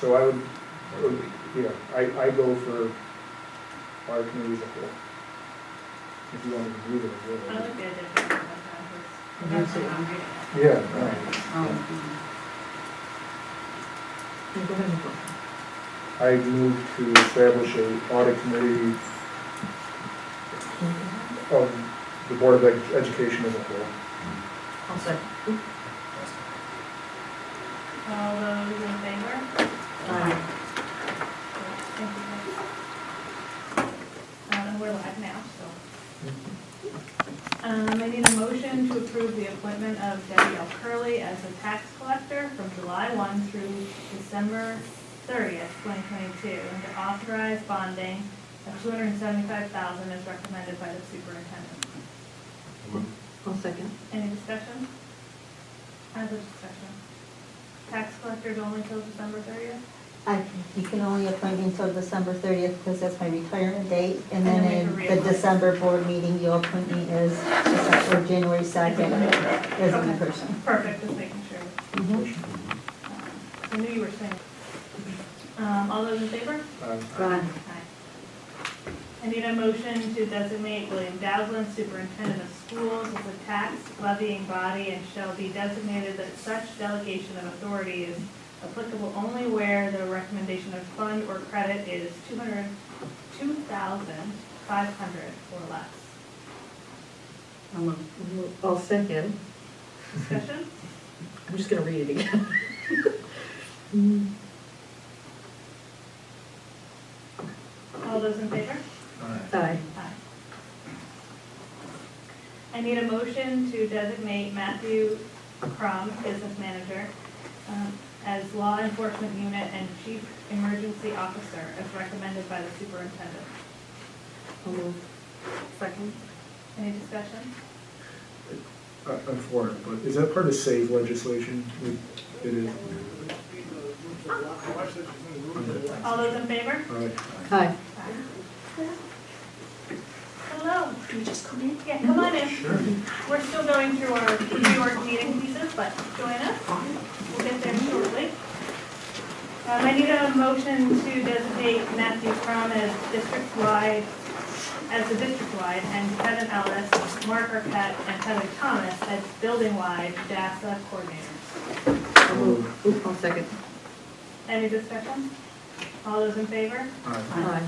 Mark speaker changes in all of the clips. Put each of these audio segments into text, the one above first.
Speaker 1: So I would, yeah, I go for audit committee as a whole. If you want me to read it, I will.
Speaker 2: I like the idea of that, because that's what I'm reading it.
Speaker 1: Yeah, right.
Speaker 3: Go ahead and go.
Speaker 1: I move to establish an audit committee of the Board of Education as a whole.
Speaker 3: I'll second.
Speaker 2: All those in favor?
Speaker 3: Aye.
Speaker 2: Thank you. And we're live now, so. I need a motion to approve the appointment of Debbie L. Curley as a tax collector from July 1 through December 30th, 2022, and to authorize bonding of $275,000 as recommended by the superintendent.
Speaker 3: I'll second.
Speaker 2: Any discussion? Other discussion? Tax collectors only till December 30th?
Speaker 4: You can only appoint me until December 30th because that's my retirement date. And
Speaker 2: And
Speaker 4: then
Speaker 2: then we
Speaker 4: in
Speaker 2: can
Speaker 4: the
Speaker 2: reappoint.
Speaker 4: December board meeting, you'll appoint me as, or January 2nd, as a new
Speaker 2: Okay.
Speaker 4: person.
Speaker 2: Perfect, just making sure. I knew you were saying. All those in favor?
Speaker 3: Aye.
Speaker 2: Aye. I need a motion to designate William Dowsland, superintendent of schools, as a tax levying body, and shall be designated that such delegation of authority is applicable only where the recommendation of fund or credit is $202,500 or less.
Speaker 3: I'll second.
Speaker 2: Discussion?
Speaker 3: I'm just gonna read it again.
Speaker 2: All those in favor?
Speaker 3: Aye.
Speaker 2: Aye. I need a motion to designate Matthew Crum, business manager, as law enforcement unit and chief emergency officer, as recommended by the superintendent.
Speaker 3: I'll move. Second.
Speaker 2: Any discussion?
Speaker 1: I'm for it, but is that part of SAVE legislation? It is.
Speaker 2: All those in favor?
Speaker 3: Aye.
Speaker 2: Hello. Can you just come in? Yeah, come on in.
Speaker 1: Sure.
Speaker 2: We're still going through our New York meeting pieces, but join us. We'll get there shortly. I need a motion to designate Matthew Crum as district-wide, and Kevin Ellis, Mark Arquette, and Heather Thomas as building-wide DASSA coordinators.
Speaker 3: I'll move. I'll second.
Speaker 2: Any discussion? All those in favor?
Speaker 3: Aye.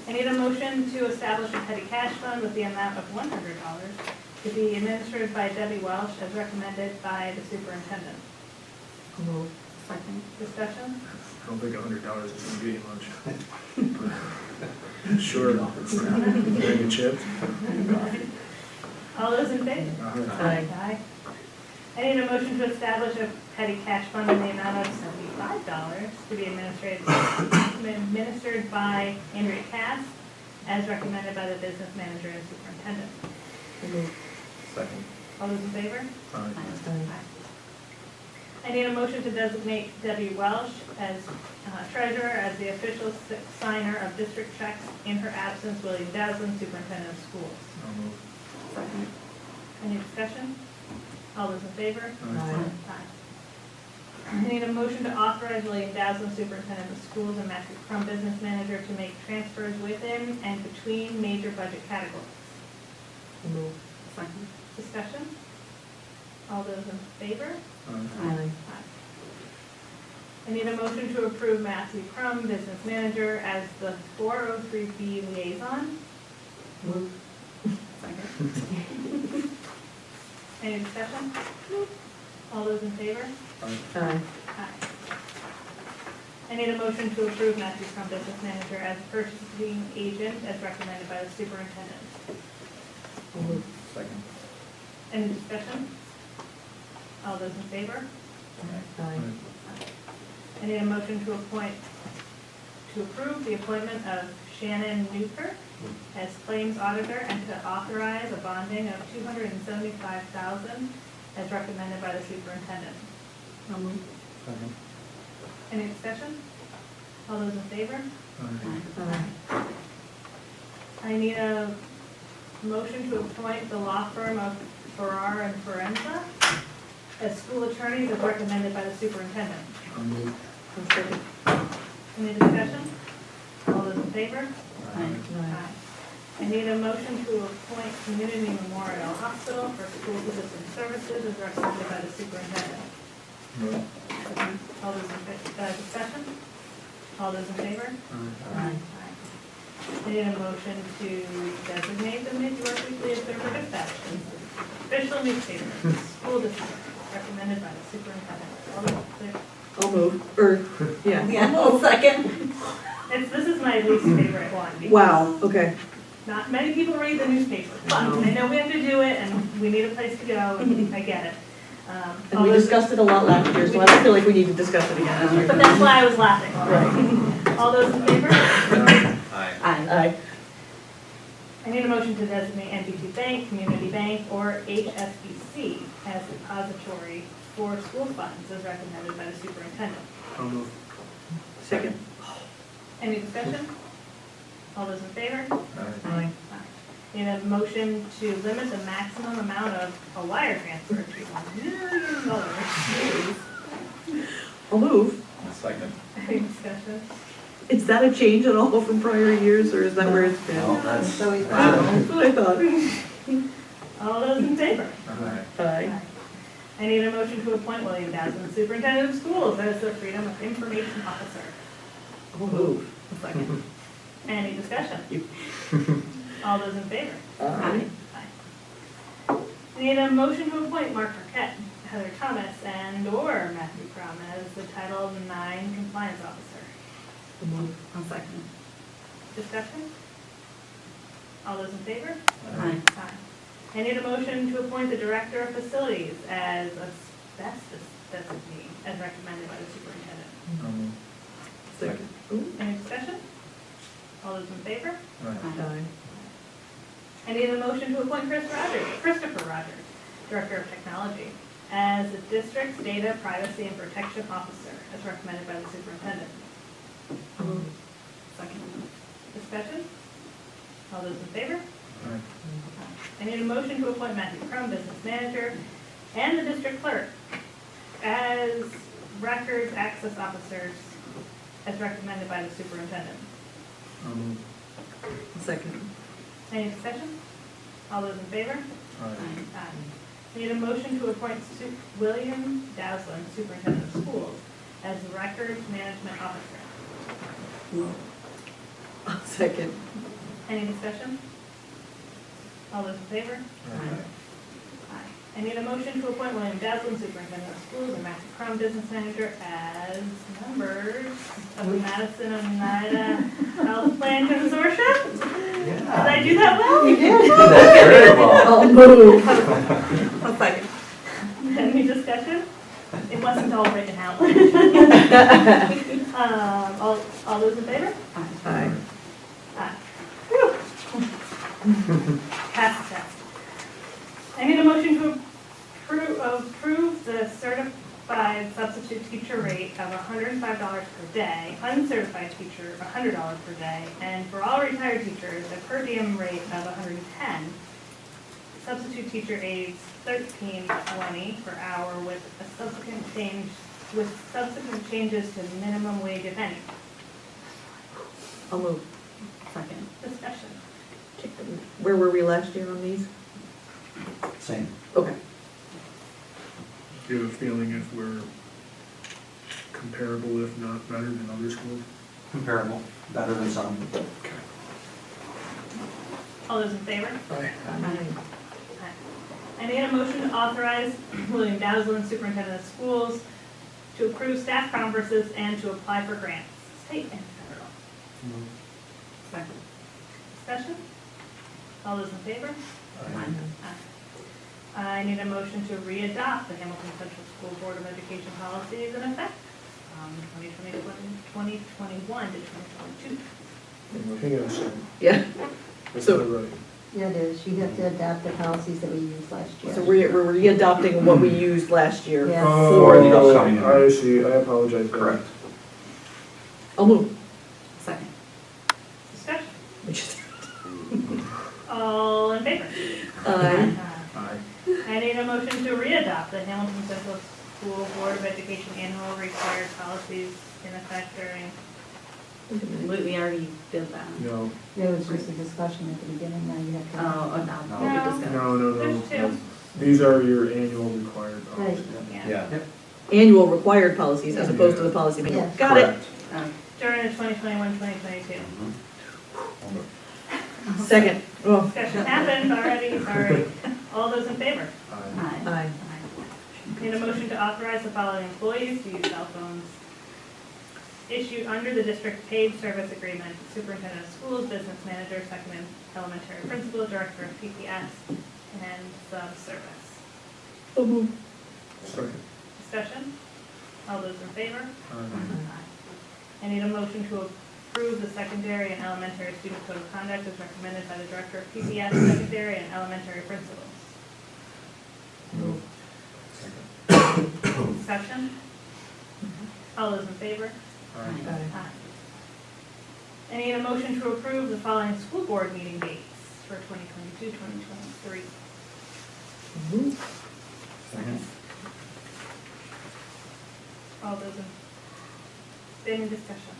Speaker 2: I need a motion to establish a petty cash fund with the amount of $100 to be administered by Debbie Welsh as recommended by the superintendent.
Speaker 3: I'll move. Second.
Speaker 2: Discussion?
Speaker 1: I don't think $100 is going to be much. Sure. Bring a chip.
Speaker 2: All those in favor?
Speaker 3: Aye.
Speaker 2: Aye. I need a motion to establish a petty cash fund in the amount of $75 to be administered by Andrea Cass as recommended by the business manager and superintendent.
Speaker 3: I'll move.
Speaker 1: Second.
Speaker 2: All those in favor?
Speaker 3: Aye.
Speaker 2: I need a motion to designate Debbie Welsh as treasurer, as the official signer of district checks. In her absence, William Dowsland, superintendent of schools.
Speaker 1: I'll move.
Speaker 3: Second.
Speaker 2: Any discussion? All those in favor?
Speaker 3: Aye.
Speaker 2: Aye. I need a motion to authorize William Dowsland, superintendent of schools, and Matthew Crum, business manager, to make transfers within and between major budget categories.
Speaker 3: I'll move. Second.
Speaker 2: Discussion? All those in favor?
Speaker 3: Aye.
Speaker 2: Aye. I need a motion to approve Matthew Crum, business manager, as the 403B liaison.
Speaker 3: Move. Second.
Speaker 2: Any discussion? All those in favor?
Speaker 3: Aye.
Speaker 2: Aye. I need a motion to approve Matthew Crum, business manager, as purchasing agent, as recommended by the superintendent.
Speaker 3: I'll move.
Speaker 1: Second.
Speaker 2: Any discussion? All those in favor?
Speaker 3: Aye.
Speaker 2: I need a motion to approve the appointment of Shannon Newkirk as claims auditor and to authorize a bonding of $275,000 as recommended by the superintendent.
Speaker 3: I'll move.
Speaker 1: Second.
Speaker 2: Any discussion? All those in favor?
Speaker 3: Aye.
Speaker 2: I need a motion to appoint the law firm of Farrar and Forenza as school attorneys as recommended by the superintendent.
Speaker 1: I'll move.
Speaker 3: I'll second.
Speaker 2: Any discussion? All those in favor?
Speaker 3: Aye.
Speaker 2: I need a motion to appoint Community Memorial Hospital for school physician services as recommended by the superintendent.
Speaker 1: Move.
Speaker 2: All those in discussion? All those in favor?
Speaker 3: Aye.
Speaker 2: I need a motion to designate the mid-work weekly observer dispatch as official newspaper, school district, recommended by the superintendent. All those in favor?
Speaker 3: I'll move, or, yeah.
Speaker 4: Yeah, I'll second.
Speaker 2: This is my least favorite one. because
Speaker 3: Wow, okay.
Speaker 2: Not many people read the newspaper, but
Speaker 3: No.
Speaker 2: I know we have to do it, and we need a place to go, and I get it.
Speaker 3: And we discussed it a lot last year, so I don't feel like we need to discuss it again.
Speaker 2: But that's why I was laughing. All those in favor?
Speaker 5: Aye.
Speaker 3: Aye.
Speaker 2: I need a motion to designate NBT Bank, Community Bank, or HSBC as depository for school funds as recommended by the superintendent.
Speaker 1: I'll move.
Speaker 3: Second.
Speaker 2: Any discussion? All those in favor?
Speaker 3: Aye.
Speaker 2: Need a motion to limit the maximum amount of a wire transfer to $1 million.
Speaker 3: I'll move.
Speaker 5: Second.
Speaker 2: Any discussion?
Speaker 3: Is that a change at all from prior years, or is that where it's been?
Speaker 5: No, that's.
Speaker 4: So we-
Speaker 3: That's what I thought.
Speaker 2: All those in favor?
Speaker 5: Aye.
Speaker 3: Aye.
Speaker 2: I need a motion to appoint William Dowson, Superintendent of Schools, as the Freedom of Information Officer.
Speaker 3: I'll move.
Speaker 2: Second. Any discussion? All those in favor?
Speaker 3: Aye.
Speaker 2: I need a motion to appoint Mark Arquette, Heather Thomas, and/or Matthew Crum as the Title IX Compliance Officer.
Speaker 3: I'll move.
Speaker 4: I'll second.
Speaker 2: Discussion? All those in favor?
Speaker 4: Aye.
Speaker 2: Aye. I need a motion to appoint the Director of Facilities as asbestos designee, as recommended by the superintendent.
Speaker 1: I'll move.
Speaker 3: Second. Ooh.
Speaker 2: Any discussion? All those in favor?
Speaker 3: Aye.
Speaker 2: I need a motion to appoint Christopher Rogers, Director of Technology, as the district's Data Privacy and Protection Officer, as recommended by the superintendent.
Speaker 3: I'll move.
Speaker 2: Second. Discussion? All those in favor?
Speaker 1: Aye.
Speaker 2: I need a motion to appoint Matthew Crum, Business Manager, and the District Clerk as Records Access Officers, as recommended by the superintendent.
Speaker 1: I'll move.
Speaker 3: Second.
Speaker 2: Any discussion? All those in favor?
Speaker 1: Aye.
Speaker 2: Aye. Need a motion to appoint William Dowson, Superintendent of Schools, as Records Management Officer.
Speaker 3: I'll second.
Speaker 2: Any discussion? All those in favor?
Speaker 1: Aye.
Speaker 2: Aye. I need a motion to appoint William Dowson, Superintendent of Schools, and Matthew Crum, Business Manager, as members of the Madison Oneida Health Plan Consortium? Did I do that well?
Speaker 4: You did.
Speaker 5: That's very well.
Speaker 3: I'll move.
Speaker 4: I'll second.
Speaker 2: Any discussion? It wasn't all written out. All those in favor?
Speaker 3: Aye.
Speaker 2: Aye. Whew. Pass the test. I need a motion to approve the certified substitute teacher rate of $105 per day, uncertified teacher $100 per day, and for all retired teachers, a per diem rate of $110. Substitute teacher aides $13.20 per hour with a subsequent changes to minimum wage if any.
Speaker 3: I'll move.
Speaker 4: Second.
Speaker 2: Discussion.
Speaker 3: Where were we last year on these?
Speaker 5: Same.
Speaker 3: Okay.
Speaker 1: Do you have a feeling if we're comparable, if not better than other schools?
Speaker 5: Comparable, better than some.
Speaker 2: All those in favor?
Speaker 1: Aye.
Speaker 2: Aye. I need a motion to authorize William Dowson, Superintendent of Schools, to approve staff conferences and to apply for grants, state and federal.
Speaker 4: Second.
Speaker 2: Discussion? All those in favor?
Speaker 5: Aye.
Speaker 2: Aye. I need a motion to re-adopt the Hamilton Central School Board of Education policies in effect from 2021 to 2022.
Speaker 1: Hang on a second.
Speaker 3: Yeah.
Speaker 1: That's
Speaker 3: So-
Speaker 1: not right.
Speaker 4: Yeah, it is. You have to adapt the policies that we used last year.
Speaker 3: So we're re-adopting what we used last year.
Speaker 4: Yeah.
Speaker 5: For the upcoming year.
Speaker 1: I see, I apologize.
Speaker 5: Correct.
Speaker 3: I'll move.
Speaker 4: Second.
Speaker 2: Discussion?
Speaker 3: We just-
Speaker 2: All in favor?
Speaker 3: Aye.
Speaker 1: Aye.
Speaker 2: I need a motion to re-adopt the Hamilton Central School Board of Education annual required policies in effect during.
Speaker 6: We already did that.
Speaker 1: No,
Speaker 4: There was just a discussion at the beginning, now you have to.
Speaker 6: Oh,
Speaker 5: No.
Speaker 6: no, we discussed.
Speaker 1: no.
Speaker 2: There's two.
Speaker 1: These are your annual required policies.
Speaker 2: Yeah.
Speaker 3: Annual required policies as opposed to the policy manual.
Speaker 4: Yeah.
Speaker 3: Got it.
Speaker 1: Correct.
Speaker 2: During the 2021-2022.
Speaker 3: Second. Oh,
Speaker 2: Discussion happened already, sorry. All those in favor?
Speaker 1: Aye.
Speaker 3: aye.
Speaker 2: Need a motion to authorize the following employees to use cell phones issued under the district paid service agreement, superintendent of schools, business manager, second and elementary principal, director of PPS, and sub-service.
Speaker 3: So moved.
Speaker 1: Second.
Speaker 2: Discussion? All those in favor?
Speaker 1: Aye.
Speaker 2: I need a motion to approve the secondary and elementary student code of conduct as recommended by the director of PPS, secondary and elementary principals.
Speaker 1: Move.
Speaker 2: Discussion? All those in favor?
Speaker 1: Aye.
Speaker 3: Aye.
Speaker 2: I need a motion to approve the following school board meeting dates for 2022, 2023.
Speaker 3: Moved.
Speaker 5: Second.
Speaker 2: All those in, any discussion?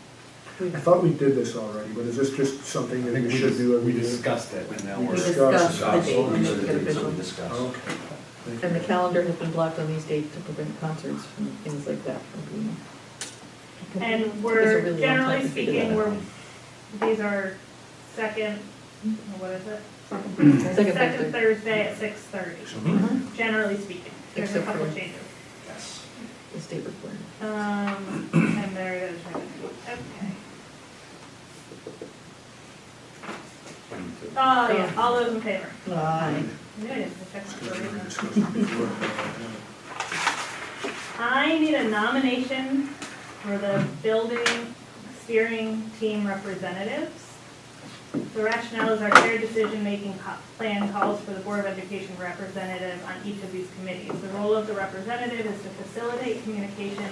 Speaker 1: I thought we did this already, but is this just something that we should do every
Speaker 7: We
Speaker 1: year?
Speaker 7: discussed it, and now
Speaker 1: We
Speaker 7: we're.
Speaker 3: discussed the
Speaker 5: Discuss.
Speaker 3: date
Speaker 5: These
Speaker 3: when
Speaker 5: are
Speaker 3: it
Speaker 5: the
Speaker 3: get
Speaker 5: dates that
Speaker 3: official.
Speaker 5: we discussed.
Speaker 1: Okay. Thank
Speaker 3: And the
Speaker 1: you.
Speaker 3: calendar has been blocked on these dates to prevent concerts and things like that from being.
Speaker 2: And
Speaker 3: Took us a
Speaker 2: we're,
Speaker 3: really long time
Speaker 2: generally
Speaker 3: to figure
Speaker 2: speaking,
Speaker 3: that
Speaker 2: we're, these are second, what is it?
Speaker 3: Second
Speaker 2: Thursday at 6:30,
Speaker 3: Mhm.
Speaker 2: generally speaking. There's a
Speaker 3: Except
Speaker 2: couple
Speaker 3: for-
Speaker 2: changes.
Speaker 5: Yes.
Speaker 3: The state required.
Speaker 2: And there it is, okay. Oh, yeah, all those in favor?
Speaker 3: Aye.
Speaker 2: I knew I didn't check
Speaker 1: It's
Speaker 2: for
Speaker 1: good
Speaker 2: a
Speaker 1: that we
Speaker 2: reason.
Speaker 1: discussed it before.
Speaker 2: I need a nomination for the building steering team representatives. The rationale is our shared decision-making plan calls for the Board of Education representative on each of these committees. The role of the representative is to facilitate communication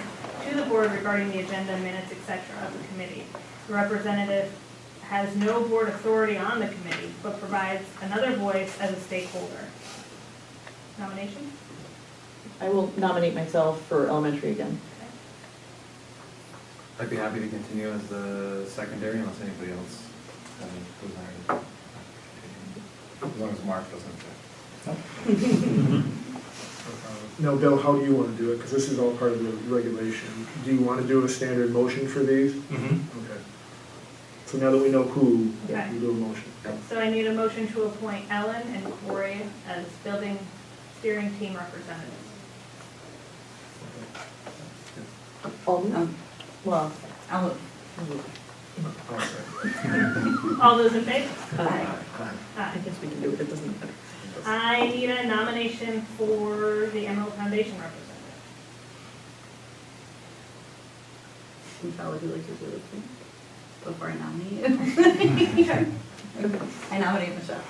Speaker 2: to the board regarding the agenda, minutes, etc. of the committee. The representative has no board authority on the committee, but provides another voice as a stakeholder. Nomination?
Speaker 3: I will nominate myself for elementary again.
Speaker 7: I'd be happy to continue as the secondary unless anybody else desires. As long as Mark doesn't.
Speaker 1: Now, Bill, how do you want to do it? Because this is all part of the regulation. Do you want to do a standard motion for these?
Speaker 7: Mm-hmm.
Speaker 1: Okay. So now that we know who,
Speaker 2: Okay.
Speaker 1: we do a motion.
Speaker 2: So I need a motion to appoint Ellen and Corey as building steering team representatives.
Speaker 3: All
Speaker 6: Well, I'll,
Speaker 1: I'll second.
Speaker 2: All those in favor?
Speaker 3: Aye. I
Speaker 2: Aye.
Speaker 3: guess we can do it, it doesn't matter.
Speaker 2: I need a nomination for the Emerald Foundation representative.
Speaker 6: Michelle, would you like to do this thing before I nominate you?
Speaker 2: Sure.
Speaker 6: I nominate Michelle.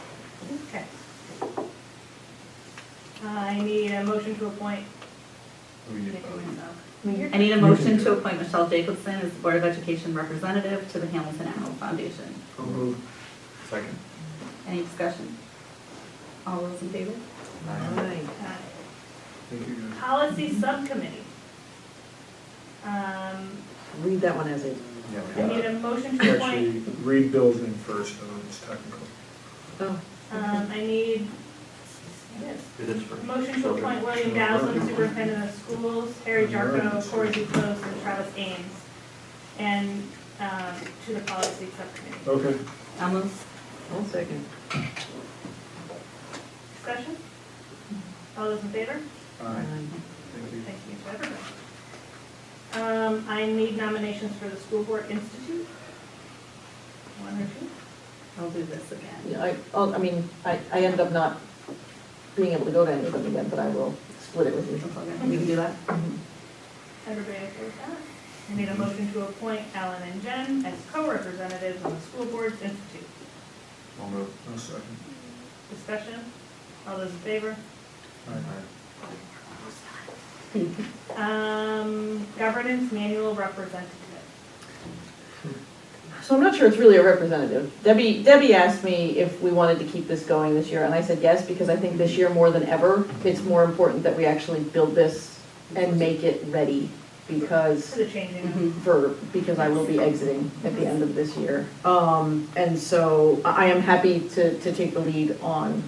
Speaker 2: Okay. I need a motion to appoint.
Speaker 7: We do
Speaker 2: Nick and
Speaker 7: both.
Speaker 2: myself.
Speaker 6: I need a motion to appoint Michelle Jacobson as the Board of Education representative to the Hamilton Emerald Foundation.
Speaker 1: I'll move.
Speaker 7: Second.
Speaker 6: Any discussion? All those in favor?
Speaker 3: Aye.
Speaker 1: Thank you, guys.
Speaker 2: Policy Subcommittee.
Speaker 3: Read that one as is.
Speaker 7: Yeah,
Speaker 2: I
Speaker 7: we
Speaker 2: need
Speaker 7: got it.
Speaker 2: a motion to appoint,
Speaker 1: Actually, read Bill's name first, though, it's technical.
Speaker 3: Oh.
Speaker 2: I need,
Speaker 5: It is for.
Speaker 2: a motion to appoint William Dowsland, superintendent of schools, Harry Jarko, Corey Duclos, and Travis Ames, and, to the policy subcommittee.
Speaker 1: Okay.
Speaker 6: I'll move.
Speaker 3: I'll second.
Speaker 2: Discussion? All those in favor?
Speaker 1: Aye. Thank you.
Speaker 2: Thank you to everybody. I need nominations for the School Board Institute. One or two?
Speaker 6: I'll do this again.
Speaker 3: Yeah, I ended up not being able to go to any of them again, but I will split it with you.
Speaker 6: That's all good. We can do that?
Speaker 2: Everybody okay with that? I need a motion to appoint Alan and Jen as co-representatives on the School Boards Institute.
Speaker 7: I'll move.
Speaker 1: I'll second.
Speaker 2: Discussion? All those in favor? Governance Manual Representative.
Speaker 3: So I'm not sure it's really a representative. Debbie asked me if we wanted to keep this going this year, and I said yes, because I think this year more than ever, it's more important that we actually build this and make it ready, because
Speaker 2: For the changing of.
Speaker 3: because I will be exiting at the end of this year. And so I am happy to take the lead on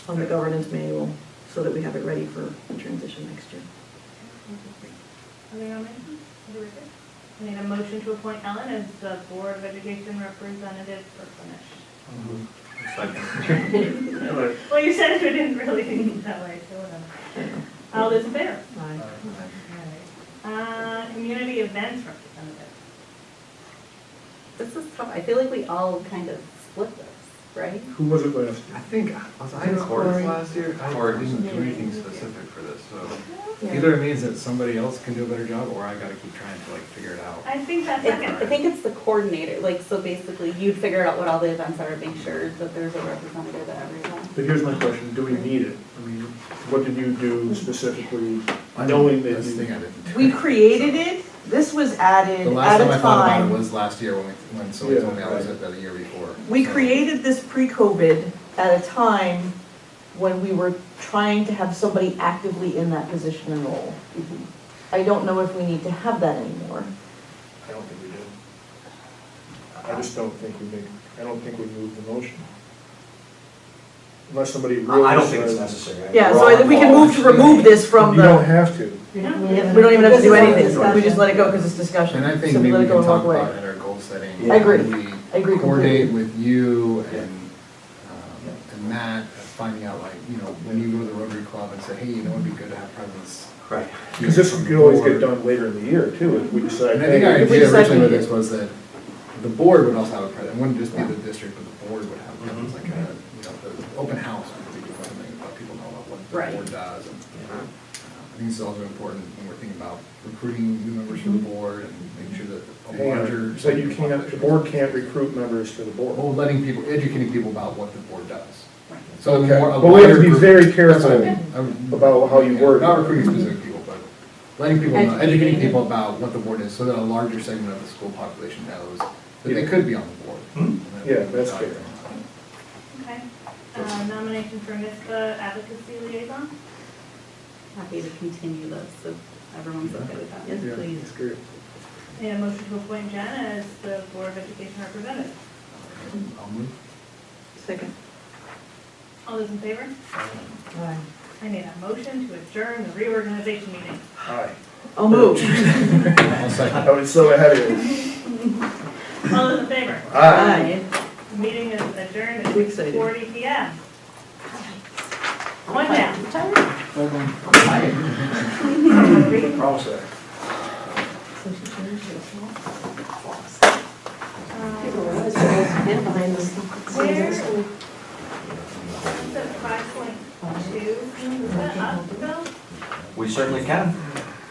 Speaker 3: the governance manual, so that we have it ready for the transition next year.
Speaker 2: Are there nominations? I need a motion to appoint Ellen as the Board of Education representative for Flemish.
Speaker 7: Second.
Speaker 2: Well, you said it didn't really think that way, so whatever. All those in favor? Community events representative.
Speaker 6: This is tough. I feel like we all kind of split this, right?
Speaker 1: Who was it last
Speaker 7: I think, was I in sports last year? I didn't do anything specific for this, so either it means that somebody else can do a better job, or I gotta keep trying to like figure it out.
Speaker 2: I think that's
Speaker 6: I
Speaker 2: second.
Speaker 6: think it's the coordinator, like, so basically you'd figure out what all the events are, make sure that there's a representative at every one.
Speaker 1: But here's my question, do we need it? I mean, what did you do specifically, knowing that
Speaker 7: That's the
Speaker 1: you...
Speaker 7: thing I didn't.
Speaker 3: We created it, this was added
Speaker 7: The last
Speaker 3: at
Speaker 7: time I
Speaker 3: a
Speaker 7: thought about it
Speaker 3: time.
Speaker 7: was last year when somebody told me I was at the year before.
Speaker 3: We
Speaker 7: So-
Speaker 3: created this pre-COVID at a time when we were trying to have somebody actively in that position and role. I don't know if we need to have that anymore.
Speaker 1: I don't think we did. I just don't think I don't think we moved the motion. Unless somebody really...
Speaker 5: I don't think it's
Speaker 1: says-
Speaker 5: necessary.
Speaker 3: Yeah, so
Speaker 5: We're
Speaker 3: I
Speaker 5: all
Speaker 3: think we can move to
Speaker 5: involved.
Speaker 3: remove this from
Speaker 1: You don't
Speaker 3: the,
Speaker 1: have to.
Speaker 3: we don't even have to do anything, we just let it go because it's discussion.
Speaker 7: And I think
Speaker 3: So
Speaker 7: maybe
Speaker 3: let
Speaker 7: we
Speaker 3: it go
Speaker 7: can
Speaker 3: and walk
Speaker 7: talk
Speaker 3: away.
Speaker 7: about at our goal setting.
Speaker 3: I agree.
Speaker 7: how we
Speaker 3: I agree
Speaker 7: Coordinate
Speaker 3: completely.
Speaker 7: with you and Matt, finding out like, you know, when you go to the Rotary Club and say, hey, you know, it'd be good to have presence.
Speaker 5: Right.
Speaker 1: Because this could always get done later in the year too, if we decide,
Speaker 7: And I think our
Speaker 1: hey,
Speaker 3: If we
Speaker 7: idea
Speaker 3: decide
Speaker 7: originally
Speaker 3: we
Speaker 7: with this was that the board would also have a presence, it wouldn't just be the district, but the board would have a presence, like a, you know, the open house would be something about people know about what the
Speaker 6: Right.
Speaker 7: board does. And I think it's also important when we're thinking about recruiting new members to the board and making sure that a
Speaker 1: hang
Speaker 7: larger.
Speaker 1: on, so you can't, the board can't recruit members to the board.
Speaker 7: Well, letting people, educating people about what the board does.
Speaker 6: Right.
Speaker 7: So the
Speaker 1: Okay,
Speaker 7: more.
Speaker 1: but we have to be very
Speaker 7: That's
Speaker 1: careful
Speaker 7: what I mean. I'm-
Speaker 1: about how you word
Speaker 7: Not
Speaker 1: it.
Speaker 7: recruiting specific people, but letting people know,
Speaker 6: Educating.
Speaker 7: educating people about what the board is, so that a larger segment of the school population knows that they
Speaker 1: Yeah.
Speaker 7: could be on the board.
Speaker 5: Hmm?
Speaker 1: Yeah, that's fair.
Speaker 2: Okay. Nomination for NISBA advocacy liaison?
Speaker 6: Happy to continue this if everyone's okay with that.
Speaker 3: Yes,
Speaker 1: Yeah,
Speaker 3: please.
Speaker 1: that's great.
Speaker 2: Need a motion to appoint Jen as the Board of Education representative.
Speaker 7: I'll move.
Speaker 3: Second.
Speaker 2: All those in favor?
Speaker 3: Aye.
Speaker 2: I need a motion to adjourn the reorganization meeting.
Speaker 1: Hi.
Speaker 3: I'll move.
Speaker 7: I'll second.
Speaker 1: I was so ahead of you.
Speaker 2: All those in favor?
Speaker 3: Aye.
Speaker 2: The meeting is adjourned at
Speaker 3: Too excited.
Speaker 2: 6:40 PM. One down.
Speaker 1: All set.
Speaker 4: So she changed it.
Speaker 2: Um,
Speaker 4: Behind the scenes.
Speaker 2: Where? Is it 5.2? Is that up, Bill?
Speaker 5: We certainly can.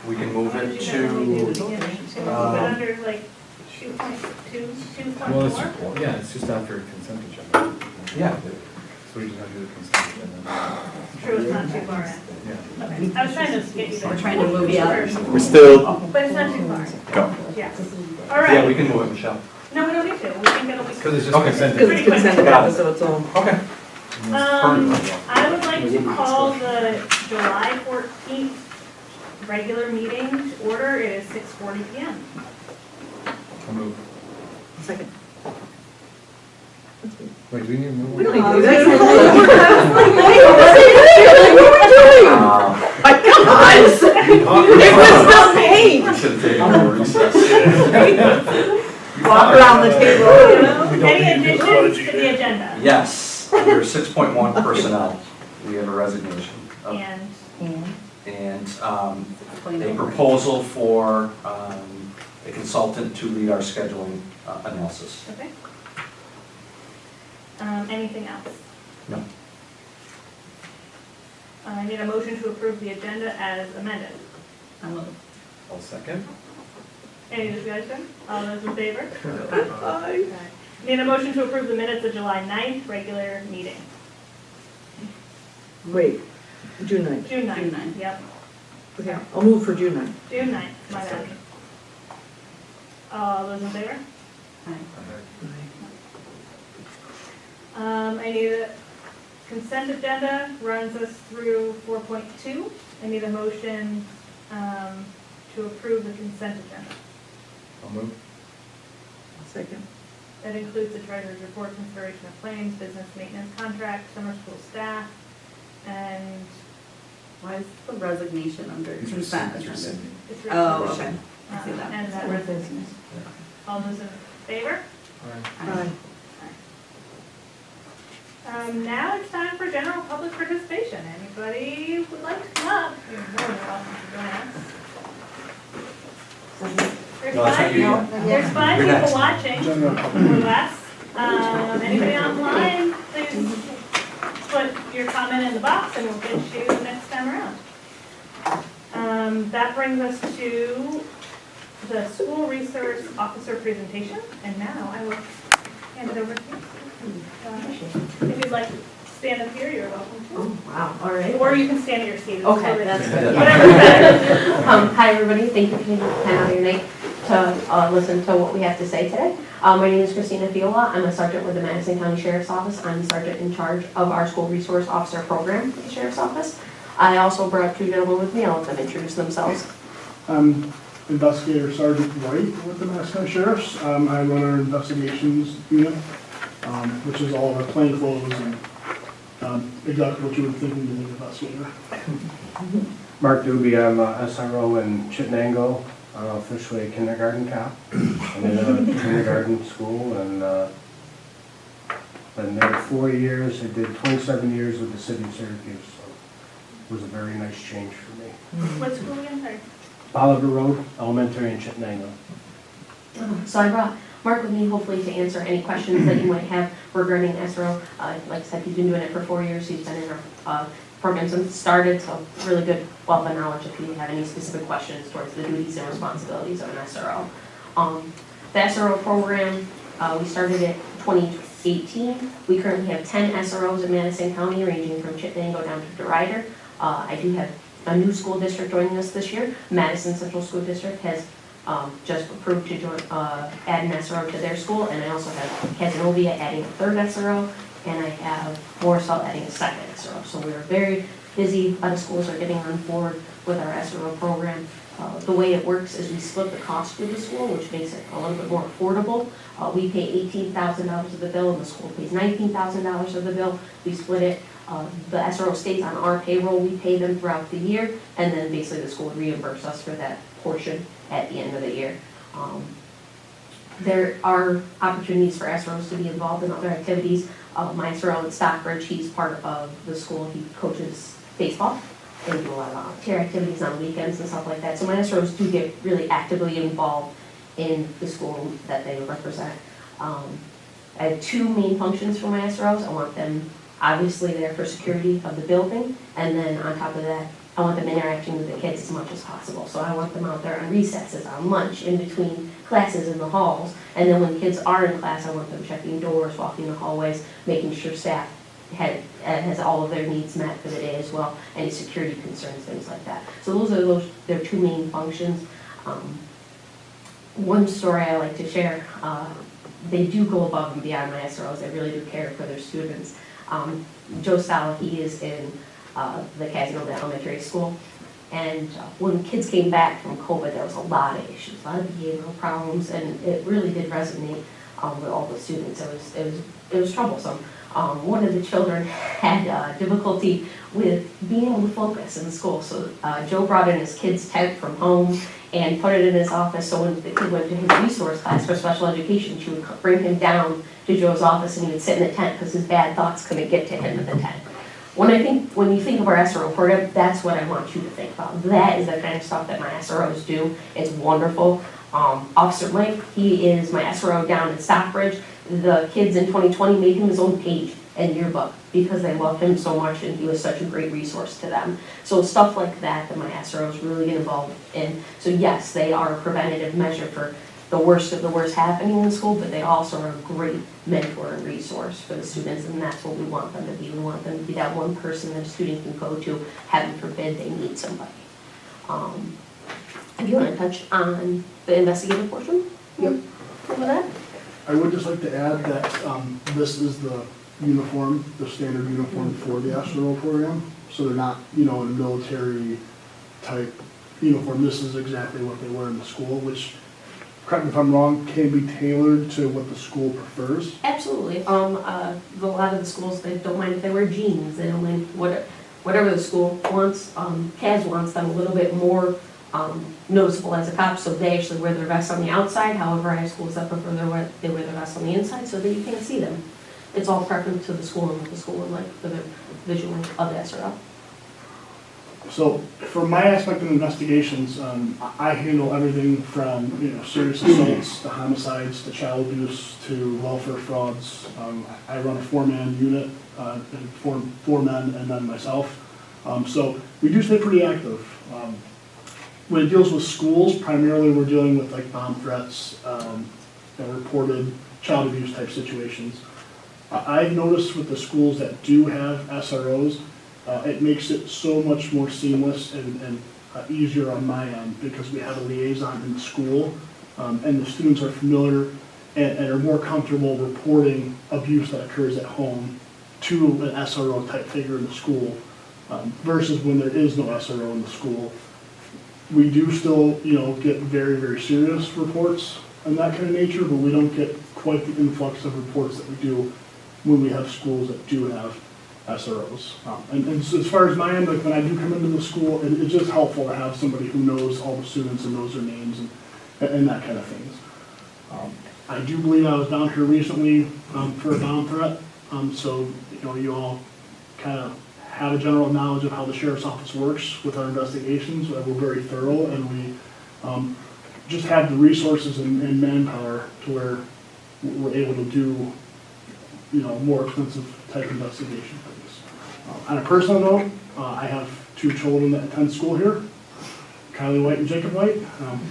Speaker 5: We can move
Speaker 2: What
Speaker 5: it
Speaker 2: did you generally do at the
Speaker 5: to,
Speaker 2: beginning? Can we move it under like 2.2,
Speaker 7: Well,
Speaker 2: 2.4?
Speaker 7: it's, yeah, it's just after consent agenda.
Speaker 5: yeah.
Speaker 7: So we just have to do the consent agenda.
Speaker 2: True, it's not too far in.
Speaker 7: Yeah.
Speaker 2: Okay, I was trying to get you there.
Speaker 6: We're trying to move you out.
Speaker 5: We're still.
Speaker 2: But it's not too far.
Speaker 5: Go.
Speaker 2: Yeah. All
Speaker 5: Yeah, we
Speaker 2: right.
Speaker 5: can move it, Michelle.
Speaker 2: No, we don't need to. We can get a week.
Speaker 7: Because it's just
Speaker 5: Okay.
Speaker 7: consent.
Speaker 3: Because it's
Speaker 7: agenda.
Speaker 3: consent agenda, so it's all.
Speaker 5: Okay.
Speaker 2: I would like to call the July 14th regular meeting to order. It is 6:40 PM.
Speaker 7: I'll move.
Speaker 3: Second.
Speaker 7: Wait, do we need to move?
Speaker 3: We don't need
Speaker 7: on?
Speaker 3: to do that. Like, come on! It was not paid!
Speaker 5: We should take a recess.
Speaker 3: Walk around the table, you know?
Speaker 1: We don't
Speaker 2: Any
Speaker 1: need to do
Speaker 2: additions to the agenda?
Speaker 5: Yes, under 6.1 personnel, we have a resignation.
Speaker 2: And
Speaker 5: And
Speaker 6: Explain
Speaker 5: a
Speaker 6: it.
Speaker 5: proposal for a consultant to lead our scheduling analysis.
Speaker 2: okay. Anything else?
Speaker 5: No.
Speaker 2: I need a motion to approve the agenda as amended.
Speaker 6: I'll move.
Speaker 7: I'll second.
Speaker 2: Any discussion? All those in favor?
Speaker 3: Aye.
Speaker 2: Okay. Need a motion to approve the minutes of July 9th, regular meeting.
Speaker 3: Wait, June 9th.
Speaker 2: June 9th.
Speaker 6: June 9th.
Speaker 2: Yep,
Speaker 3: Okay, I'll move for June 9th.
Speaker 2: June 9th, my bad. All those in favor?
Speaker 6: Aye.
Speaker 2: I need consent agenda runs us through 4.2. I need a motion to approve the consent agenda.
Speaker 7: I'll move.
Speaker 3: Second.
Speaker 2: That includes the treasurer's report, consideration of claims, business maintenance contract, summer school staff, and
Speaker 6: Why is the resignation under consent agenda?
Speaker 2: it's
Speaker 6: Oh,
Speaker 2: resolution.
Speaker 6: okay. I see that.
Speaker 2: And that resolution. All those in favor?
Speaker 3: Aye.
Speaker 2: Now it's time for general public participation. Anybody would like to come up? You're more than welcome to join us. There's
Speaker 5: No, that's not you
Speaker 2: five,
Speaker 5: yet.
Speaker 2: there's five
Speaker 5: You're
Speaker 2: people
Speaker 5: next.
Speaker 2: watching, or less. Anybody online, please put your comment in the box and we'll get you next time around. That brings us to the school resource officer presentation, and now I will hand it over to you. If you'd like to stand up here, you're welcome to.
Speaker 8: Oh, wow, all right.
Speaker 2: Or you can stand at your seat.
Speaker 8: Okay, that's good.
Speaker 2: Whatever's better.
Speaker 8: Hi, everybody, thank you for taking time out of your night to listen to what we have to say today. My name is Christina Fiola. I'm a sergeant with the Madison County Sheriff's Office. I'm the sergeant in charge of our school resource officer program at the Sheriff's Office. I also brought two gentlemen with me. I'll let them introduce themselves.
Speaker 9: I'm Investigator Sergeant White with the Madison County Sheriff's. I run our investigations unit, which is all of our plainclothes and exactly what you would think of an investigator.
Speaker 10: Mark Doobie, I'm a SRO in Chittenango, officially a kindergarten cop. I'm in a kindergarten school and been there 4 years. I did 27 years with the city of Syracuse, so it was a very nice change for me.
Speaker 2: What school again, sorry?
Speaker 10: Oliver Road Elementary in Chittenango.
Speaker 8: So I brought Mark with me, hopefully to answer any questions that you might have regarding SRO. Like I said, he's been doing it for 4 years. He's been in our program since it started, so really good wealth of knowledge if you have any specific questions towards the duties and responsibilities of an SRO. The SRO program, we started it 2018. We currently have 10 SROs in Madison County, ranging from Chittenango down to DeRuyter. I do have a new school district joining us this year. Madison Central School District has just approved to join, add an SRO to their school, and I also have Casanova adding a third SRO, and I have Warsaw adding a second SRO. So we're very busy. A lot of schools are getting on board with our SRO program. The way it works is we split the cost with the school, which makes it a little bit more affordable. We pay $18,000 of the bill, and the school pays $19,000 of the bill. We split it. The SRO stays on our payroll. We pay them throughout the year, and then basically the school would reimburse us for that portion at the end of the year. There are opportunities for SROs to be involved in other activities. My SRO in Stockbridge, he's part of the school. He coaches baseball. They do a lot of volunteer activities on weekends and stuff like that. So my SROs do get really actively involved in the school that they represent. I have two main functions for my SROs. I want them obviously there for security of the building, and then on top of that, I want them interacting with the kids as much as possible. So I want them out there on recesses, on lunch, in between classes in the halls, and then when kids are in class, I want them checking doors, walking the hallways, making sure staff has all of their needs met for the day as well, any security concerns, things like that. So those are their two main functions. One story I like to share, they do go above and beyond my SROs. They really do care for their students. Joe Sala, he is in the Casanova Elementary School, and when kids came back from COVID, there was a lot of issues, a lot of behavioral problems, and it really did resonate with all the students. It was troublesome. One of the children had difficulty with being able to focus in school, so Joe brought in his kid's tent from home and put it in his office, so when the kid went to his resource class for special education, she would bring him down to Joe's office and he would sit in the tent because his bad thoughts couldn't get to him in the tent. When you think of our SRO program, that's what I want you to think about. That is the kind of stuff that my SROs do. It's wonderful. Officer Mike, he is my SRO down in Stockbridge. The kids in 2020 made him his own page and yearbook because they loved him so much and he was such a great resource to them. So stuff like that my SROs really get involved in. So yes, they are a preventative measure for the worst of the worst happening in school, but they also are a great mentor and resource for the students, and that's what we want them to be. We want them to be that one person that a student can go to, heaven forbid they need somebody. If you want to touch on the investigative portion?
Speaker 9: Yep.
Speaker 8: Over that?
Speaker 9: I would just like to add that this is the uniform, the standard uniform for the SRO program. So they're not, in a military type uniform. This is exactly what they wear in the school, which, correct me if I'm wrong, can be tailored to what the school prefers.
Speaker 8: Absolutely. A lot of the schools, they don't mind if they wear jeans, they don't mind whatever the school wants. CAS wants them a little bit more noticeable as a cop, so they actually wear their vests on the outside. However, I have schools that prefer they wear their vests on the inside so that you can't see them. It's all preference to the school and what the school would like for the visual of the SRO.
Speaker 9: So for my aspect of investigations, I handle everything from serious assaults to homicides to child abuse to welfare frauds. I run a 4-man unit, and four men and then myself. So we do stay pretty active. When it deals with schools, primarily we're dealing with like bomb threats and reported child abuse type situations. I've noticed with the schools that do have SROs, it makes it so much more seamless and easier on my end because we have a liaison in the school and the students are familiar and are more comfortable reporting abuse that occurs at home to an SRO type figure in the school versus when there is no SRO in the school. We do still, get very, very serious reports and that kind of nature, but we don't get quite the influx of reports that we do when we have schools that do have SROs. And so as far as my end, like when I do come into the school, it's just helpful to have somebody who knows all the students and knows their names and that kind of things. I do believe I was down here recently for a bomb threat, so you all kind of have a general knowledge of how the sheriff's office works with our investigations. We're very thorough, and we just have the resources and manpower to where we're able to do more expensive type investigation things. On a personal note, I have 2 children that attend school here, Kylie White and Jacob White.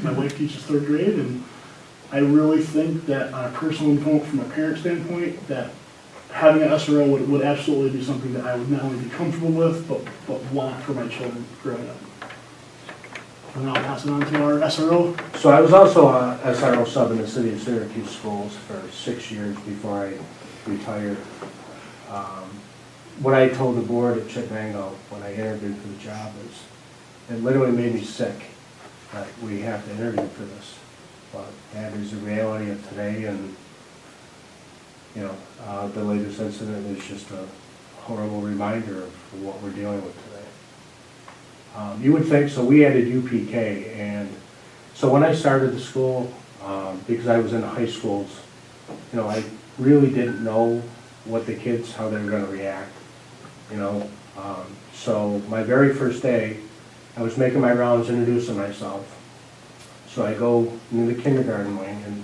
Speaker 9: My wife teaches 3rd grade, and I really think that on a personal note, from a parent standpoint, that having an SRO would absolutely be something that I would not only be comfortable with, but want for my children growing up. And then I'll pass it on to our SRO.
Speaker 10: So I was also a SRO sub in the city of Syracuse schools for 6 years before I retired. What I told the board at Chittenango when I interviewed for the job is, it literally made me sick that we have to interview for this. But that is the reality of today, and the latest incident is just a horrible reminder of what we're dealing with today. You would think, so we added UPK, and so when I started the school, because I was in the high schools, I really didn't know what the kids, how they were going to react, so my very first day, I was making my rounds, introducing myself. So I go into the kindergarten wing, and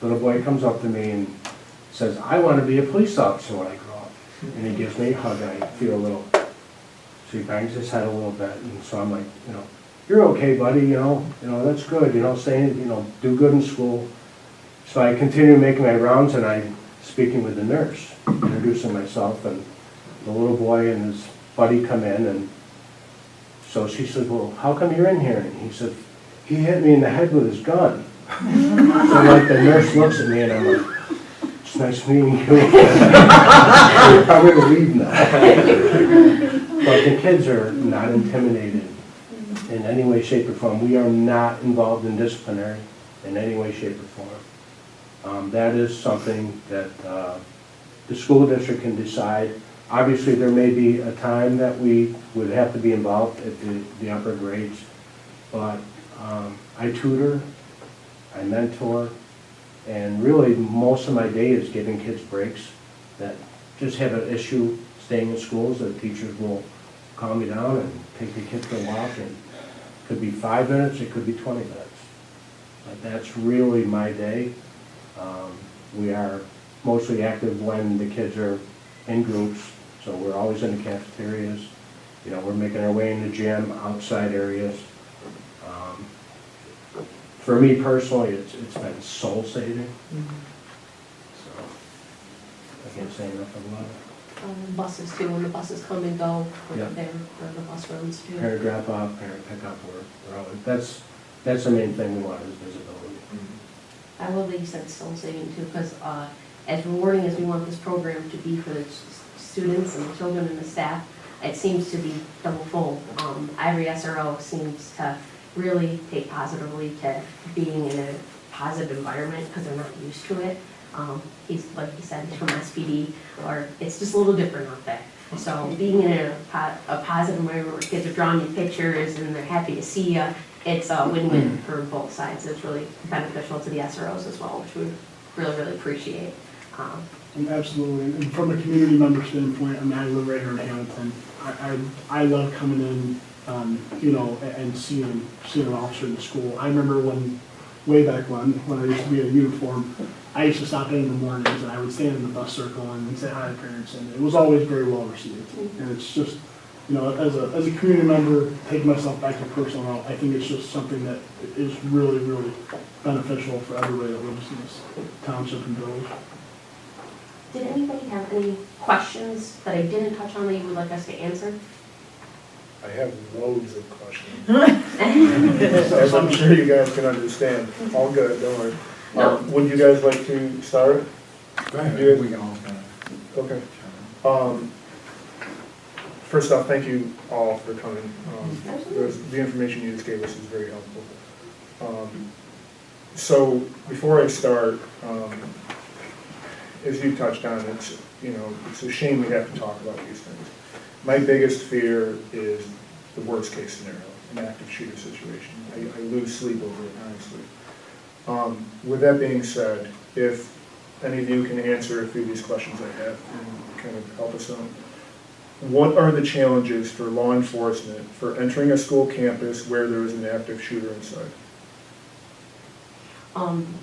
Speaker 10: the little boy comes up to me and says, "I want to be a police officer when I grow up." And he gives me a hug, and I feel a little, so he bangs his head a little bit, and so I'm like, "You're okay, buddy, that's good, saying, do good in school." So I continue making my rounds, and I'm speaking with the nurse, introducing myself, and the little boy and his buddy come in, and so she says, "Well, how come you're in here?" And he said, "He hit me in the head with his gun." So the nurse looks at me, and I'm like, "It's nice meeting you." I'm going to leave now. But the kids are not intimidated in any way, shape, or form. We are not involved in disciplinary in any way, shape, or form. That is something that the school district can decide. Obviously, there may be a time that we would have to be involved at the upper grades, but I tutor, I mentor, and really most of my day is giving kids breaks that just have an issue staying in schools. The teachers will calm me down and take the kid for a walk, and it could be 5 minutes, it could be 20 minutes. But that's really my day. We are mostly active when the kids are in groups, so we're always in the cafeterias. We're making our way in the gym, outside areas. For me personally, it's been soul-saving. So I can't say enough about it.
Speaker 8: Buses too, when the buses come and go,
Speaker 10: Yeah.
Speaker 8: they're the bus runs too.
Speaker 10: Parent drop-off, parent pick-up, we're always, that's the main thing we want is visibility.
Speaker 8: I love that you said soul saving too, because as rewarding as we want this program to be for the students and the children and the staff, it seems to be double full. Every SRO seems to really take positively to being in a positive environment because they're not used to it. He's, like he said, he's from SPD, or it's just a little different out there. So being in a positive environment where kids are drawing you pictures and they're happy to see you, it's a win-win for both sides. It's really beneficial to the SROs as well, which we really, really appreciate.
Speaker 9: And absolutely, and from a community member standpoint, I mean, I live right here in Hamilton. I love coming in, you know, and seeing an officer in the school. I remember way back when I used to be in a uniform, I used to stop in the mornings and I would stand in the bus circle and say hi to parents, and it was always very well received. And it's just, you know, as a community member, taking myself back to personal note, I think it's just something that is really, really beneficial for everybody that lives in this township and village.
Speaker 8: Did anybody have any questions that I didn't touch on that you would like us to answer?
Speaker 1: I have loads of questions. As I'm sure you guys can understand. All good, don't worry.
Speaker 8: No.
Speaker 1: Would you guys like to start?
Speaker 7: Go ahead,
Speaker 1: You-
Speaker 7: we can all kind of.
Speaker 1: Okay. First off, thank you all for coming. The information you just gave us is very helpful. So before I start, as you touched on, it's a shame we have to talk about these things. My biggest fear is the worst case scenario, an active shooter situation. I lose sleep over it, honestly. With that being said, if any of you can answer a few of these questions I have and kind of help us out. What are the challenges for law enforcement for entering a school campus where there is an active shooter inside?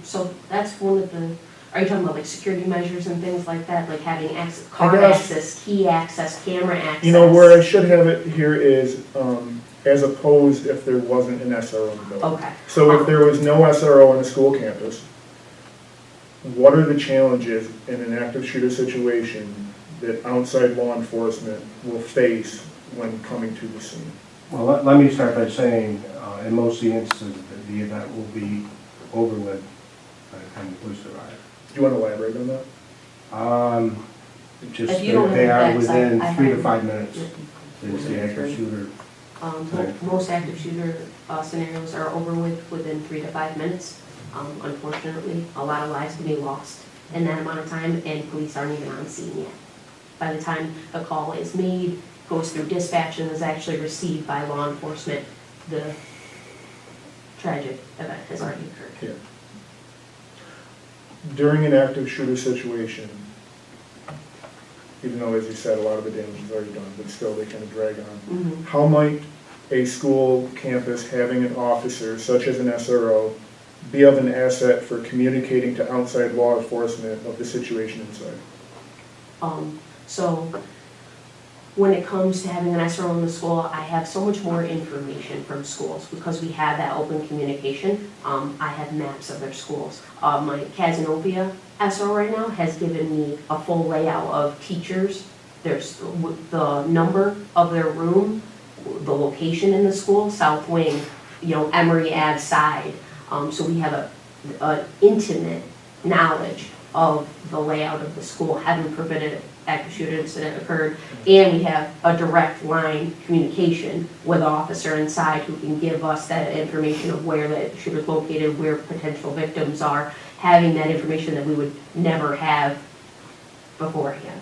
Speaker 8: So that's one of the, are you talking about like security measures and things like that, like having car access, key access, camera access?
Speaker 1: You know, where I should have it here is, as opposed if there wasn't an SRO in the building.
Speaker 8: Okay.
Speaker 1: So if there was no SRO on a school campus, what are the challenges in an active shooter situation that outside law enforcement will face when coming to the scene?
Speaker 10: Well, let me start by saying, in most of the instances, the event will be over with by the time the police arrive.
Speaker 1: Do you want to elaborate on that?
Speaker 10: Just
Speaker 8: If you don't
Speaker 10: they
Speaker 8: have
Speaker 10: are
Speaker 8: facts,
Speaker 10: within
Speaker 8: I
Speaker 10: 3 to
Speaker 8: have-
Speaker 10: 5 minutes. Is the active shooter.
Speaker 8: Most active shooter scenarios are over with within 3 to 5 minutes. Unfortunately, a lot of lives can be lost in that amount of time, and police aren't even on scene yet. By the time a call is made, goes through dispatch, and is actually received by law enforcement, the tragic event has already occurred.
Speaker 1: Yeah. During an active shooter situation, even though, as you said, a lot of the damage is already done, but still they kind of drag on. How might a school campus having an officer, such as an SRO, be of an asset for communicating to outside law enforcement of the situation inside?
Speaker 8: So when it comes to having an SRO in the school, I have so much more information from schools because we have that open communication. I have maps of their schools. My Casanova SRO right now has given me a full layout of teachers, there's the number of their room, the location in the school, South Wing, Emory Ave side. So we have an intimate knowledge of the layout of the school, heaven forbid an active shooter incident occurred, and we have a direct line communication with an officer inside who can give us that information of where the shooter is located, where potential victims are, having that information that we would never have beforehand.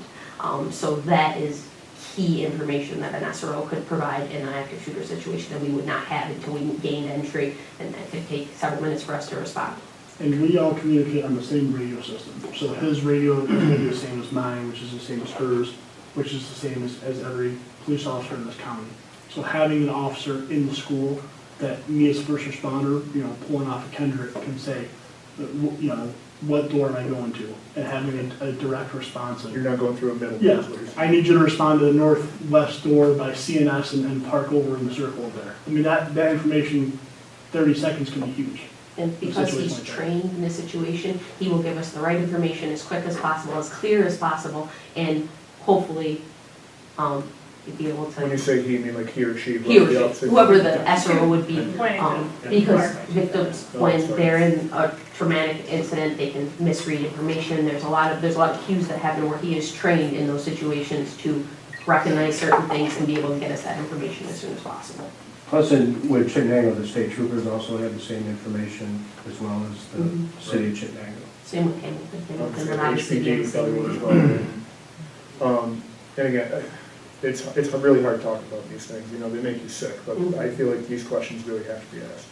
Speaker 8: So that is key information that an SRO could provide in an active shooter situation that we would not have until we gained entry, and that could take several minutes for us to respond.
Speaker 9: And we all communicate on the same radio system. So his radio is going to be the same as mine, which is the same as hers, which is the same as every police officer in this county. So having an officer in the school that me as a first responder, pulling off a Kendrick can say, what door am I going to? And having a direct response.
Speaker 1: You're not going through a middle.
Speaker 9: Yeah, I need you to respond to the northwest door by CNS and park over in the circle there. I mean, that information, 30 seconds can be huge.
Speaker 8: And because he's trained in this situation, he will give us the right information as quick as possible, as clear as possible, and hopefully be able to.
Speaker 1: When you say he, you mean like he or she?
Speaker 8: He or she, whoever the SRO would be,
Speaker 2: Pointing to
Speaker 8: because victims, when they're in a traumatic incident, they can misread information, there's a lot of cues that happen where he is trained in those situations to recognize certain things and be able to get us that information as soon as possible.
Speaker 10: Plus, with Chittenango, the state troopers also have the same information as well as the city of Chittenango.
Speaker 8: Same with Hamilton, and obviously
Speaker 1: HPD
Speaker 8: being the
Speaker 1: probably
Speaker 8: same.
Speaker 1: would as well. And again, it's really hard to talk about these things, you know, they make you sick, but I feel like these questions really have to be asked.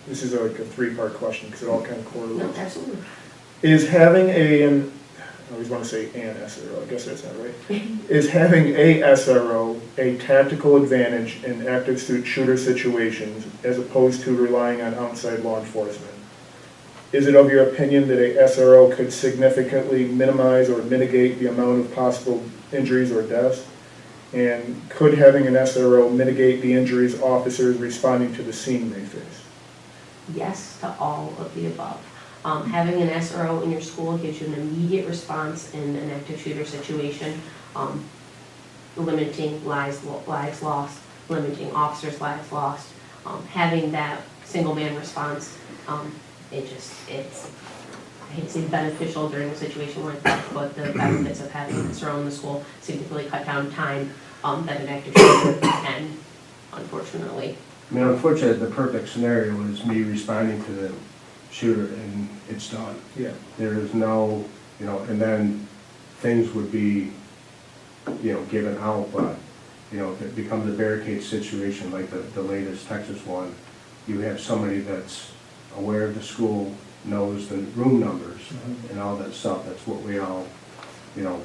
Speaker 1: This is like a three-part question, because it all kind of correlates.
Speaker 8: No, absolutely.
Speaker 1: Is having I always want to say an SRO, I guess that's not right. Is having a SRO a tactical advantage in active shooter situations as opposed to relying on outside law enforcement? Is it of your opinion that a SRO could significantly minimize or mitigate the amount of possible injuries or deaths? And could having an SRO mitigate the injuries officers responding to the scene may face?
Speaker 8: Yes to all of the above. Having an SRO in your school gives you an immediate response in an active shooter situation, limiting lives lost, limiting officers' lives lost. Having that single man response, it's, I hate to say beneficial during a situation like that, but the benefits of having an SRO in the school significantly cut down time that an active shooter can, unfortunately.
Speaker 10: I mean, unfortunately, the perfect scenario is me responding to the shooter and it's done.
Speaker 1: Yeah.
Speaker 10: There is no, you know, and then things would be, you know, given out, but, you know, if it becomes a barricade situation like the latest Texas one, you have somebody that's aware of the school, knows the room numbers and all that stuff. That's what we all, you know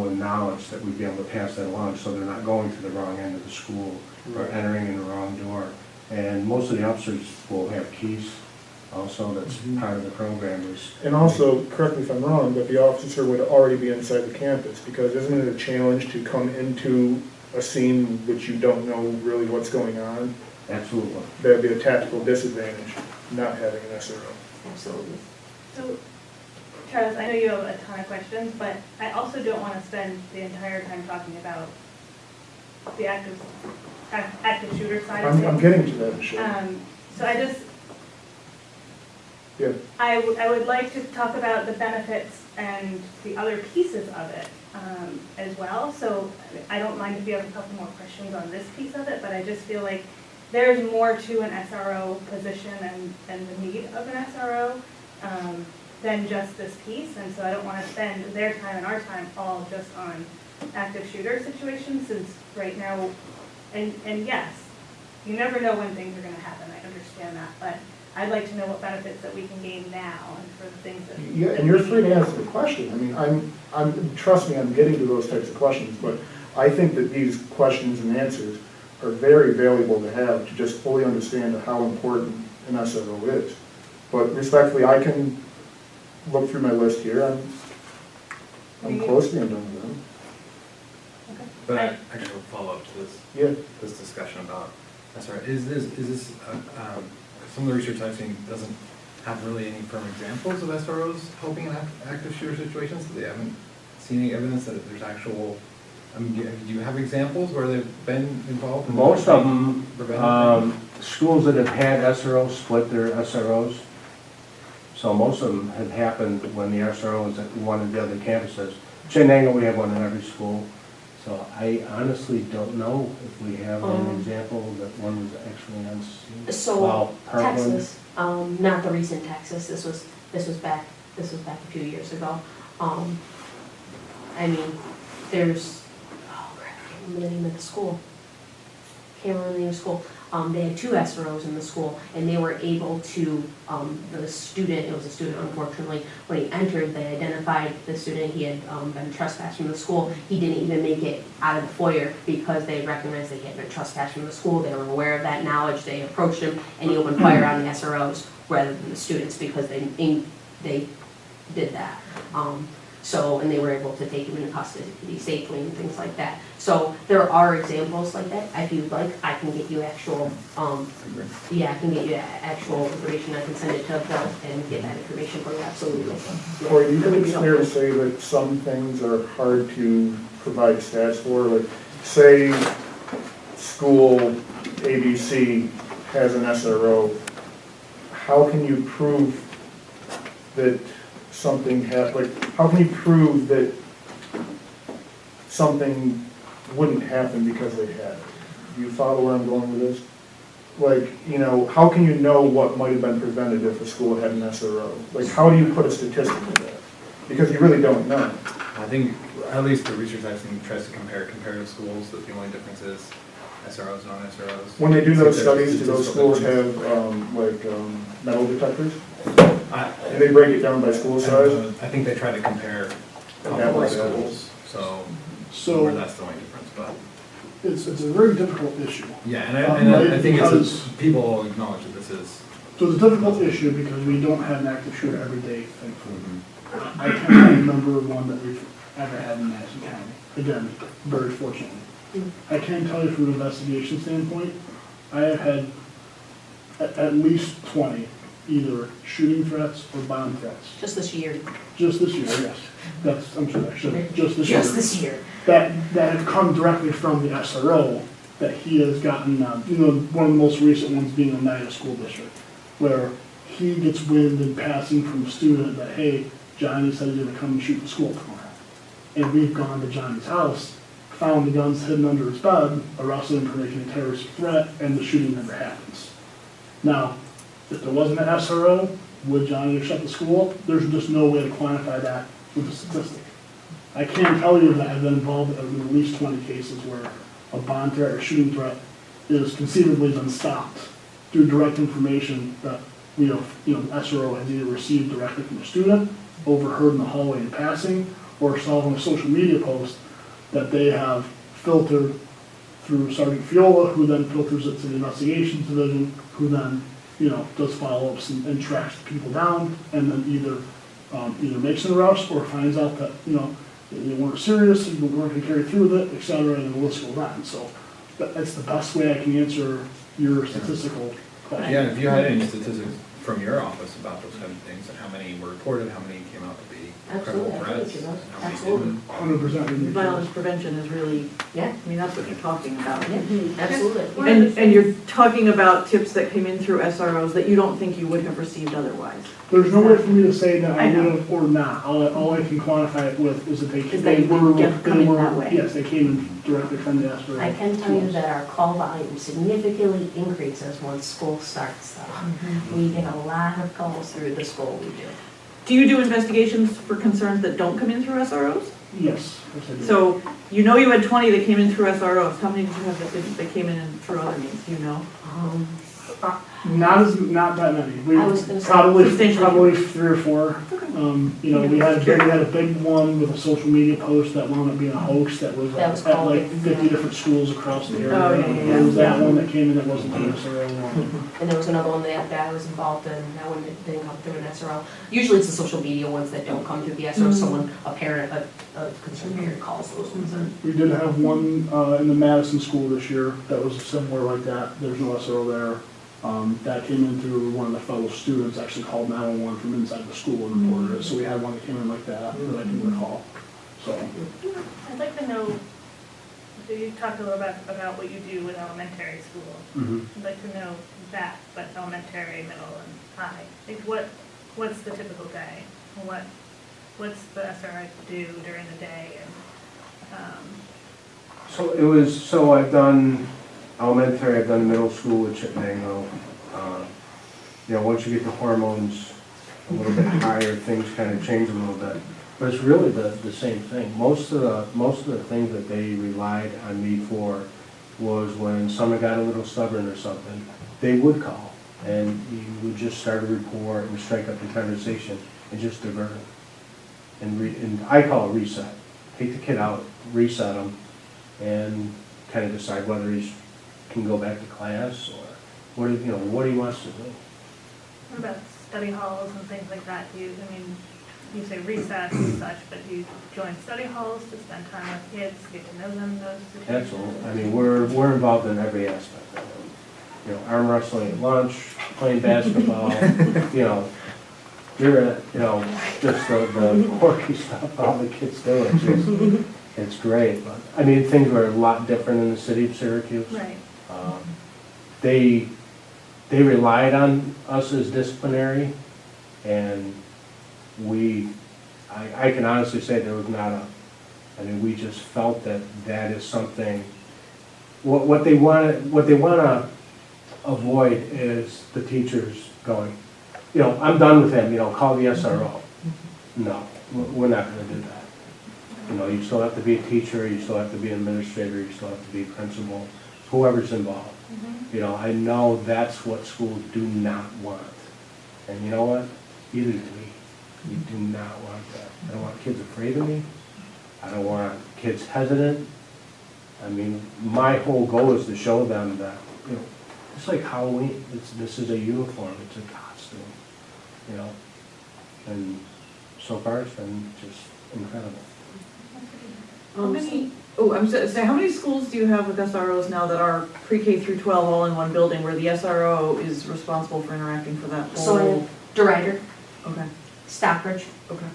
Speaker 10: and knowledge that we'd be able to pass that along so they're not going to the wrong end of the school or entering in the wrong door. And most of the officers will have keys also, that's part of the program is.
Speaker 1: And also, correct me if I'm wrong, but the officer would already be inside the campus, because isn't it a challenge to come into a scene which you don't know really what's going on?
Speaker 10: Absolutely.
Speaker 1: That'd be a tactical disadvantage, not having an SRO.
Speaker 8: Absolutely.
Speaker 2: So, Charles, I know you have a ton of questions, but I also don't want to spend the entire time talking about the active shooter side of things.
Speaker 1: I'm getting to that, Michelle.
Speaker 2: So I just,
Speaker 1: Yeah.
Speaker 2: I would like to talk about the benefits and the other pieces of it as well. So I don't mind if you have a couple more questions on this piece of it, but I just feel like there's more to an SRO position and the need of an SRO than just this piece. And so I don't want to spend their time and our time all just on active shooter situations, since right now, and yes, you never know when things are going to happen. I understand that, but I'd like to know what benefits that we can gain now and for the things that.
Speaker 1: Yeah, and you're free to answer the question. I mean, trust me, I'm getting to those types of questions, but I think that these questions and answers are very valuable to have to just fully understand how important an SRO is. But respectfully, I can look through my list here. I'm close to being done with them.
Speaker 7: But I just have a follow-up to this.
Speaker 1: Yeah.
Speaker 7: This discussion about SRO. Is this some of the research I've seen doesn't have really any firm examples of SROs helping in active shooter situations? They haven't seen any evidence that there's actual. I mean, do you have examples where they've been involved? In
Speaker 10: most of them, schools that have had SROs split their SROs. So most of them have happened when the SRO is at one of the other campuses. Chittenango, we have one in every school. So I honestly don't know if we have an example that one was actually on scene.
Speaker 8: So Texas, not the recent Texas. This was back a few years ago. I mean, there's I can't remember the name of the school. They had 2 SROs in the school, and they were able to, the student, it was a student unfortunately, when he entered, they identified the student, he had been trespassed from the school. He didn't even make it out of the foyer because they recognized that he had been trespassed from the school. They were aware of that knowledge. They approached him, and he opened fire on the SROs rather than the students because they did that. And they were able to take him into custody safely and things like that. So there are examples like that. If you'd like, I can get you actual, I can get you actual information. I can send it to Bill and get that information for you, absolutely.
Speaker 1: Corey, do you think it's fair to say that some things are hard to provide stats for? Like, say, school ABC has an SRO. How can you prove that something like, how can you prove that something wouldn't happen because they had it? Do you follow where I'm going with this? Like, you know, how can you know what might have been prevented if a school had an SRO? Like, how do you put a statistic to that? Because you really don't know.
Speaker 7: I think, at least the research I've seen tries to compare comparative schools, that the only difference is SROs, non-SROs.
Speaker 1: When they do those
Speaker 7: See if there's
Speaker 1: studies, do those
Speaker 7: statistical
Speaker 1: schools
Speaker 7: differences.
Speaker 1: have, metal detectors?
Speaker 7: I-
Speaker 1: Do they break it down by school size?
Speaker 7: I think they try to compare
Speaker 1: Apples
Speaker 7: comparable
Speaker 1: to
Speaker 7: schools, so,
Speaker 9: So
Speaker 7: where that's the only difference, but,
Speaker 9: it's a very difficult issue.
Speaker 7: yeah, and I think
Speaker 9: Because-
Speaker 7: people all acknowledge that this is.
Speaker 9: So it's a difficult issue because we don't have an active shooter every day, thankfully. I can't remember one that we've ever had in Madison County. Again, very fortunately. I can tell you from an investigation standpoint, I have had at least 20 either shooting threats or bomb threats.
Speaker 8: Just this year.
Speaker 9: Just this year, yes. That's, I'm sorry, I should, just this year.
Speaker 8: Just this year.
Speaker 9: That have come directly from the SRO, that he has gotten, you know, one of the most recent ones being Oneida School District, where he gets wind in passing from a student that, hey, Johnny said he's gonna come and shoot the school tomorrow. And we've gone to Johnny's house, found the guns hidden under his bed, arrested him for making a terrorist threat, and the shooting never happens. Now, if there wasn't an SRO, would Johnny have shut the school up? There's just no way to quantify that with a statistic. I can tell you that I've been involved in at least 20 cases where a bomb threat or shooting threat is conceivably been stopped through direct information that the SRO has either received directly from the student, overheard in the hallway in passing, or saw on a social media post that they have filtered through Sergeant Fiola, who then filters it to the investigations division, who then, does follow-ups and tracks people down, and then either makes an arrest or finds out that, they weren't serious, and weren't going to carry through with it, et cetera, and the list goes on. So that's the best way I can answer your statistical question.
Speaker 7: Yeah, and if you had any statistics from your office about those kind of things, and how many were reported, how many came out to be credible
Speaker 8: Absolutely, I think
Speaker 7: threats,
Speaker 8: it's enough.
Speaker 7: and how many
Speaker 8: Absolutely.
Speaker 7: didn't.
Speaker 9: 100%.
Speaker 3: Violence prevention is really,
Speaker 8: Yeah,
Speaker 3: I mean, that's what you're talking about.
Speaker 8: yeah, absolutely.
Speaker 3: And you're talking about tips that came in through SROs that you don't think you would have received otherwise.
Speaker 9: There's no way for me to say that I
Speaker 3: I know.
Speaker 9: would have or not. All I can quantify it with is that
Speaker 3: Is that you didn't come in that way.
Speaker 9: Yes, they came in directly from the SRO.
Speaker 8: I can tell you that our call volume significantly increases once school starts though. We get a lot of calls through the school we do.
Speaker 3: Do you do investigations for concerns that don't come in through SROs?
Speaker 9: Yes, yes I do.
Speaker 3: So, you had 20 that came in through SROs. How many did you have that came in through other means, do you know?
Speaker 9: Not that many. We
Speaker 8: I was gonna say-
Speaker 9: probably 3 or 4.
Speaker 3: Okay.
Speaker 9: We had a big one with a social media post that wound up being a hoax that was
Speaker 8: That was
Speaker 9: at
Speaker 8: called,
Speaker 9: like 50
Speaker 8: yeah.
Speaker 9: different schools across the area.
Speaker 3: Oh, yeah.
Speaker 9: There was that one that came in that wasn't an SRO one.
Speaker 8: And there was another one that I was involved in, that one didn't come through an SRO. Usually it's the social media ones that don't come through the SRO, someone, a parent, a concerned parent calls those ones in.
Speaker 9: We did have one in the Madison school this year that was similar like that. There's no SRO there. That came in through one of the fellow students, actually called 911 from inside the school and reported it. So we had one that came in like that I can recall. So,
Speaker 2: I'd like to know, so you talked a little bit about what you do with elementary school. I'd like to know that, but elementary, middle, and high. Like what's the typical day? What's the SRI do during the day? And
Speaker 10: So I've done elementary, I've done middle school with Chipmango. Once you get the hormones a little bit higher, things kind of change a little bit. But it's really the same thing. Most of the things that they relied on me for was when someone got a little stubborn or something, they would call. And you would just start a report and strike up the conversation and just divert them. And I call it reset. Take the kid out, reset him, and kind of decide whether he can go back to class or what he wants to do.
Speaker 2: what about study halls and things like that? You say recess and such, but do you join study halls to spend time with kids, get to know them, those situations?
Speaker 10: Absolutely. I mean, we're involved in every aspect of it. Arm wrestling at lunch, playing basketball, you're at, just the quirky stuff all the kids do. It's great. But, I mean, things were a lot different in the city of Syracuse.
Speaker 2: Right.
Speaker 10: They relied on us as disciplinary, and I can honestly say there was not we just felt that that is something, what they want to avoid is the teachers going, I'm done with him, call the SRO. No, we're not going to do that. You still have to be a teacher, you still have to be an administrator, you still have to be a principal, whoever's involved. I know that's what schools do not want. And you know what? Either do we. We do not want that. I don't want kids afraid of me. I don't want kids hesitant. My whole goal is to show them that, it's like Halloween. This is a uniform. It's a costume, And so far, it's been just incredible.
Speaker 3: How many, how many schools do you have with SROs now that are pre-K through 12 all in one building where the SRO is responsible for interacting for that whole?
Speaker 8: So, DeRuyter,
Speaker 3: Okay,
Speaker 8: Stockbridge,
Speaker 3: okay.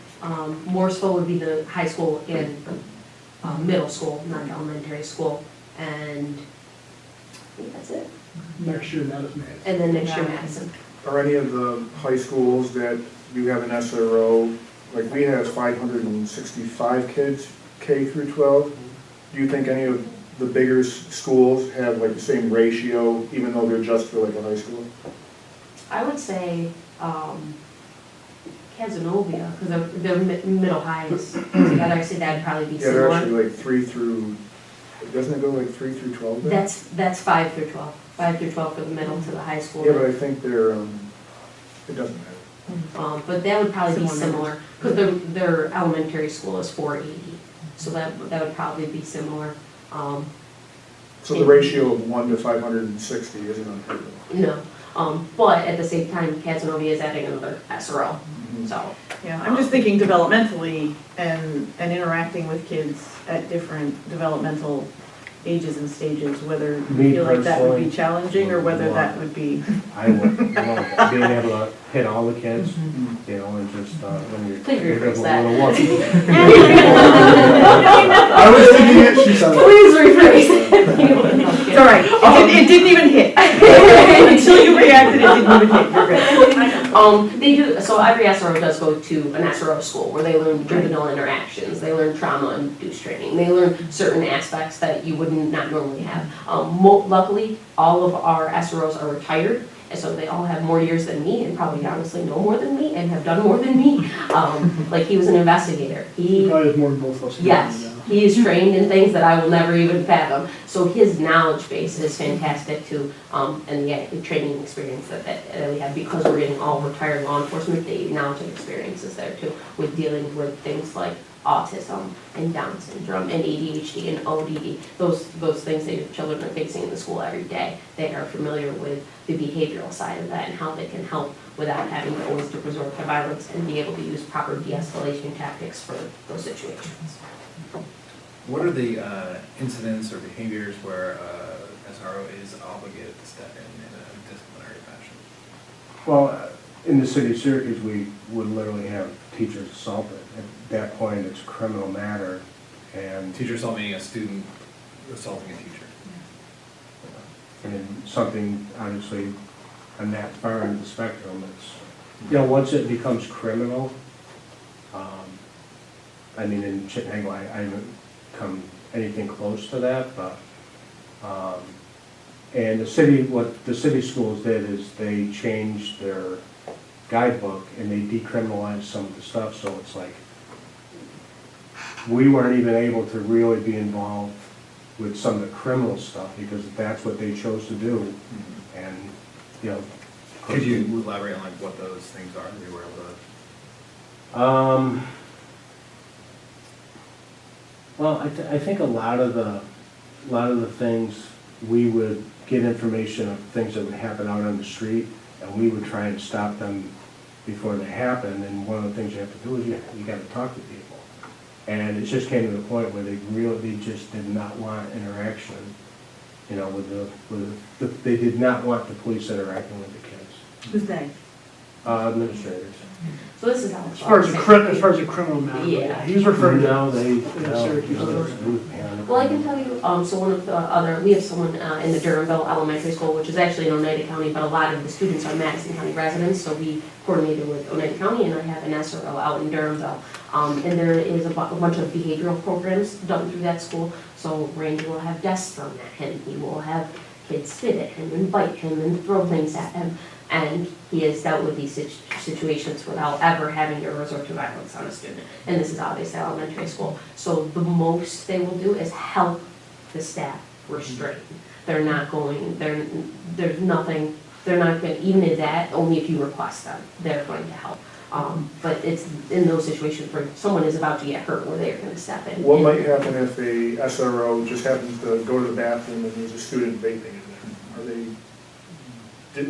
Speaker 8: Morrisville would be the high school and middle school, not elementary school, and I think that's it.
Speaker 9: Next year, Madison.
Speaker 8: And then next year Madison.
Speaker 1: Are any of the high schools that you have an SRO, like we have 565 kids, K through 12? Do you think any of the bigger schools have like the same ratio, even though they're just for like a high school?
Speaker 8: I would say Casanova, because they're middle highs together. I say that'd probably be
Speaker 1: Yeah, they're
Speaker 8: similar.
Speaker 1: actually like 3 through, doesn't it go like 3 through 12 there?
Speaker 8: That's 5 through 12. 5 through 12 for the middle to the high school.
Speaker 1: Yeah, but I think they're, it doesn't matter.
Speaker 8: But that would probably be similar, because their elementary school is 480. So that would probably be similar.
Speaker 1: So the ratio of 1 to 560 isn't unheard of.
Speaker 8: No, but at the same time, Casanova is adding another SRO, so.
Speaker 3: Yeah, I'm just thinking developmentally and interacting with kids at different developmental ages and stages, whether you
Speaker 10: Me
Speaker 3: feel like that would be
Speaker 10: personally,
Speaker 3: challenging or whether that would be.
Speaker 10: I would love that, being able to hit all the kids, and just, when you're.
Speaker 8: Please
Speaker 10: you're
Speaker 8: rephrase
Speaker 10: a
Speaker 8: that.
Speaker 10: little whoopee.
Speaker 9: I was thinking it, she said it.
Speaker 8: Please rephrase.
Speaker 3: It's all right, it didn't even hit. Until you reacted, it didn't even hit, you're good.
Speaker 8: They do, so every SRO does go to an SRO school where they learn juvenile interactions, they learn trauma-induced training, they learn certain aspects that you would not normally have. Luckily, all of our SROs are retired, and so they all have more years than me, and probably honestly know more than me, and have done more than me. Like, he was an investigator.
Speaker 9: He probably has more than both of us.
Speaker 8: Yes, he is trained in things that I will never even fathom. So his knowledge base is fantastic too, and the training experience that we have, because we're getting all retired law enforcement, the knowledge and experience is there too, with dealing with things like autism and Down syndrome and ADHD and ODD, those things that your children are facing in the school every day. They are familiar with the behavioral side of that and how they can help without having to always resort to violence, and be able to use proper de-escalation tactics for those situations.
Speaker 7: What are the incidents or behaviors where SRO is obligated to step in a disciplinary fashion?
Speaker 10: Well, in the city of Syracuse, we would literally have teachers assaulted. At that point, it's a criminal matter, and.
Speaker 7: Teacher assault meaning a student assaulting a teacher.
Speaker 10: And something, obviously, on that far end of the spectrum, it's, once it becomes criminal, in Chittenango, I haven't come anything close to that, but, and what the city schools did is they changed their guidebook and they decriminalized some of the stuff, so it's like, we weren't even able to really be involved with some of the criminal stuff, because that's what they chose to do, and,
Speaker 7: Could you elaborate on like what those things are that we were able to?
Speaker 10: Well, I think a lot of the things, we would get information of things that would happen out on the street, and we would try and stop them before they happen, and one of the things you have to do is you got to talk to people. And it just came to the point where they just did not want interaction, they did not want the police interacting with the kids.
Speaker 3: Who's they?
Speaker 10: Administrators.
Speaker 8: So this is how.
Speaker 9: As far as a criminal matter,
Speaker 8: Yeah.
Speaker 9: he's referring to.
Speaker 10: No, they,
Speaker 9: Syracuse.
Speaker 8: Well, I can tell you, so one of the other, we have someone in the Durhamville Elementary School, which is actually in Oneida County, but a lot of the students are Madison County residents, so we coordinated with Oneida County, and I have an SRO out in Durhamville. And there is a bunch of behavioral programs done through that school, so Randy will have desks thrown at him, he will have kids spit at him and bite him and throw things at him. And he has dealt with these situations without ever having to resort to violence on a student. And this is obviously elementary school. So the most they will do is help the staff restrain. They're not going, there's nothing, they're not going, even in that, only if you request them, they're going to help. But it's in those situations where someone is about to get hurt where they're going to step in.
Speaker 1: What might happen if a SRO just happens to go to the bathroom and there's a student vaping in there? Are they,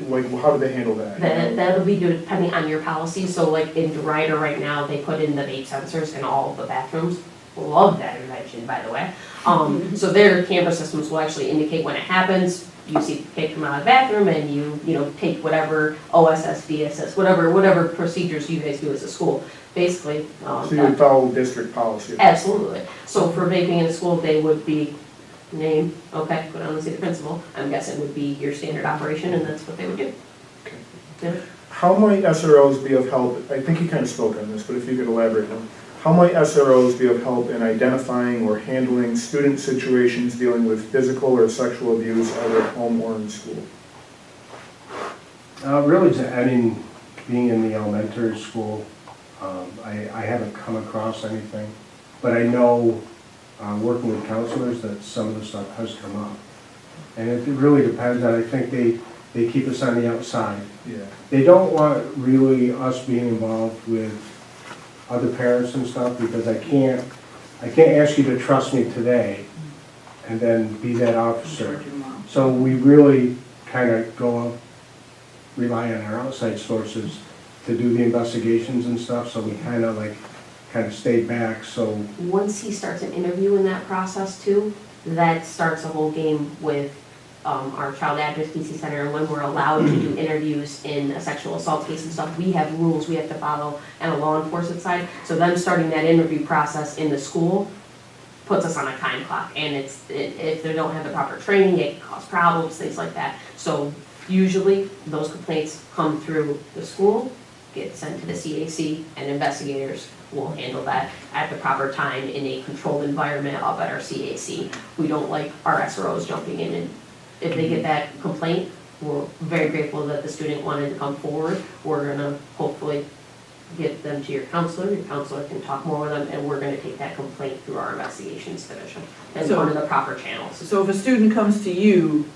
Speaker 1: like, how do they handle that?
Speaker 8: That'll be depending on your policy. So like in DeRuyter right now, they put in the vape sensors in all of the bathrooms. Love that invention, by the way. So their camera systems will actually indicate when it happens. You see the kid come out of the bathroom and you take whatever OSS, VSS, whatever procedures you guys do as a school. Basically.
Speaker 1: So you would follow district policy?
Speaker 8: Absolutely. So for vaping in a school, they would be name, okay, go down and see the principal. I'm guessing would be your standard operation, and that's what they would do.
Speaker 1: Okay.
Speaker 8: Yeah.
Speaker 1: How might SROs be of help? I think you kind of spoke on this, but if you could elaborate on how might SROs be of help in identifying or handling student situations dealing with physical or sexual abuse either at home or in school?
Speaker 10: Really, I mean, being in the elementary school, I haven't come across anything, but I know, working with counselors, that some of the stuff has come up. And it really depends, and I think they keep us on the outside.
Speaker 1: Yeah.
Speaker 10: They don't want really us being involved with other parents and stuff, because I can't ask you to trust me today and then be that officer. So we really kind of rely on our outside sources to do the investigations and stuff, so we kind of stay back, so.
Speaker 8: Once he starts an interview in that process too, that starts a whole game with our child advocacy center, and when we're allowed to do interviews in a sexual assault case and stuff, we have rules we have to follow and a law enforcement side. So them starting that interview process in the school puts us on a time clock, and if they don't have the proper training, it can cause problems, things like that. So usually those complaints come through the school, get sent to the CAC, and investigators will handle that at the proper time in a controlled environment up at our CAC. We don't like our SROs jumping in, and if they get that complaint, we're very grateful that the student wanted to come forward. We're gonna hopefully get them to your counselor can talk more with them, and we're gonna take that complaint through our investigations division and one of the proper channels.
Speaker 3: So if a student comes to you,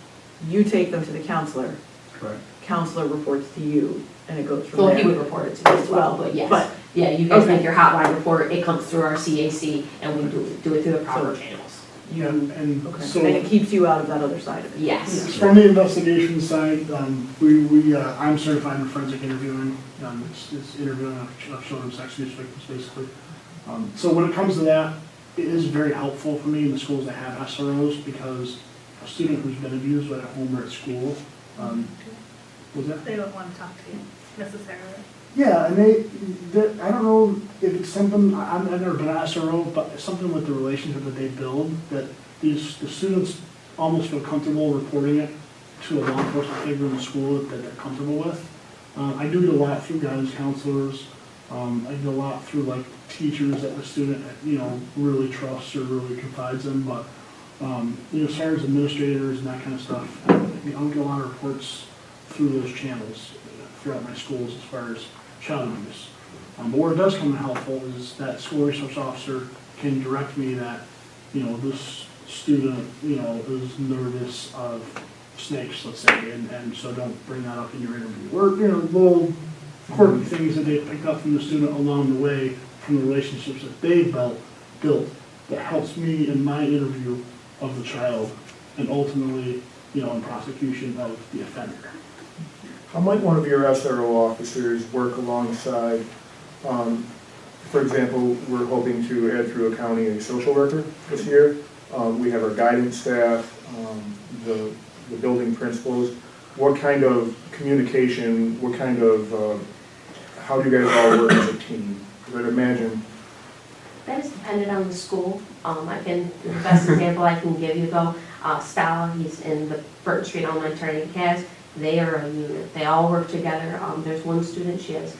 Speaker 3: you take them to the counselor.
Speaker 10: Correct.
Speaker 3: Counselor reports to you, and it goes from
Speaker 8: Well,
Speaker 3: there.
Speaker 8: he would report it to me as well, but yes. Yeah, you guys make your hotline report, it comes through our CAC, and we do it through the proper channels.
Speaker 9: Yeah, and
Speaker 3: Okay.
Speaker 9: so.
Speaker 3: And it keeps you out of that other side of it.
Speaker 8: Yes.
Speaker 9: From the investigation side, I'm certified in forensic interviewing. It's interviewing of children of sex abuse victims, basically. So when it comes to that, it is very helpful for me in the schools that have SROs, because a student who's been abused, whether at home or at school, was that?
Speaker 2: They don't want to talk to you necessarily.
Speaker 9: Yeah, and I don't know if it's something, I've never been an SRO, but it's something with the relationship that they build, that the students almost feel comfortable reporting it to a law enforcement figure in the school that they're comfortable with. I do it a lot through guidance counselors. I do a lot through like teachers that the student, really trusts or really confides in, but, as far as administrators and that kind of stuff, I don't get a lot of reports through those channels throughout my schools as far as child abuse. But where it does come in helpful is that school resource officer can direct me that, this student, is nervous of snakes, let's say, and so don't bring that up in your interview. Or, little quirky things that they picked up from the student along the way, from the relationships that they've built that helps me in my interview of the child, and ultimately, in prosecution of the offender.
Speaker 1: How might one of your SRO officers work alongside, for example, we're hoping to add through a county a social worker this year. We have our guidance staff, the building principals. What kind of communication, what kind of how do you guys all work as a team? Because I'd imagine,
Speaker 8: That is dependent on the school. The best example I can give you though, Stella, he's in the Burton Street Elementary and Cas, they are a unit. They all work together. There's one student, she has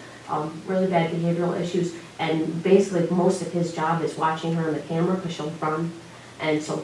Speaker 8: really bad behavioral issues, and basically most of his job is watching her on the camera because she'll run. And so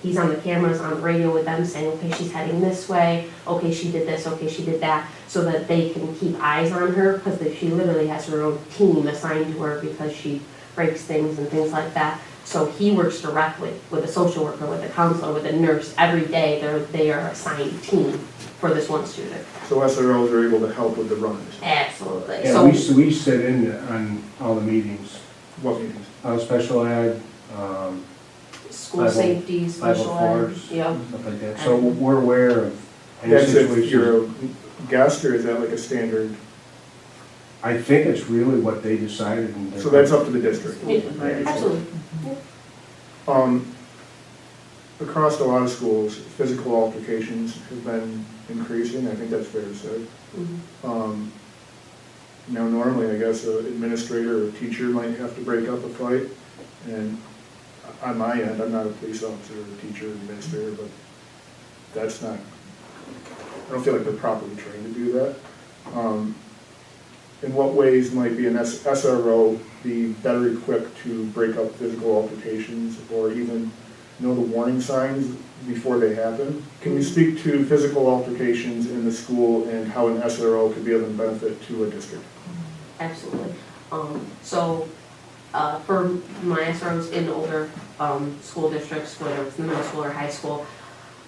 Speaker 8: he's on the cameras, on the radio with them saying, okay, she's heading this way, okay, she did this, okay, she did that, so that they can keep eyes on her, because she literally has her own team assigned to her because she breaks things and things like that. So he works directly with a social worker, with a counselor, with a nurse. Every day they are assigned team for this one student.
Speaker 1: so SROs are able to help with the runs.
Speaker 8: Absolutely.
Speaker 10: Yeah,
Speaker 8: So
Speaker 10: we sit in on all the meetings,
Speaker 1: What meetings?
Speaker 10: special ed,
Speaker 8: school safety, special ed,
Speaker 10: 504s,
Speaker 8: yeah.
Speaker 10: stuff like that. So we're aware of any
Speaker 1: That's if
Speaker 10: situation.
Speaker 1: you're a guest, or is that like a standard?
Speaker 10: I think it's really what they decided in their.
Speaker 1: So that's up to the district.
Speaker 8: Yeah, absolutely.
Speaker 1: Across a lot of schools, physical altercations have been increasing, I think that's fair to say.
Speaker 8: Mhm.
Speaker 1: Now, normally, I guess, an administrator or a teacher might have to break up a fight, and on my end, I'm not a police officer or a teacher or administrator, but that's not, I don't feel like they're properly trained to do that. In what ways might be an SRO be better equipped to break up physical altercations, or even know the warning signs before they happen? Can you speak to physical altercations in the school and how an SRO could be of benefit to a district?
Speaker 8: Absolutely. For my SROs in older school districts, whether it's in the middle school or high school,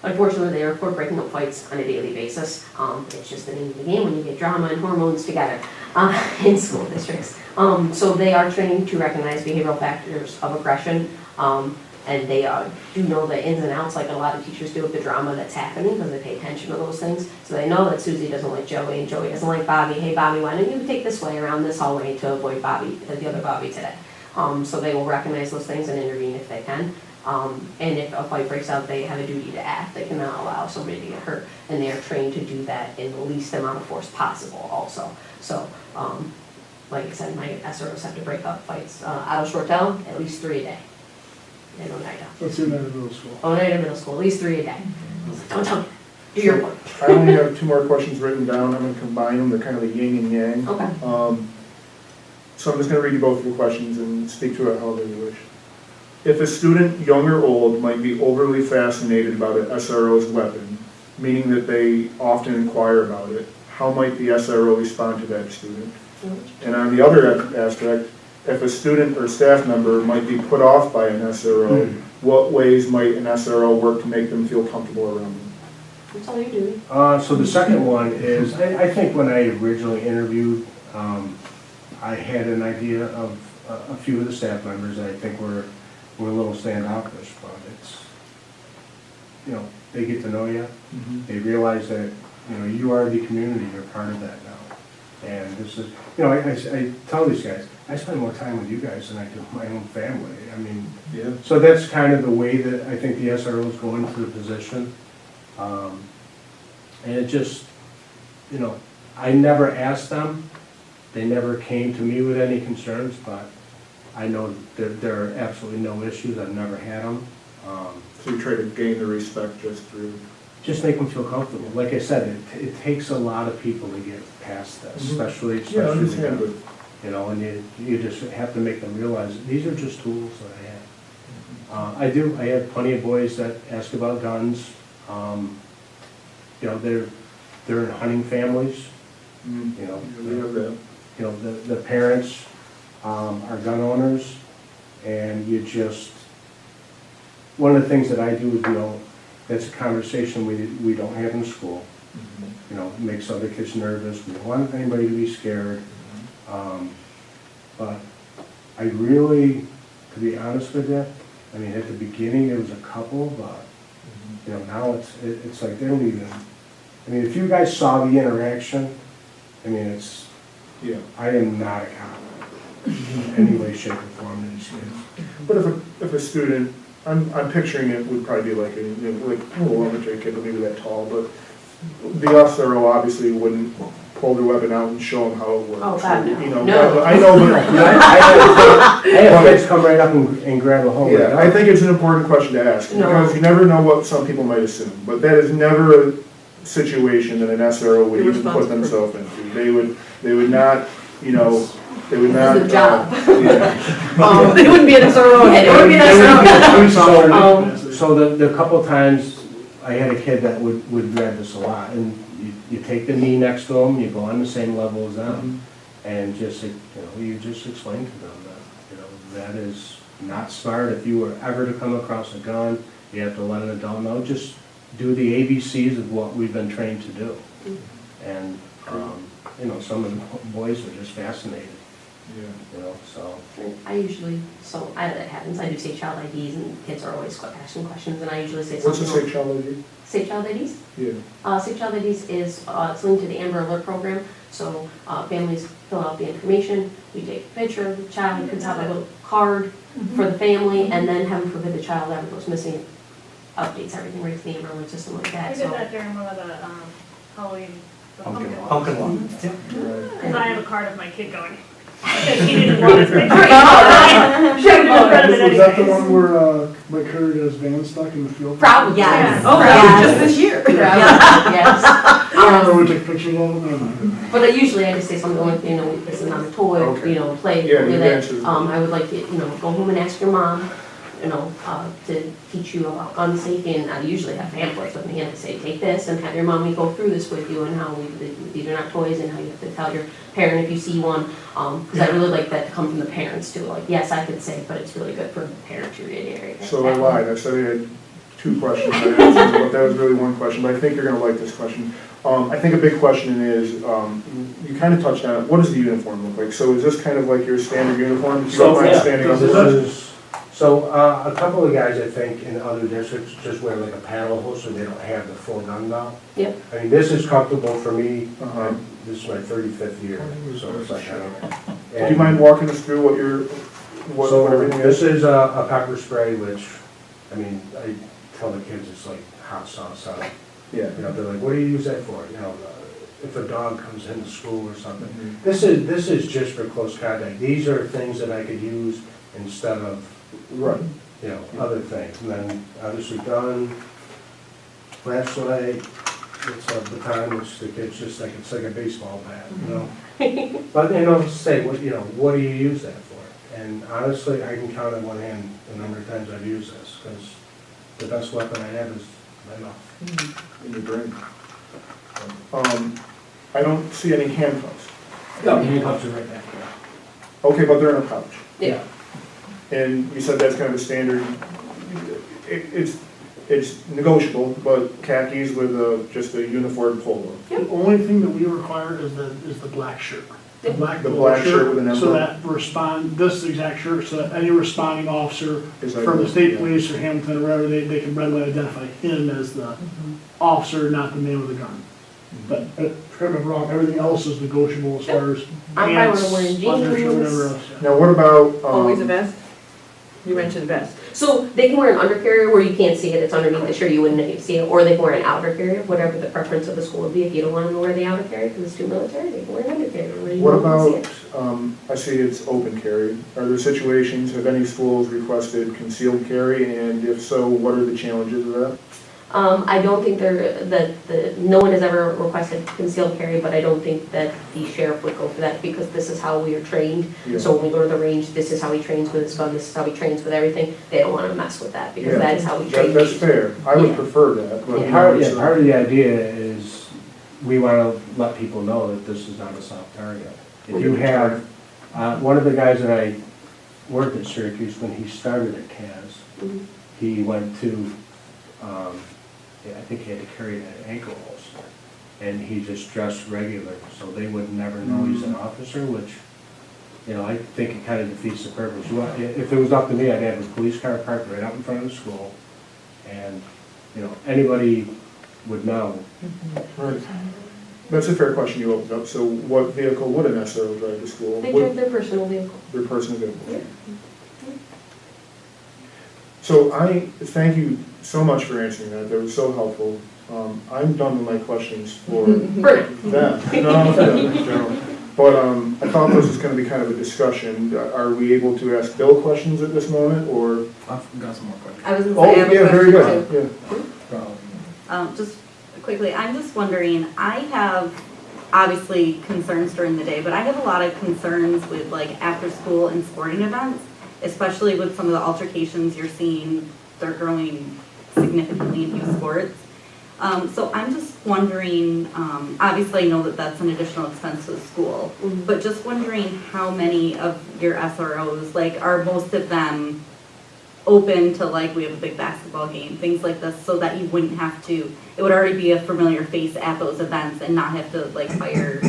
Speaker 8: unfortunately, they report breaking up fights on a daily basis. It's just the name of the game when you get drama and hormones together in school districts. So they are trained to recognize behavioral factors of aggression, and they do know the ins and outs, like a lot of teachers do, of the drama that's happening, because they pay attention to those things. So they know that Susie doesn't like Joey, and Joey doesn't like Bobby. Hey, Bobby, why don't you take this way around this hallway to avoid the other Bobby today? So they will recognize those things and intervene if they can. And if a fight breaks out, they have a duty to act. They cannot allow somebody to get hurt, and they are trained to do that in the least amount of force possible also. So, like I said, my SROs have to break up fights. Out of Shortell, at least 3 a day. And Oneida.
Speaker 9: That's in middle school.
Speaker 8: Oneida Middle School, at least 3 a day. Don't tell me. Do your point.
Speaker 1: I only have 2 more questions written down. I'm going to combine them. They're kind of the yin and yang.
Speaker 8: Okay.
Speaker 1: So I'm just going to read you both of your questions and speak to it however you wish. If a student, young or old, might be overly fascinated about an SRO's weapon, meaning that they often inquire about it, how might the SRO respond to that student? And on the other aspect, if a student or staff member might be put off by an SRO, what ways might an SRO work to make them feel comfortable around them?
Speaker 8: That's all you do.
Speaker 10: So the second one is, I think when I originally interviewed, I had an idea of a few of the staff members that I think were a little standoffish, but it's, they get to know you. They realize that, you are the community, you're part of that now. And this is, I tell these guys, I spend more time with you guys than I do with my own family. I mean,
Speaker 1: Yeah.
Speaker 10: so that's kind of the way that I think the SROs go into the position. And it just, I never asked them, they never came to me with any concerns, but I know there are absolutely no issues, I've never had them.
Speaker 1: So you try to gain the respect just through...
Speaker 10: Just make them feel comfortable. Like I said, it takes a lot of people to get past this, especially
Speaker 1: Yeah, I understand,
Speaker 10: them. And you just have to make them realize that these are just tools that I have. I have plenty of boys that ask about guns. They're in hunting families.
Speaker 1: We have that.
Speaker 10: The parents are gun owners, and one of the things that I do is, that's a conversation we don't have in school. It makes other kids nervous. We don't want anybody to be scared. But I really, to be honest with you, at the beginning there was a couple, but now it's like they don't even. If you guys saw the interaction, it's.
Speaker 1: Yeah.
Speaker 10: I am not a cop in any way, shape, or form to these kids.
Speaker 1: But if a student, I'm picturing it would probably be like a elementary kid, but maybe that tall, but the SRO obviously wouldn't pull their weapon out and show them how it works.
Speaker 3: Oh, God, no.
Speaker 1: You know,
Speaker 3: No.
Speaker 1: I know, but,
Speaker 10: I have kids come right up and grab a hold of it.
Speaker 1: yeah, I think it's an important question to ask,
Speaker 3: No.
Speaker 1: because you never know what some people might assume, but that is never a situation that an SRO would even put themselves into. They would not, you know, they would not.
Speaker 3: It's a job.
Speaker 1: Yeah.
Speaker 3: They wouldn't be an SRO. It would be an SRO.
Speaker 10: So the couple times I had a kid that would grab this a lot, and you take the knee next to them, you go on the same level as them, and just, you know, you just explain to them that, you know, that is not smart. If you were ever to come across a gun, you have to let an adult know, just do the ABCs of what we've been trained to do. And, you know, some of the boys are just fascinated, you know, so.
Speaker 8: I usually, so that happens, I do safe child IDs and kids are always asking questions and I usually say
Speaker 1: What's
Speaker 8: something.
Speaker 1: a safe child ID?
Speaker 8: Safe child IDs?
Speaker 1: Yeah.
Speaker 8: Safe child IDs is, it's linked to the Amber Alert program, so families fill out the information, we take a picture of the child, we can have a little card for the family, and then heaven forbid the child ever goes missing, updates everything right to the Amber Alert system like
Speaker 2: I
Speaker 8: that,
Speaker 2: did
Speaker 8: so.
Speaker 2: that during one of the Halloween, the pumpkin one.
Speaker 5: Pumpkin one.
Speaker 2: Because I have a card of my kid going, because he didn't want his picture. Showed him in front of it
Speaker 9: Was that the
Speaker 2: anyways.
Speaker 9: one where, Mike Curry got his van stuck in the field?
Speaker 8: Probably,
Speaker 2: Yes.
Speaker 3: Oh, that was just this year.
Speaker 8: Yes.
Speaker 9: I remember we took pictures of them.
Speaker 8: But usually I just say something like, you know, this is not a toy,
Speaker 1: Okay.
Speaker 8: you know, play
Speaker 1: Yeah,
Speaker 8: with
Speaker 1: you
Speaker 8: it.
Speaker 1: answered.
Speaker 8: I would like to, you know, go home and ask your mom, you know, to teach you about gun safety, and I usually have pamphlets with me and I say, take this and have your mommy go through this with you and how these are not toys and how you have to tell your parent if you see one, because I really like that to come from the parents too, like, yes, I could say, but it's really good for the parent to reiterate.
Speaker 1: So I lied, I said I had 2 questions, I answered, but that was really 1 question, but I think you're gonna like this question. I think a big question is, you kind of touched on it, what does the uniform look like? So is this kind of like your standard uniform? If you don't mind standing up.
Speaker 10: So, a couple of guys, I think, in other districts just wear like a paddle holster, they don't have the full gun belt.
Speaker 8: Yep.
Speaker 10: I mean, this is comfortable for me.
Speaker 1: Uh-huh.
Speaker 10: This is my 35th year, so it's like, I don't know.
Speaker 1: Do you mind walking us through what
Speaker 10: So,
Speaker 1: everything
Speaker 10: this
Speaker 1: is?
Speaker 10: is a pepper spray, which, I mean, I tell the kids it's like hot sauce on it.
Speaker 1: Yeah.
Speaker 10: You know, they're like, what do you use that for? You know, if a dog comes into school or something.
Speaker 1: Mhm.
Speaker 10: This is just for close contact. These are things that I could use instead of,
Speaker 1: Right.
Speaker 10: you know, other things. And then obviously gun, flashlight, it's a baton, which the kids just think it's like a baseball bat, you know? But, you know, say, what do you use that for? And honestly, I can count on one hand the number of times I've used this, because the best weapon I have is my mouth.
Speaker 1: In your brain. I don't see any handcuffs.
Speaker 10: No, handcuffs are right back there.
Speaker 1: Okay, but they're in a pouch.
Speaker 8: Yeah.
Speaker 1: And you said that's kind of a standard, it's negotiable, but khakis with just a uniform polo.
Speaker 9: The only thing that we require is the black shirt. The black
Speaker 1: The
Speaker 9: polo
Speaker 1: black shirt with an
Speaker 9: So
Speaker 1: emblem.
Speaker 9: that this exact shirt, so that any responding officer
Speaker 1: Is that-
Speaker 9: from the state
Speaker 1: yeah.
Speaker 9: police or Hamilton or wherever, they can readily identify him as the officer, not the man with the gun. But, correct me if I'm wrong, everything else is negotiable as far as
Speaker 8: I'm fine
Speaker 9: pants,
Speaker 8: with wearing
Speaker 9: undershirt,
Speaker 8: jeans.
Speaker 9: whatever else. yeah.
Speaker 1: Now, what about,
Speaker 3: Always a vest? You mentioned vest.
Speaker 8: So they can wear an undercarrier where you can't see it, it's underneath the shirt, you wouldn't see it, or they can wear an outer carrier, whatever the preference of the school would be. If you don't want them to wear the outer carrier because it's too military, they can wear an undercarrier where you
Speaker 1: what
Speaker 8: don't see
Speaker 1: about,
Speaker 8: it.
Speaker 1: I see it's open carry. Are there situations, have any schools requested concealed carry? And if so, what are the challenges of that?
Speaker 8: I don't think no one has ever requested concealed carry, but I don't think that the sheriff would go for that because this is how we are trained.
Speaker 1: Yeah.
Speaker 8: So when we go to the range, this is how he trains with his gun, this is how he trains with everything. They don't want to mess with that because
Speaker 1: Yeah.
Speaker 8: that is how we train.
Speaker 1: That's fair. I would
Speaker 8: Yeah.
Speaker 1: prefer that, but you know,
Speaker 10: Part
Speaker 1: it's,
Speaker 10: of the idea is we want to let people know that this is not a soft target. If you have, one of the guys that I worked at Syracuse, when he started at CAS,
Speaker 8: Mhm.
Speaker 10: he went to, I think he had to carry an ankle holster, and he just dressed regular, so they would never know he's an officer, which, you know, I think it kind of defeats the purpose. If it was up to me, I'd have a police car parked right out in front of the school, and, you know, anybody would know.
Speaker 1: right. That's a fair question you opened up. So what vehicle would an SRO drive to school?
Speaker 8: They
Speaker 1: Would-
Speaker 8: drive their personal vehicle.
Speaker 1: Their personal vehicle. So I thank you so much for answering that. That was so helpful. I'm done with my questions for them. No. But I thought this was gonna be kind of a discussion. Are we able to ask Bill questions at this moment, or?
Speaker 7: I've got some more questions.
Speaker 6: I was gonna
Speaker 1: Oh,
Speaker 6: say, I have a
Speaker 1: yeah, very
Speaker 6: question
Speaker 1: good,
Speaker 6: too.
Speaker 1: yeah.
Speaker 6: Just quickly, I'm just wondering, I have obviously concerns during the day, but I have a lot of concerns with like after school and sporting events, especially with some of the altercations you're seeing, they're growing significantly in youth sports. So I'm just wondering, obviously I know that that's an additional expense to the school, but just wondering how many of your SROs, like are most of them open to like, we have a big basketball game, things like this, so that you wouldn't have to, it would already be a familiar face at those events and not have to like hire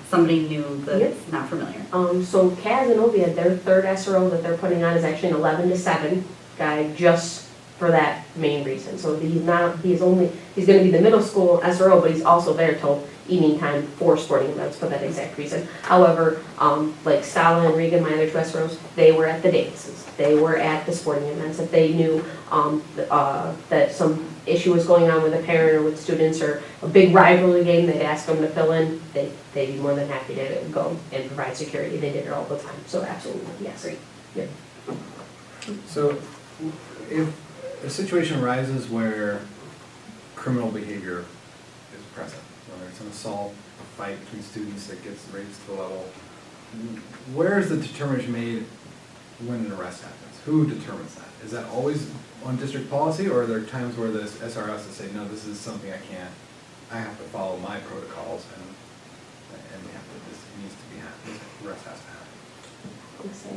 Speaker 6: somebody new that's not familiar.
Speaker 8: So Kaz and Ovia, their third SRO that they're putting on is actually an 11 to 7 guy, just for that main reason. So he's gonna be the middle school SRO, but he's also there till evening time for sporting events for that exact reason. However, like Sala and Regan, my other two SROs, they were at the dances, they were at the sporting events. If they knew that some issue was going on with a parent or with students or a big rivalry game, they'd ask them to fill in, they'd be more than happy to go and provide security. They did it all the time, so absolutely, yes. Yeah.
Speaker 7: So if a situation arises where criminal behavior is present, whether it's an assault, a fight between students that gets raised to the level, where is the determination made when an arrest happens? Who determines that? Is that always on district policy, or are there times where the SRS will say, no, this is something I have to follow my protocols, and this needs to be happening, this arrest has to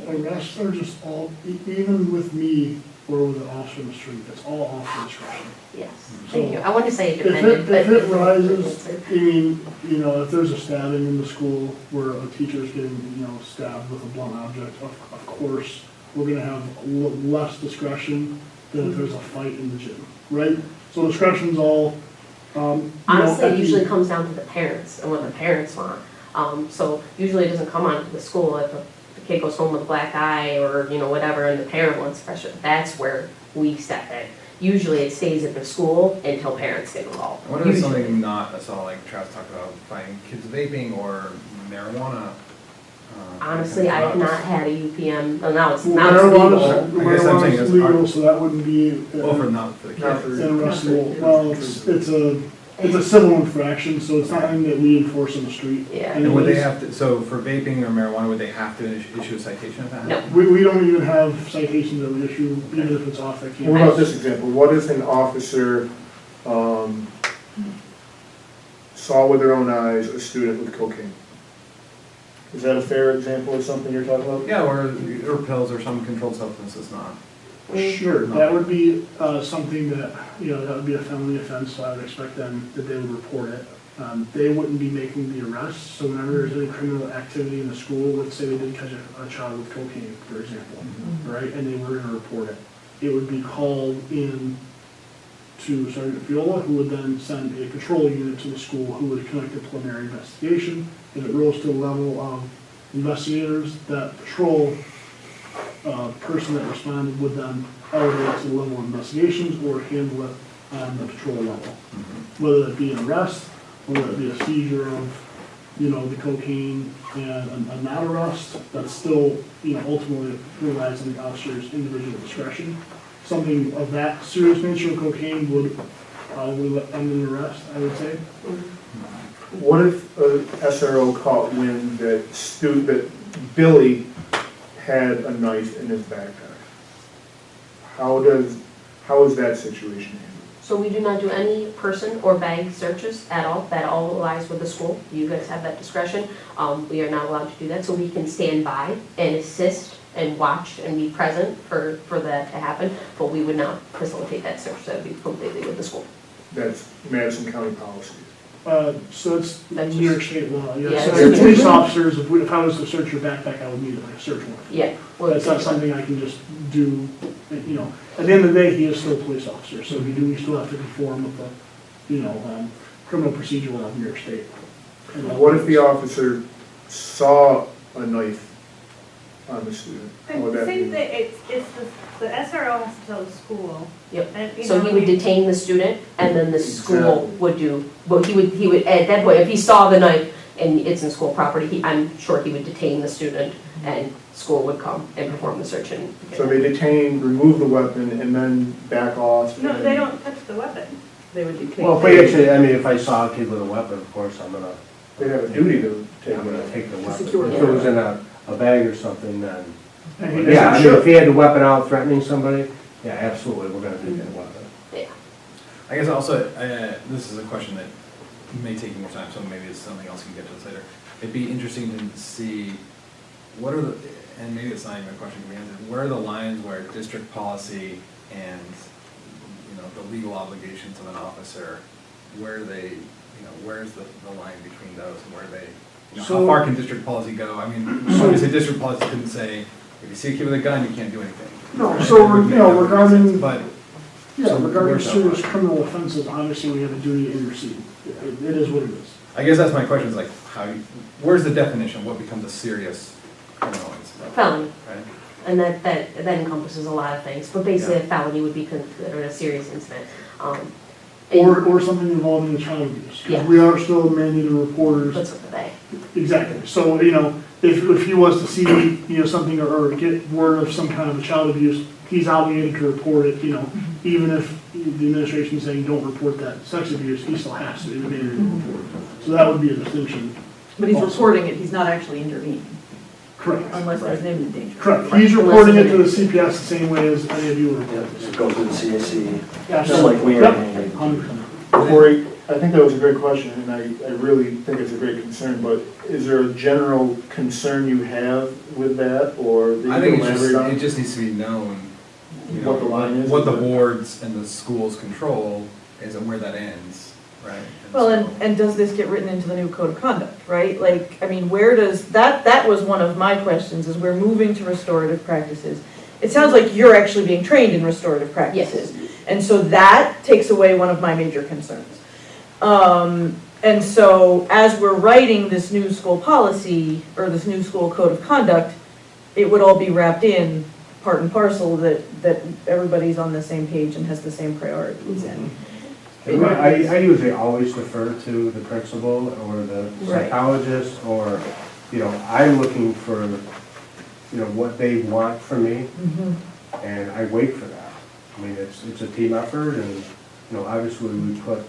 Speaker 7: happen?
Speaker 9: Arrests are just all, even with me or with an officer in the street, it's all officer discretion.
Speaker 8: Yes, thank you. I wanted to say it
Speaker 9: If
Speaker 8: depended, but.
Speaker 9: if it rises, I mean, if there's a stabbing in the school where a teacher's getting, stabbed with a blunt object, of course, we're gonna have less discretion than if there's a fight in the gym, right? So discretion's all,
Speaker 8: Honestly, it usually comes down to the parents and what the parents want. So usually it doesn't come on to the school if the kid goes home with a black eye or, whatever, and the parent wants pressure. That's where we step in. Usually it stays at the school until parents get involved.
Speaker 7: What if it's something not assault, like Travis talked about, finding kids vaping or marijuana?
Speaker 8: Honestly, I have not had a UPM, now it's
Speaker 9: marijuana's
Speaker 8: legal.
Speaker 7: I guess I'm saying
Speaker 9: marijuana's
Speaker 7: it's
Speaker 9: legal, so that wouldn't be
Speaker 7: Well, for not for the kids.
Speaker 9: arrestable. Well, it's a civil infraction, so it's not something that we enforce on the street.
Speaker 8: Yeah.
Speaker 7: And would they have to, so for vaping or marijuana, would they have to issue a citation if that
Speaker 8: No.
Speaker 7: happened?
Speaker 9: We don't even have citations that we issue, even if it's off that
Speaker 1: What
Speaker 9: campus.
Speaker 1: about this example? What if an officer saw with their own eyes a student with cocaine? Is that a fair example of something you're talking about?
Speaker 7: Yeah, or pills or some controlled substance that's not.
Speaker 9: Sure, that would be something that, that would be a felony offense, so I would expect them that they would report it. They wouldn't be making the arrest, so whenever there's any criminal activity in the school, let's say they did catch a child with cocaine, for example, right, and they were gonna report it, it would be called in to Sergeant Fiola, who would then send a patrol unit to the school who would conduct a preliminary investigation. If it rose to the level of investigators, that patrol person that responded would then elevate to the level of investigations or handle it on the patrol level. Whether it be an arrest, whether it be a seizure of, the cocaine and a not arrest, that's still, ultimately relies on the officer's individual discretion. Something of that serious nature of cocaine would probably end an arrest, I would say.
Speaker 1: What if a SRO caught wind that Billy had a knife in his backpack? How is that situation handled?
Speaker 8: So we do not do any person or bag searches at all. That all lies with the school. You guys have that discretion. We are not allowed to do that, so we can stand by and assist and watch and be present for that to happen, but we would not facilitate that search. That would be completely with the school.
Speaker 1: That's Madison County policy.
Speaker 9: So it's
Speaker 8: That's
Speaker 9: New York
Speaker 8: just-
Speaker 9: State law, yeah.
Speaker 8: Yeah,
Speaker 9: So
Speaker 8: it's-
Speaker 9: police officers, if I was to search your backpack, I would need a search warrant.
Speaker 8: Yeah.
Speaker 9: That's not something I can just do, at the end of the day, he is still a police officer, so we still have to conform with the, criminal procedure law of New York State.
Speaker 1: What if the officer saw a knife on the student. How would
Speaker 2: And
Speaker 1: that
Speaker 2: same
Speaker 1: be?
Speaker 2: thing, it's the SRO has to tell the school.
Speaker 8: Yep.
Speaker 2: And, you
Speaker 8: So
Speaker 2: know,
Speaker 8: he would detain the student, and then the school
Speaker 1: Exactly.
Speaker 8: would do, well, he would, at that point, if he saw the knife and it's in school property, I'm sure he would detain the student, and school would come and perform the search and.
Speaker 1: So they detain, remove the weapon, and then back off?
Speaker 2: No,
Speaker 1: and-
Speaker 2: they don't touch the weapon.
Speaker 3: They would detain.
Speaker 10: Well, if we actually, I mean, if I saw a kid with a weapon, of course, I'm gonna
Speaker 1: They have a duty to take
Speaker 10: I'm
Speaker 1: it
Speaker 10: gonna
Speaker 1: out.
Speaker 10: take the weapon.
Speaker 3: secure
Speaker 10: If it was in a bag or something, then,
Speaker 9: And he
Speaker 10: yeah, I mean,
Speaker 1: Sure.
Speaker 10: if he had the weapon out threatening somebody, yeah, absolutely, we're gonna take that weapon.
Speaker 7: I guess also, this is a question that may take more time, so maybe it's something else we can get to this later. It'd be interesting to see, what are the, and maybe it's not even a question to be answered, where are the lines where district policy and, you know, the legal obligations of an officer, where do they, you know, where's the line between those, and where they, you know, how
Speaker 9: So-
Speaker 7: far can district policy go? I mean, obviously, district policy couldn't say, if you see a kid with a gun, you can't do anything.
Speaker 9: No, so,
Speaker 7: It would make
Speaker 9: you know,
Speaker 7: no
Speaker 9: regarding-
Speaker 7: sense, But,
Speaker 9: Yeah,
Speaker 7: So
Speaker 9: regarding
Speaker 7: where's that
Speaker 9: serious
Speaker 7: line?
Speaker 9: criminal offenses, obviously we have a duty to intercede. It is what it is.
Speaker 7: I guess that's my question, is like, where's the definition, what becomes a serious criminal incident?
Speaker 8: Felony,
Speaker 7: Right?
Speaker 8: and that encompasses a lot of things, but basically a felony would be considered a serious incident. And
Speaker 9: Or something involving child abuse. 'Cause
Speaker 8: Yeah.
Speaker 9: we are still mandated reporters.
Speaker 8: That's what they,
Speaker 9: Exactly. So, you know, if he was to see, you know, something or get word of some kind of a child abuse, he's obligated to report it, you know, even if the administration is saying don't report that sex abuse, he still has to, he's mandated to report it. So that would be a distinction.
Speaker 3: But he's
Speaker 9: Also.
Speaker 3: reporting it, he's not actually intervening,
Speaker 9: Correct.
Speaker 3: unless there's an imminent danger.
Speaker 9: Correct. He's reporting it to the CPS the same way as any of you would
Speaker 11: Yeah,
Speaker 9: report
Speaker 11: just go through the CAC, just
Speaker 9: Absolutely.
Speaker 11: like we are.
Speaker 9: Yep. 100%.
Speaker 1: Corey, I think that was a great question, and I really think it's a great concern, but is there a general concern you have with that, or that
Speaker 7: I
Speaker 1: you
Speaker 7: think
Speaker 1: can elaborate on?
Speaker 7: it just needs to be known, you know,
Speaker 1: What the line is,
Speaker 7: what the
Speaker 1: is it?
Speaker 7: boards and the schools control is and where that ends, right?
Speaker 3: Well,
Speaker 7: so-
Speaker 3: and does this get written into the new code of conduct, right? Like, I mean, where does, that was one of my questions, is we're moving to restorative practices. It sounds like you're actually being trained in restorative practices. And so that takes away one of my major concerns. And so as we're writing this new school policy, or this new school code of conduct, it would all be wrapped in part and parcel that everybody's on the same page and has the same priorities and.
Speaker 10: I usually always defer to the principal or the
Speaker 3: Right.
Speaker 10: psychologist, or, you know, I'm looking for, you know, what they want from me,
Speaker 3: Mhm.
Speaker 10: and I wait for that. I mean, it's a team effort, and, you know, obviously we put,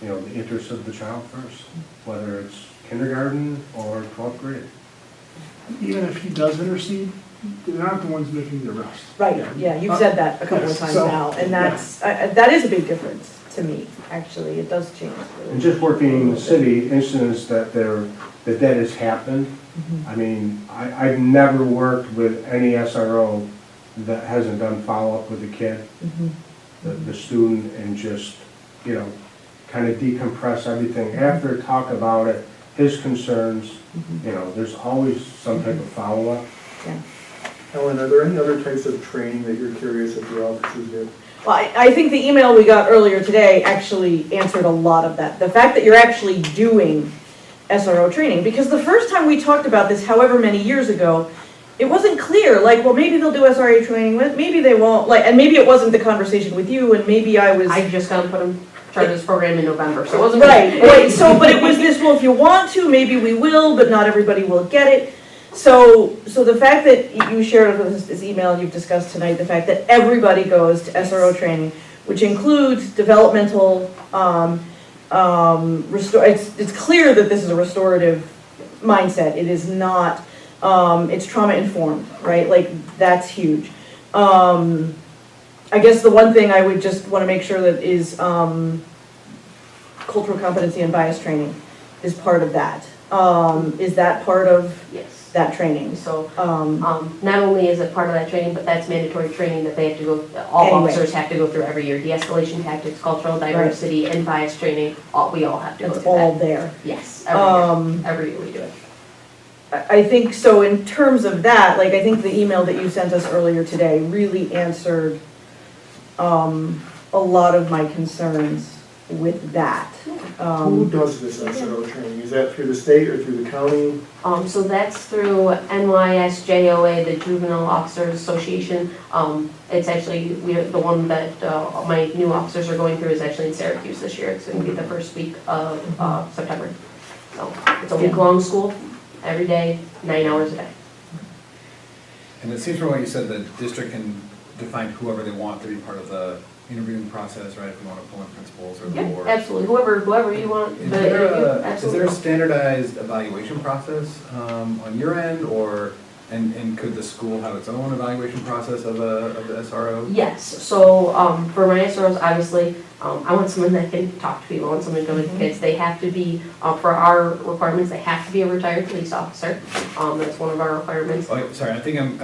Speaker 10: you know, the interests of the child first, whether it's kindergarten or 12th grade.
Speaker 9: Even if he does intercede, they're not the ones making the arrest.
Speaker 3: Right, yeah, you've said that a couple of
Speaker 9: Yes,
Speaker 3: times
Speaker 9: so-
Speaker 3: now, and that is a big difference to me, actually, it does change.
Speaker 10: And just working in the city, incidents that has happened,
Speaker 3: Mhm.
Speaker 10: I mean, I've never worked with any SRO that hasn't done follow-up with the kid,
Speaker 3: Mhm.
Speaker 10: the student, and just, you know, kind of decompress everything. After, talk about it, his concerns,
Speaker 3: Mhm.
Speaker 10: you know, there's always some type of follow-up.
Speaker 1: Ellen, are there any other types of training that you're curious if your officers did?
Speaker 3: Well, I think the email we got earlier today actually answered a lot of that. The fact that you're actually doing SRO training, because the first time we talked about this, however many years ago, it wasn't clear, like, well, maybe they'll do SRA training, maybe they won't, like, and maybe it wasn't the conversation with you, and maybe I was.
Speaker 8: I just got put in charge of this program in November, so it wasn't.
Speaker 3: Right, so, but it was this, well, if you want to, maybe we will, but not everybody will get it. So the fact that you shared with us this email and you've discussed tonight, the fact that everybody goes to SRO training, which includes developmental, it's clear that this is a restorative mindset. It is not, it's trauma informed, right? Like, that's huge. I guess the one thing I would just want to make sure that is cultural competency and bias training is part of that. Is that part of
Speaker 8: Yes.
Speaker 3: that training?
Speaker 8: So, not only is it part of that training, but that's mandatory training that they have to go, all
Speaker 3: Anyway.
Speaker 8: officers have to go through every year. De-escalation tactics, cultural diversity, and bias training, we all have to go
Speaker 3: It's
Speaker 8: through
Speaker 3: all
Speaker 8: that.
Speaker 3: there.
Speaker 8: Yes, every year we do it.
Speaker 3: I think, so in terms of that, like, I think the email that you sent us earlier today really answered a lot of my concerns with that.
Speaker 1: Who does this SRO training? Is that through the state or through the county?
Speaker 8: So that's through NYSJOA, the Juvenile Officers Association. It's actually, the one that my new officers are going through is actually in Syracuse this year. It's gonna be the first week of September. So it's a week-long school, every day, 9 hours a day.
Speaker 7: And it seems from what you said, the district can define whoever they want to be part of the interviewing process, right? If we want to pull in principals or the
Speaker 8: Yeah,
Speaker 7: board.
Speaker 8: absolutely, whoever you want.
Speaker 7: Is
Speaker 8: the
Speaker 7: there
Speaker 8: interview,
Speaker 7: a
Speaker 8: absolutely.
Speaker 7: standardized evaluation process on your end, or, and could the school have its own evaluation process of the SRO?
Speaker 8: Yes, so for my SROs, obviously, I want someone that can talk to people, I want someone to go with kids. They have to be, for our requirements, they have to be a retired police officer. That's one of our requirements.
Speaker 7: Oh, sorry, I think I'm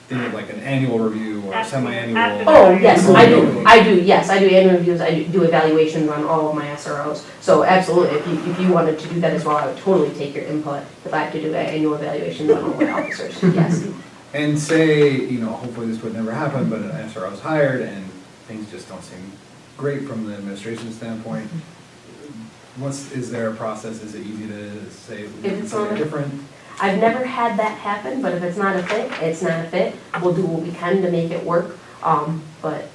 Speaker 7: thinking of like an annual review or
Speaker 2: After-
Speaker 7: semi-annual.
Speaker 2: after
Speaker 8: Oh, yes, I do, yes, I do annual reviews, I do evaluations on all of my SROs. So absolutely, if you wanted to do that as well, I would totally take your input if I have to do annual evaluations on all my officers, yes.
Speaker 7: And say, hopefully this would never happen, but an SRO is hired and things just don't seem great from the administration standpoint. Is there a process, is it easy to say
Speaker 8: it's
Speaker 7: something
Speaker 8: not-
Speaker 7: different?
Speaker 8: I've never had that happen, but if it's not a fit, it's not a fit. We'll do what we can to make it work, but.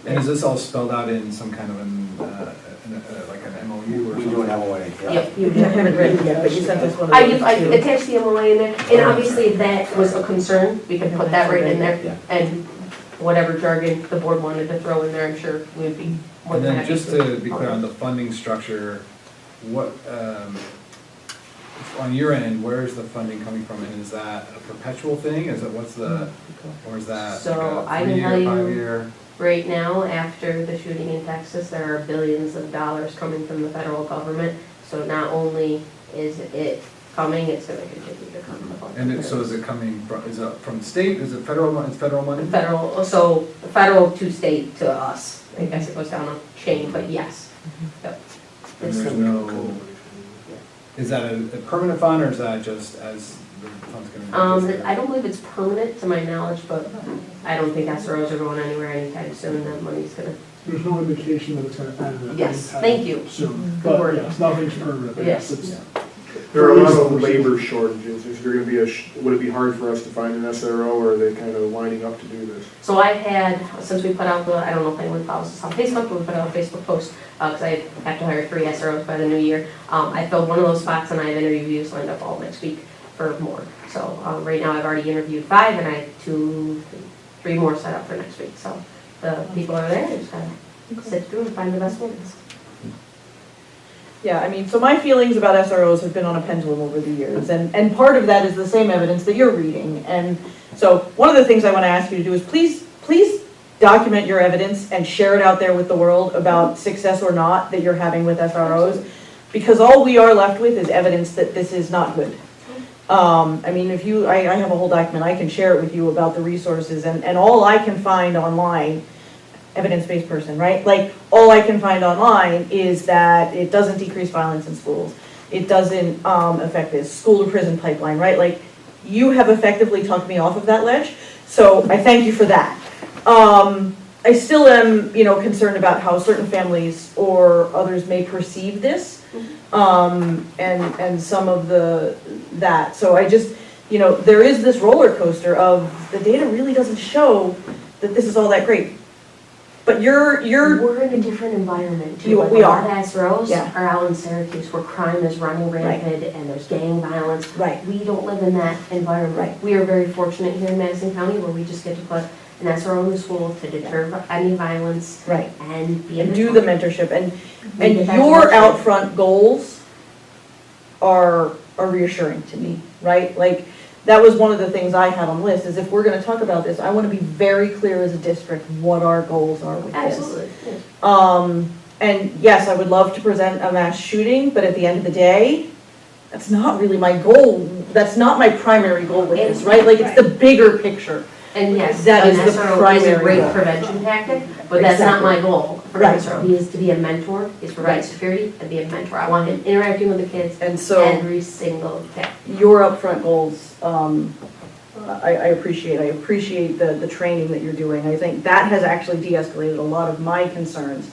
Speaker 7: And is this all spelled out in some kind of like an MOU or
Speaker 11: We
Speaker 7: something?
Speaker 11: do an MOA, yeah.
Speaker 8: Yep, you
Speaker 3: I haven't written yet, but you sent us one of
Speaker 8: I
Speaker 3: those too.
Speaker 8: attached the MOA in there, and obviously if that was a concern, we could put that right in there.
Speaker 11: Yeah.
Speaker 8: And whatever jargon the board wanted to throw in there, I'm sure we would be more
Speaker 7: And
Speaker 8: than
Speaker 7: then
Speaker 8: happy
Speaker 7: just to be clear on the funding structure, what, on your end, where is the funding coming from? And is that a perpetual thing? Is it, or is that
Speaker 8: So,
Speaker 7: like
Speaker 8: I
Speaker 7: a
Speaker 8: can
Speaker 7: 3-year,
Speaker 8: tell you-
Speaker 7: 5-year?
Speaker 8: Right now, after the shooting in Texas, there are billions of dollars coming from the federal government. So not only is it coming, it's gonna continue to come.
Speaker 7: So is it coming from, is it from the state? Is it federal money? It's federal money?
Speaker 8: Federal, so federal to state to us. I guess it goes down a chain, but yes. Yep.
Speaker 7: And
Speaker 8: It's-
Speaker 7: there's no, is that a permanent fund or is that just as the fund's gonna?
Speaker 8: I don't believe it's permanent to my knowledge, but I don't think SROs are going anywhere anytime soon. That money's gonna,
Speaker 9: There's no indication that it's gonna end at
Speaker 8: Yes,
Speaker 9: any
Speaker 8: thank you.
Speaker 9: time soon.
Speaker 8: Good
Speaker 9: But
Speaker 8: word.
Speaker 9: yes, nothing's permanent. but
Speaker 8: Yes.
Speaker 9: it's-
Speaker 1: There are a lot of labor shortages. Is there gonna be would it be hard for us to find an SRO, or are they kind of lining up to do this?
Speaker 8: so I've had, since we put out the, I don't know if anyone follows us on Facebook, but we put out a Facebook post, because I have to hire 3 SROs by the new year. I filled one of those spots and I have interviews lined up all next week for more. So right now I've already interviewed 5 and I have 3 more set up for next week. So the people are there, just gotta sit through and find the best ones.
Speaker 3: Yeah, I mean, so my feelings about SROs have been on a pendulum over the years, and part of that is the same evidence that you're reading. And so one of the things I want to ask you to do is please document your evidence and share it out there with the world about success or not that you're having with SROs, because all we are left with is evidence that this is not good. I mean, I have a whole document, I can share it with you about the resources, and all I can find online, evidence-based person, right? Like, all I can find online is that it doesn't decrease violence in schools. It doesn't affect this school-to-prison pipeline, right? Like, you have effectively talked me off of that ledge, so I thank you for that. I still am, concerned about how certain families or others may perceive this, and some of that. So I just, there is this roller coaster of the data really doesn't show that this is all that great. But
Speaker 8: We're in a different environment too.
Speaker 3: We
Speaker 8: A
Speaker 3: are.
Speaker 8: lot of SROs
Speaker 3: Yeah.
Speaker 8: are out in Syracuse where crime is running rampant and there's gang violence.
Speaker 3: Right.
Speaker 8: We don't live in that environment.
Speaker 3: Right.
Speaker 8: We are very fortunate here in Madison County where we just get to put an SRO in the school to deter any violence
Speaker 3: Right.
Speaker 8: and be a
Speaker 3: And do the
Speaker 8: mentor.
Speaker 3: mentorship, and
Speaker 8: get that
Speaker 3: your
Speaker 8: mentorship.
Speaker 3: out front goals are reassuring to me, right? Like, that was one of the things I had on the list, is if we're gonna talk about this, I wanna be very clear as a district what our goals are with this.
Speaker 8: Absolutely. Yes.
Speaker 3: And yes, I would love to present a mass shooting, but at the end of the day, that's not really my goal. That's not my primary goal with this, right? Like, it's the bigger picture.
Speaker 8: And yes,
Speaker 3: That
Speaker 8: an
Speaker 3: is the
Speaker 8: SRO is a
Speaker 3: primary
Speaker 8: great
Speaker 3: goal.
Speaker 8: prevention tactic, but that's not my goal for an
Speaker 3: Right.
Speaker 8: SRO. He is to be a mentor, he's to provide
Speaker 3: Right.
Speaker 8: security and be a mentor. I want him interacting with the kids
Speaker 3: And so
Speaker 8: every single day.
Speaker 3: your upfront goals, I appreciate the training that you're doing. I think that has actually de-escalated a lot of my concerns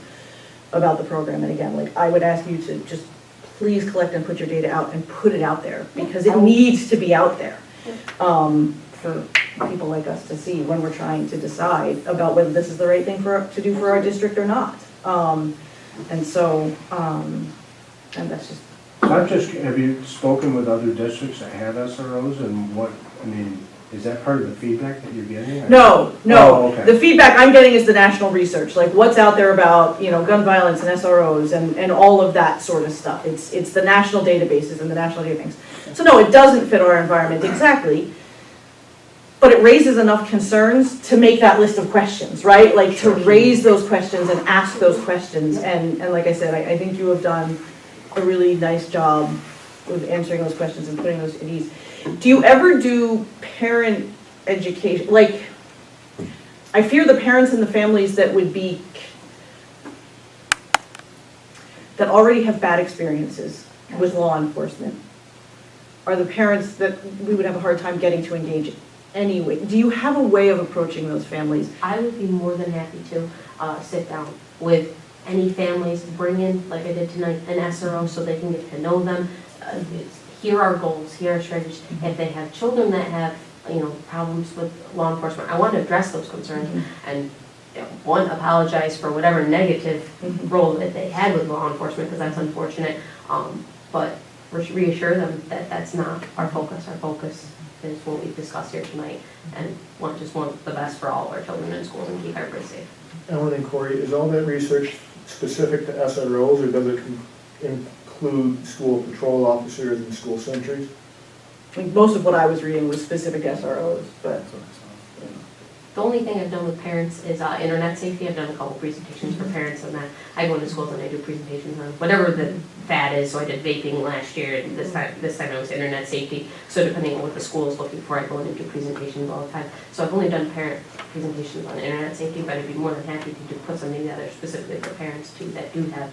Speaker 3: about the program. And again, like, I would ask you to just please collect and put your data out and put it out there, because it needs to be out there. For people like us to see when we're trying to decide about whether this is the right thing to do for our district or not. And so, and that's just.
Speaker 10: Have you spoken with other districts that have SROs, and what, I mean, is that part of the feedback that you're getting?
Speaker 3: No.
Speaker 10: Oh, okay.
Speaker 3: The feedback I'm getting is the national research, like what's out there about, gun violence and SROs and all of that sort of stuff. It's the national databases and the national data things. So no, it doesn't fit our environment exactly, but it raises enough concerns to make that list of questions, right? Like to raise those questions and ask those questions. And like I said, I think you have done a really nice job with answering those questions and putting those at ease. Do you ever do parent education? Like, I fear the parents and the families that already have bad experiences with law enforcement are the parents that we would have a hard time getting to engage anyway. Do you have a way of approaching those families?
Speaker 8: I would be more than happy to sit down with any families, bring in, like I did tonight, an SRO so they can get to know them. Here are goals, here are strategies. If they have children that have, problems with law enforcement, I want to address those concerns and one, apologize for whatever negative role that they had with law enforcement, because that's unfortunate. But reassure them that that's not our focus. Our focus is what we've discussed here tonight, and just want the best for all of our children in schools and keep everybody safe.
Speaker 1: Ellen and Corey, is all that research specific to SROs, or does it include school patrol officers and school sentries?
Speaker 3: I think most of what I was reading was specific SROs, but.
Speaker 8: The only thing I've done with parents is internet safety. I've done a couple presentations for parents on that. I go into schools and I do presentations on whatever the fad is. So I did vaping last year, and this time I was internet safety. So depending on what the school is looking for, I go in and do presentations all the time. So I've only done parent presentations on internet safety, but I'd be more than happy to put something together specifically for parents too that do have,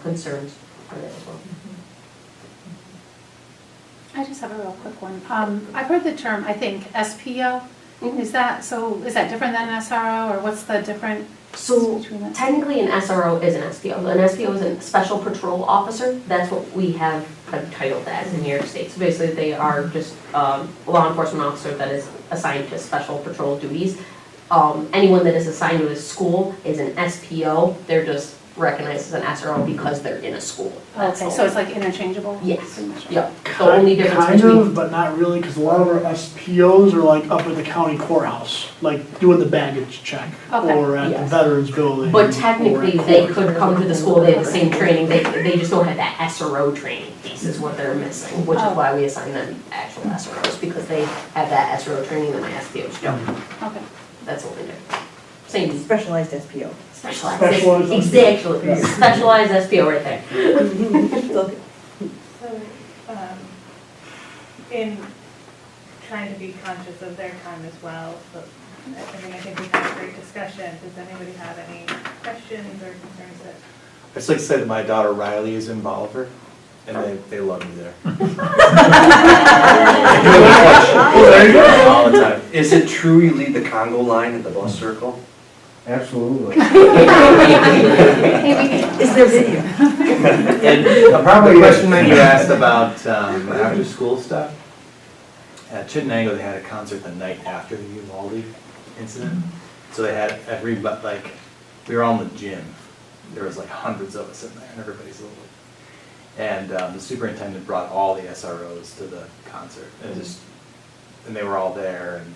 Speaker 8: concerns for that as well.
Speaker 12: I just have a real quick one. I've heard the term, I think, SPO. Is that different than an SRO, or what's the difference between that?
Speaker 8: Technically an SRO is an SPO. An SPO is a special patrol officer. That's what we have titled as in New York State. So basically they are just a law enforcement officer that is assigned to special patrol duties. Anyone that is assigned to a school is an SPO. They're just recognized as an SRO because they're in a school.
Speaker 12: Okay, so it's like interchangeable?
Speaker 8: Yes. Yeah. The only difference
Speaker 9: Kind
Speaker 8: between
Speaker 9: of, but not really, because a lot of our SPOs are like up at the county courthouse, like doing the baggage check,
Speaker 12: Okay.
Speaker 9: or at the
Speaker 8: Yes.
Speaker 9: Veterans Building.
Speaker 8: But
Speaker 9: or
Speaker 8: technically,
Speaker 9: at
Speaker 8: they
Speaker 9: court.
Speaker 8: could come to the school, they have the same training, they just don't have that SRO training piece is what they're missing, which is why we assign them actual SROs, because they have that SRO training that my SPOs don't.
Speaker 12: Okay.
Speaker 8: That's what we do. Same,
Speaker 3: Specialized SPO.
Speaker 9: Specialized
Speaker 8: exactly, specialized SPO right there.
Speaker 2: So, in trying to be conscious of their time as well, so, I think we've had a great discussion. Does anybody have any questions or concerns that?
Speaker 11: I just like to say that my daughter Riley is in Bolivar, and they love me there. All the time. Is it true you lead the Congo line at the bus circle?
Speaker 10: Absolutely.
Speaker 3: Is there video?
Speaker 11: And probably the question that you asked about after school stuff. At Chittenango, they had a concert the night after the Uvalde incident. So they had we were all in the gym. There was like hundreds of us in there, and everybody's little. And the superintendent brought all the SROs to the concert, and they were all there, and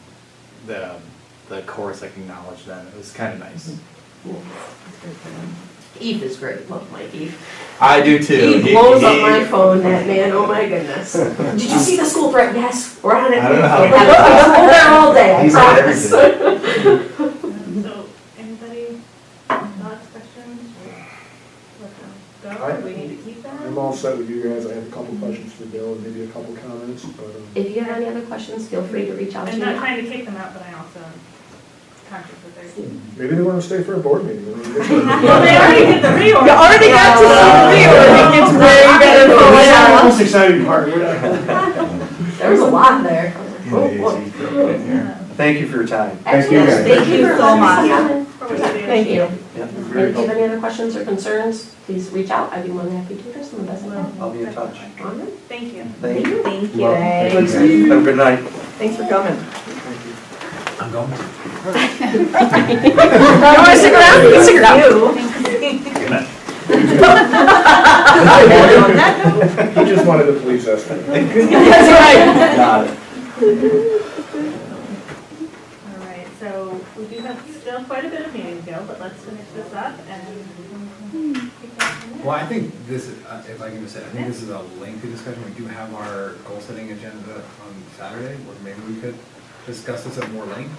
Speaker 11: the chorus acknowledged them. It was kind of nice.
Speaker 8: Eve is great, love Mike Eve.
Speaker 11: I do too.
Speaker 8: He blows up my phone, that man, oh my goodness. Did you see the school threat? Yes, we're on it.
Speaker 11: I don't know how.
Speaker 8: We're there all day, I
Speaker 11: He's on
Speaker 8: promise.
Speaker 2: So, anybody, thoughts, questions? Let them go, we need to keep that?
Speaker 1: I'm all set with you guys. I have a couple questions for Bill and maybe a couple comments, but.
Speaker 8: If you have any other questions, feel free to reach out to
Speaker 2: I'm
Speaker 8: me.
Speaker 2: not trying to kick them out, but I also am conscious that they're.
Speaker 1: Maybe they want to stay for a board meeting.
Speaker 2: Well, they already did the reorg.
Speaker 3: You already got to see the reorg, it gets way better for
Speaker 9: That's the
Speaker 3: us.
Speaker 9: most exciting part.
Speaker 8: There was a lot there.
Speaker 11: Thank you for your time.
Speaker 10: Thank you, guys.
Speaker 8: Thank you so much.
Speaker 2: For what you do.
Speaker 3: Thank you.
Speaker 11: Yeah.
Speaker 8: And if you have any other questions or concerns, please reach out. I'd be more than happy to address them the best I can.
Speaker 5: I'll be in touch.
Speaker 8: All right.
Speaker 2: Thank you.
Speaker 5: Thank you.
Speaker 6: Thank you.
Speaker 10: Well,
Speaker 3: Thanks.
Speaker 5: Have a good night.
Speaker 3: Thanks for coming.
Speaker 1: Thank you.
Speaker 7: I'm going to.
Speaker 3: You wanna stick around? You can stick around.
Speaker 1: He just wanted the police estimate.
Speaker 3: That's right.
Speaker 5: Got it.
Speaker 2: All right, so we do have still quite a bit of meeting to go, but let's finish this up and.
Speaker 7: Well, I think this is, if I can just say, I think this is a lengthy discussion. We do have our goal setting agenda on Saturday, where maybe we could discuss this at more length.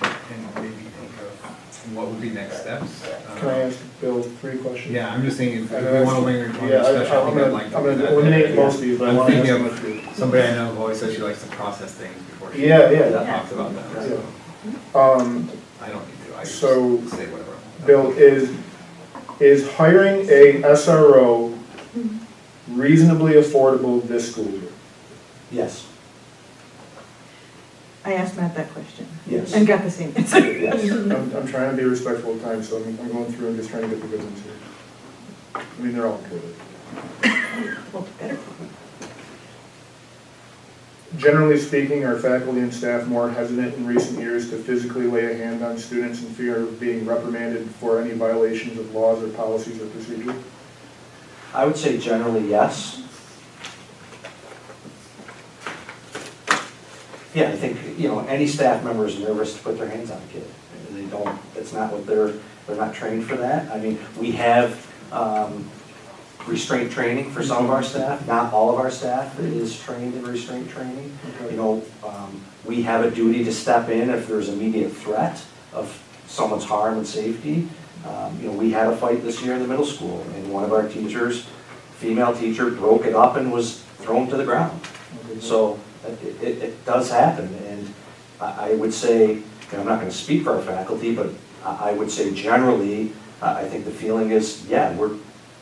Speaker 7: And maybe think of what would be next steps.
Speaker 1: Can I ask Bill 3 questions?
Speaker 7: Yeah, I'm just thinking, if
Speaker 1: I
Speaker 7: we
Speaker 1: know
Speaker 7: want to
Speaker 1: that's-
Speaker 7: linger on
Speaker 1: Yeah,
Speaker 7: the discussion, I
Speaker 1: I'm
Speaker 7: think I'd like to do
Speaker 1: gonna
Speaker 7: that.
Speaker 1: eliminate most of these, but I
Speaker 7: I'm
Speaker 1: want to ask
Speaker 7: thinking
Speaker 1: him a few.
Speaker 7: of somebody I know who always says she likes to process things before she
Speaker 1: Yeah.
Speaker 7: talks about them. So I don't need to, I just
Speaker 1: So,
Speaker 7: say whatever.
Speaker 1: Bill, is hiring a SRO reasonably affordable this school year?
Speaker 5: Yes,
Speaker 3: I asked Matt that question
Speaker 5: yes.
Speaker 3: and got the same answer.
Speaker 5: Yes.
Speaker 1: I'm trying to be respectful of time, so I'm going through and just trying to get the good ones here. I mean, they're all good.
Speaker 3: Well, better.
Speaker 1: Generally speaking, are faculty and staff more hesitant in recent years to physically lay a hand on students in fear of being reprimanded for any violations of laws or policies or procedures?
Speaker 5: I would say generally yes. Yeah, I think, any staff member is nervous to put their hands on a kid. They don't, it's not what they're not trained for that. I mean, we have restraint training for some of our staff. Not all of our staff is trained in restraint training.
Speaker 1: Okay.
Speaker 5: We have a duty to step in if there's immediate threat of someone's harm and safety. We had a fight this year in the middle school, and one of our teachers, female teacher, broke it up and was thrown to the ground.
Speaker 1: Okay.
Speaker 5: So it does happen, and I would say, I'm not going to speak for our faculty, but I would say generally, I think the feeling is, yeah,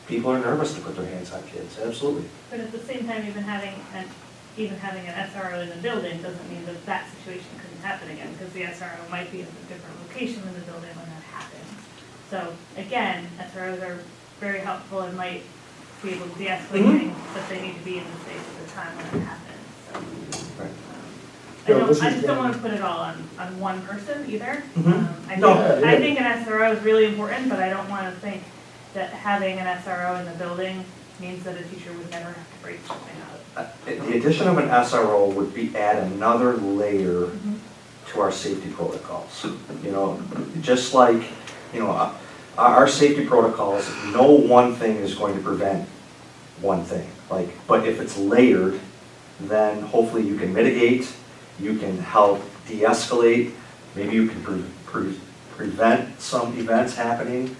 Speaker 5: people are nervous to put their hands on kids, absolutely.
Speaker 2: But at the same time, even having an SRO in the building doesn't mean that situation couldn't happen again, because the SRO might be at a different location in the building when that happens. So again, SROs are very helpful and might be able to de-escalate things, but they need to be in the space at the time when it happens, so.
Speaker 5: Right.
Speaker 2: I just don't want to put it all on one person either. I think an SRO is really important, but I don't want to think that having an SRO in the building means that a teacher would never have to break something up.
Speaker 5: The addition of an SRO would add another layer to our safety protocols. Just like, our safety protocols, no one thing is going to prevent one thing. But if it's layered, then hopefully you can mitigate, you can help de-escalate, maybe you can prevent some events happening.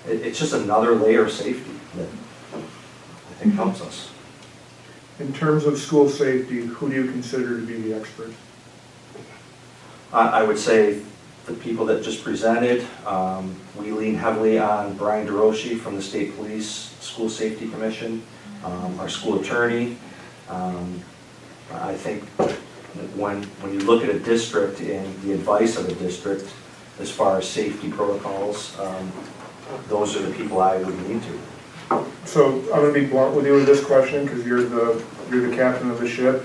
Speaker 5: It's just another layer of safety that I think helps us.
Speaker 1: In terms of school safety, who do you consider to be the expert?
Speaker 5: I would say the people that just presented, we lean heavily on Brian DeRoshi from the State Police School Safety Commission, our school attorney. I think when you look at a district and the advice of a district as far as safety protocols, those are the people I would lean to.
Speaker 1: So I'm going to be blunt with you with this question because you're the captain of the ship.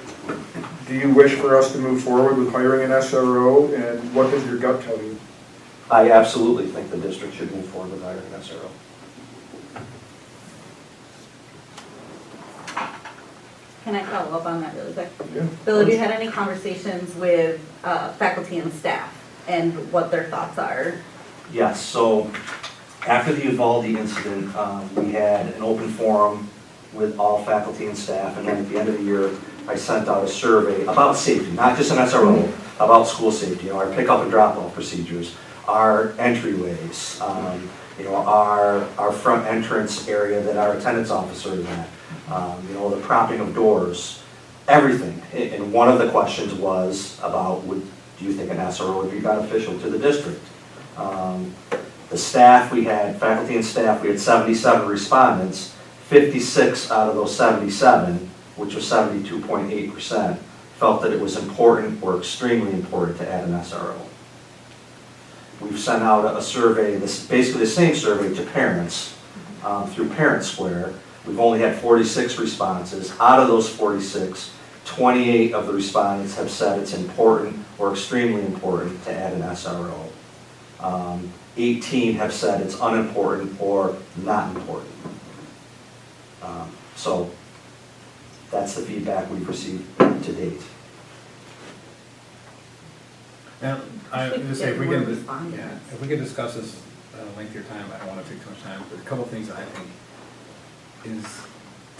Speaker 1: Do you wish for us to move forward with hiring an SRO, and what does your gut tell you?
Speaker 5: I absolutely think the district should move forward with hiring an SRO.
Speaker 6: Can I follow up on that really quick?
Speaker 1: Yeah.
Speaker 6: Bill, have you had any conversations with faculty and staff and what their thoughts are?
Speaker 5: Yes, so after the Uvalde incident, we had an open forum with all faculty and staff, and then at the end of the year, I sent out a survey about safety, not just an SRO, about school safety, our pickup and drop-off procedures, our entryways, our front entrance area that our attendance officer is at, the propping of doors, everything. And one of the questions was about, do you think an SRO would be beneficial to the district? The staff, we had, faculty and staff, we had 77 respondents. 56 out of those 77, which was 72.8%, felt that it was important or extremely important to add an SRO. we've sent out a survey, basically the same survey to parents through Parent Square. We've only had 46 responses. Out of those 46, 28 of the respondents have said it's important or extremely important to add an SRO. 18 have said it's unimportant or not important. So that's the feedback we've received to date.
Speaker 7: Now, I was gonna say, if we
Speaker 6: Get
Speaker 7: can,
Speaker 6: more respondents.
Speaker 7: yeah, if we could discuss this at a lengthier time, I don't wanna take too much time, but a couple of things I think is,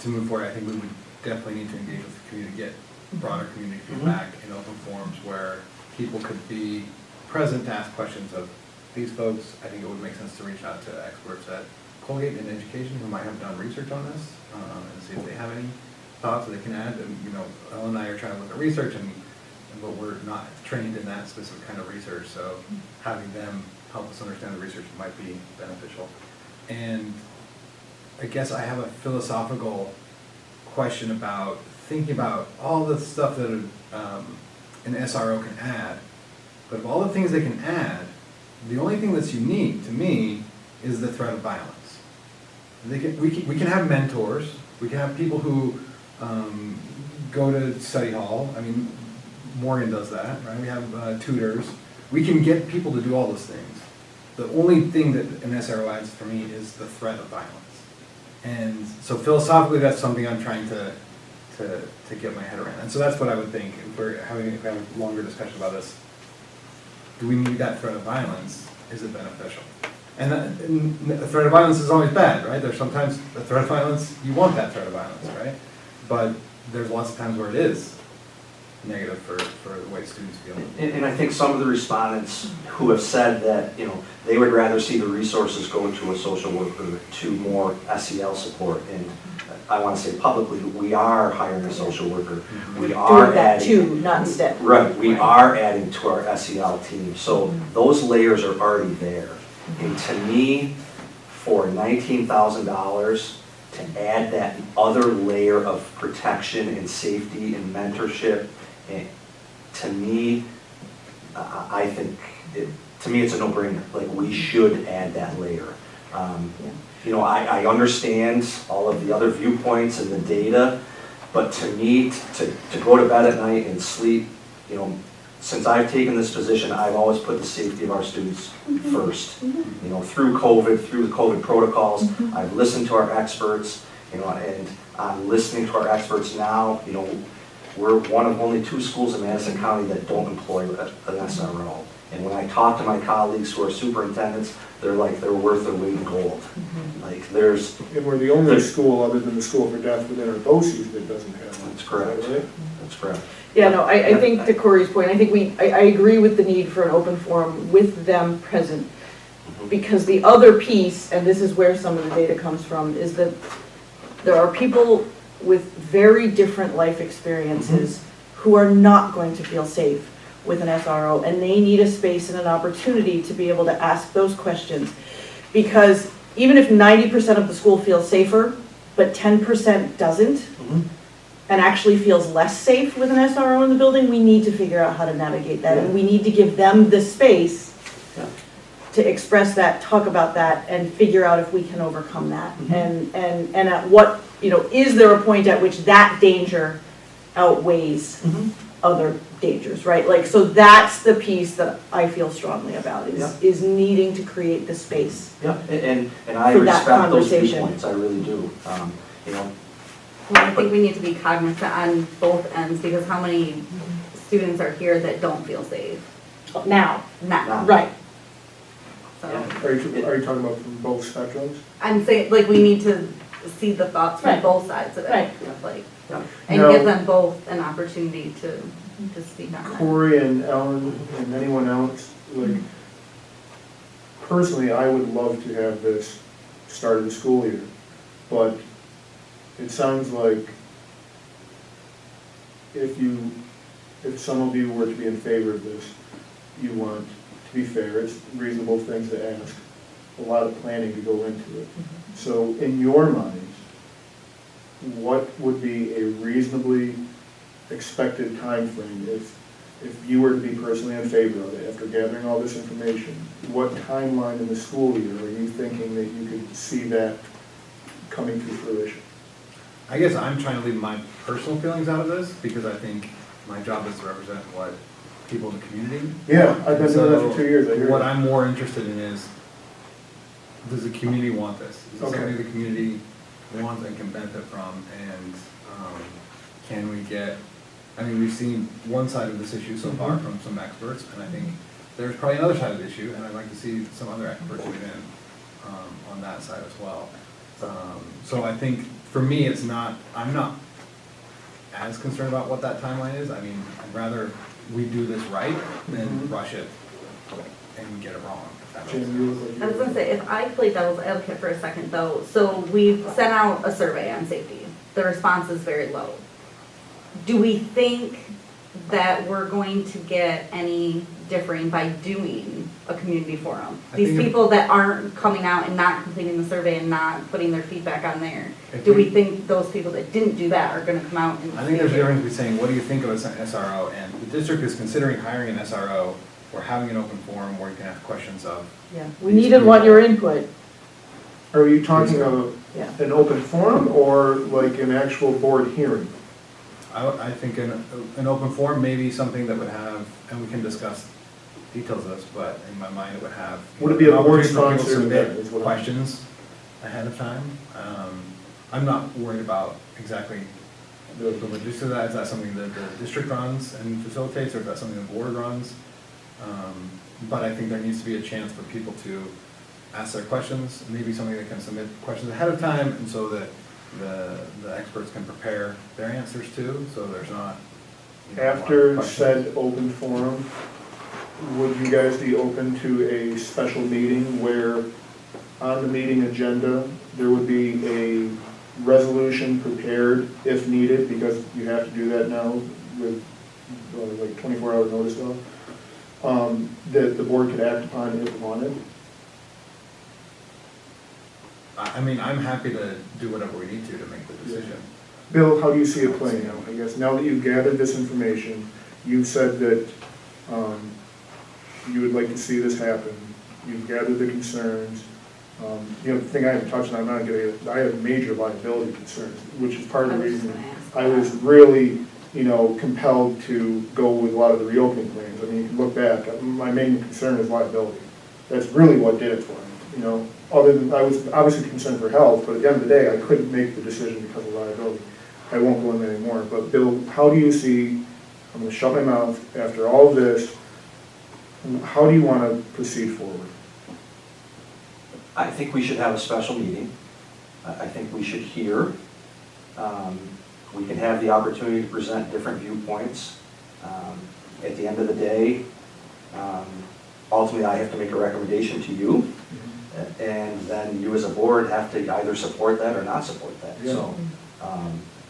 Speaker 7: to move forward, I think we would definitely need to engage with the community, get broader community feedback in open forums where people could be present to ask questions of these folks. I think it would make sense to reach out to experts at Colgate in education who might have done research on this, and see if they have any thoughts that they can add. And, you know, Ellen and I are trying to look at research, but we're not trained in that specific kind of research, so having them help us understand the research might be beneficial. And I guess I have a philosophical question about thinking about all the stuff that an SRO can add, but of all the things they can add, the only thing that's unique to me is the threat of violence. We can have mentors, we can have people who go to study hall. I mean, Morgan does that, right? We have tutors. We can get people to do all those things. The only thing that an SRO adds for me is the threat of violence. And so philosophically, that's something I'm trying to get my head around. And so that's what I would think if we have a longer discussion about this. Do we need that threat of violence? Is it beneficial? And the threat of violence is always bad, right? There's sometimes the threat of violence, you want that threat of violence, right? But there's lots of times where it is negative for the way students feel.
Speaker 5: And I think some of the respondents who have said that, you know, they would rather see the resources go to a social worker to more SEL support. And I want to say publicly, we are hiring a social worker. We are
Speaker 3: Doing that
Speaker 5: adding.
Speaker 3: too, not instead.
Speaker 5: Right, we are adding to our SEL team. So those layers are already there. And to me, for $19,000, to add that other layer of protection and safety and mentorship, and to me, I think, to me, it's a no-brainer. Like, we should add that layer. You know, I understand all of the other viewpoints and the data, but to me, to go to bed at night and sleep, you know, since I've taken this position, I've always put the safety of our students first. You know, through the COVID protocols, I've listened to our experts, you know, and I'm listening to our experts now. You know, we're one of only 2 schools in Madison County that don't employ an SRO. And when I talk to my colleagues who are superintendents, they're like, they're worth their weight in gold. Like, there's...
Speaker 1: And we're the only school, other than the School for Deaf within our BOCES, that doesn't have one.
Speaker 5: That's correct.
Speaker 1: Is that right?
Speaker 5: That's correct.
Speaker 3: Yeah, no, I think to Corey's point, I think I agree with the need for an open forum with them present. Because the other piece, and this is where some of the data comes from, is that there are people with very different life experiences who are not going to feel safe with an SRO, and they need a space and an opportunity to be able to ask those questions. Because even if 90% of the school feels safer, but 10% doesn't, and actually feels less safe with an SRO in the building, we need to figure out how to navigate that. And we need to give them the space to express that, talk about that, and figure out if we can overcome that. And at what, you know, is there a point at which that danger outweighs other dangers, right? Like, so that's the piece that I feel strongly about, is needing to create the space.
Speaker 5: Yeah, and I
Speaker 3: For that
Speaker 5: respect those
Speaker 3: conversation.
Speaker 5: viewpoints, I really do. You know,
Speaker 6: Well, I think we need to be cognizant on both ends, because how many students are here that don't feel safe?
Speaker 3: Now,
Speaker 6: Now.
Speaker 3: right.
Speaker 6: So,
Speaker 1: Are you talking about from both spectrums?
Speaker 6: I'm saying, like, we need to see the thoughts from
Speaker 3: Right.
Speaker 6: both sides of it.
Speaker 3: Right.
Speaker 6: Like,
Speaker 5: Yeah.
Speaker 6: and
Speaker 1: Now-
Speaker 6: give them both an opportunity to speak on that.
Speaker 1: Corey and Ellen and anyone else, like, personally, I would love to have this start of the school year, but it sounds like if some of you were to be in favor of this, you want, to be fair, it's reasonable things to ask, a lot of planning to go into it. So in your minds, what would be a reasonably expected time frame if if you were to be personally in favor of it, after gathering all this information, what timeline in the school year are you thinking that you could see that coming to fruition?
Speaker 7: I guess I'm trying to leave my personal feelings out of this, because I think my job is to represent what people in the community.
Speaker 1: Yeah, I've been doing that
Speaker 7: So
Speaker 1: for 2 years, I hear
Speaker 7: what
Speaker 1: you.
Speaker 7: I'm more interested in is, does the community want this? Is it
Speaker 1: Okay.
Speaker 7: something the community wants and can benefit from? And can we get, I mean, we've seen one side of this issue so far from some experts, and I think there's probably another side of the issue, and I'd like to see some other experts weigh in on that side as well. So I think, for me, it's not, I'm not as concerned about what that timeline is. I mean, I'd rather we do this right than rush it and get it wrong. If that makes sense.
Speaker 1: Jim, you look like
Speaker 6: I was
Speaker 1: you're-
Speaker 6: gonna say, if I play devil's advocate for a second though, so we've sent out a survey on safety. The response is very low. Do we think that we're going to get any differing by doing a community forum?
Speaker 7: I
Speaker 6: These
Speaker 7: think if-
Speaker 6: people that aren't coming out and not completing the survey and not putting their feedback on there,
Speaker 7: If
Speaker 6: do we
Speaker 7: we-
Speaker 6: think those people that didn't do that are gonna come out and?
Speaker 7: I think there's a difference between saying, what do you think of an SRO? And the district is considering hiring an SRO, or having an open forum where you can ask questions of.
Speaker 3: Yeah, we need and want your input,
Speaker 1: Are you talking about
Speaker 3: yeah.
Speaker 1: an open forum or like an actual board hearing?
Speaker 7: I think an open forum may be something that would have, and we can discuss details of this, but in my mind, it would have.
Speaker 1: Would it be a
Speaker 7: an
Speaker 1: board
Speaker 7: opportunity for people to
Speaker 1: sponsored
Speaker 7: submit
Speaker 1: event is what I'm-
Speaker 7: questions ahead of time. I'm not worried about exactly the logistics of that. Is that something that the district runs and facilitates, or is that something the board runs? But I think there needs to be a chance for people to ask their questions, maybe somebody that can submit questions ahead of time, and so that the experts can prepare their answers too, so there's not, you know, a lot of
Speaker 1: After
Speaker 7: questions.
Speaker 1: said open forum, would you guys be open to a special meeting where on the meeting agenda, there would be a resolution prepared if needed, because you have to do that now with like 24-hour notice though, that the board could act upon if wanted?
Speaker 7: I mean, I'm happy to do whatever we need to make the decision.
Speaker 1: Bill, how do you see it playing out? I guess now that you've gathered this information, you've said that you would like to see this happen, you've gathered the concerns. The thing I haven't touched on, I'm not gonna, I have major liability concerns, which is part of the reason I was really, compelled to go with a lot of the reopening plans. I mean, you can look back, my main concern is liability. That's really what did it for me, Other than, I was obviously concerned for health, but at the end of the day, I couldn't make the decision because of liability. I won't go into anymore, but Bill, how do you see, I'm gonna shut my mouth, after all of this, how do you wanna proceed forward?
Speaker 5: I think we should have a special meeting. I think we should hear. We can have the opportunity to present different viewpoints. At the end of the day, ultimately I have to make a recommendation to you, and then you as a board have to either support that or not support that. So,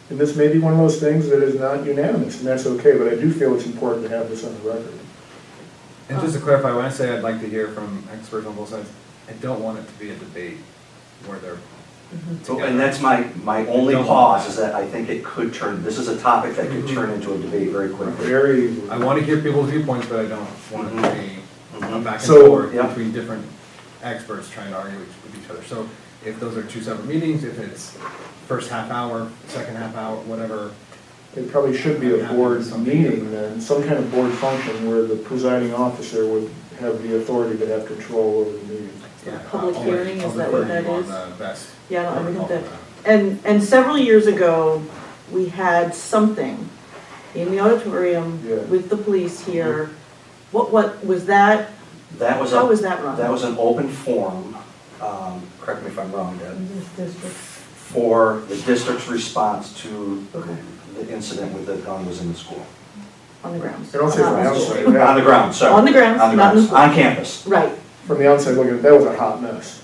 Speaker 1: And this may be one of those things that is not unanimous, and that's okay, but I do feel it's important to have this on the record.
Speaker 7: And just to clarify, when I say I'd like to hear from experts on both sides, I don't want it to be a debate where they're together.
Speaker 5: and that's my only
Speaker 7: Don't
Speaker 5: pause,
Speaker 7: want
Speaker 5: is that I think it could turn, this is a topic that could turn into a debate very quickly.
Speaker 1: Very easily.
Speaker 7: I want to hear people's viewpoints, but I don't want it to be a back and
Speaker 1: So-
Speaker 7: forth
Speaker 5: Yeah.
Speaker 7: between different experts trying to argue with each other. So if those are two separate meetings, if it's first half hour, second half hour, whatever,
Speaker 1: It probably should be a board meeting then, some kind of board function where the presiding officer would have the authority to have control over the meeting.
Speaker 7: yeah.
Speaker 3: Public
Speaker 7: I'll
Speaker 3: hearing,
Speaker 7: I'll
Speaker 3: is that
Speaker 7: defer
Speaker 3: what that
Speaker 7: you on
Speaker 3: is?
Speaker 7: the best
Speaker 3: Yeah, I think
Speaker 7: protocol
Speaker 3: that,
Speaker 7: for
Speaker 3: and several years ago, we had something in the auditorium
Speaker 1: Yeah.
Speaker 3: with the police here. What was that,
Speaker 5: That was
Speaker 3: how was that run?
Speaker 5: That was an open forum, correct me if I'm wrong, Deb,
Speaker 3: This district,
Speaker 5: for the district's response to
Speaker 3: okay,
Speaker 5: the incident with the gun was in the school.
Speaker 3: on the grounds.
Speaker 1: And I'll say from the outside,
Speaker 5: On the ground, sorry.
Speaker 3: On the grounds,
Speaker 5: On the
Speaker 3: not in the
Speaker 5: grounds,
Speaker 3: school.
Speaker 5: on campus.
Speaker 3: Right,
Speaker 1: from the outside looking, that was a hot mess.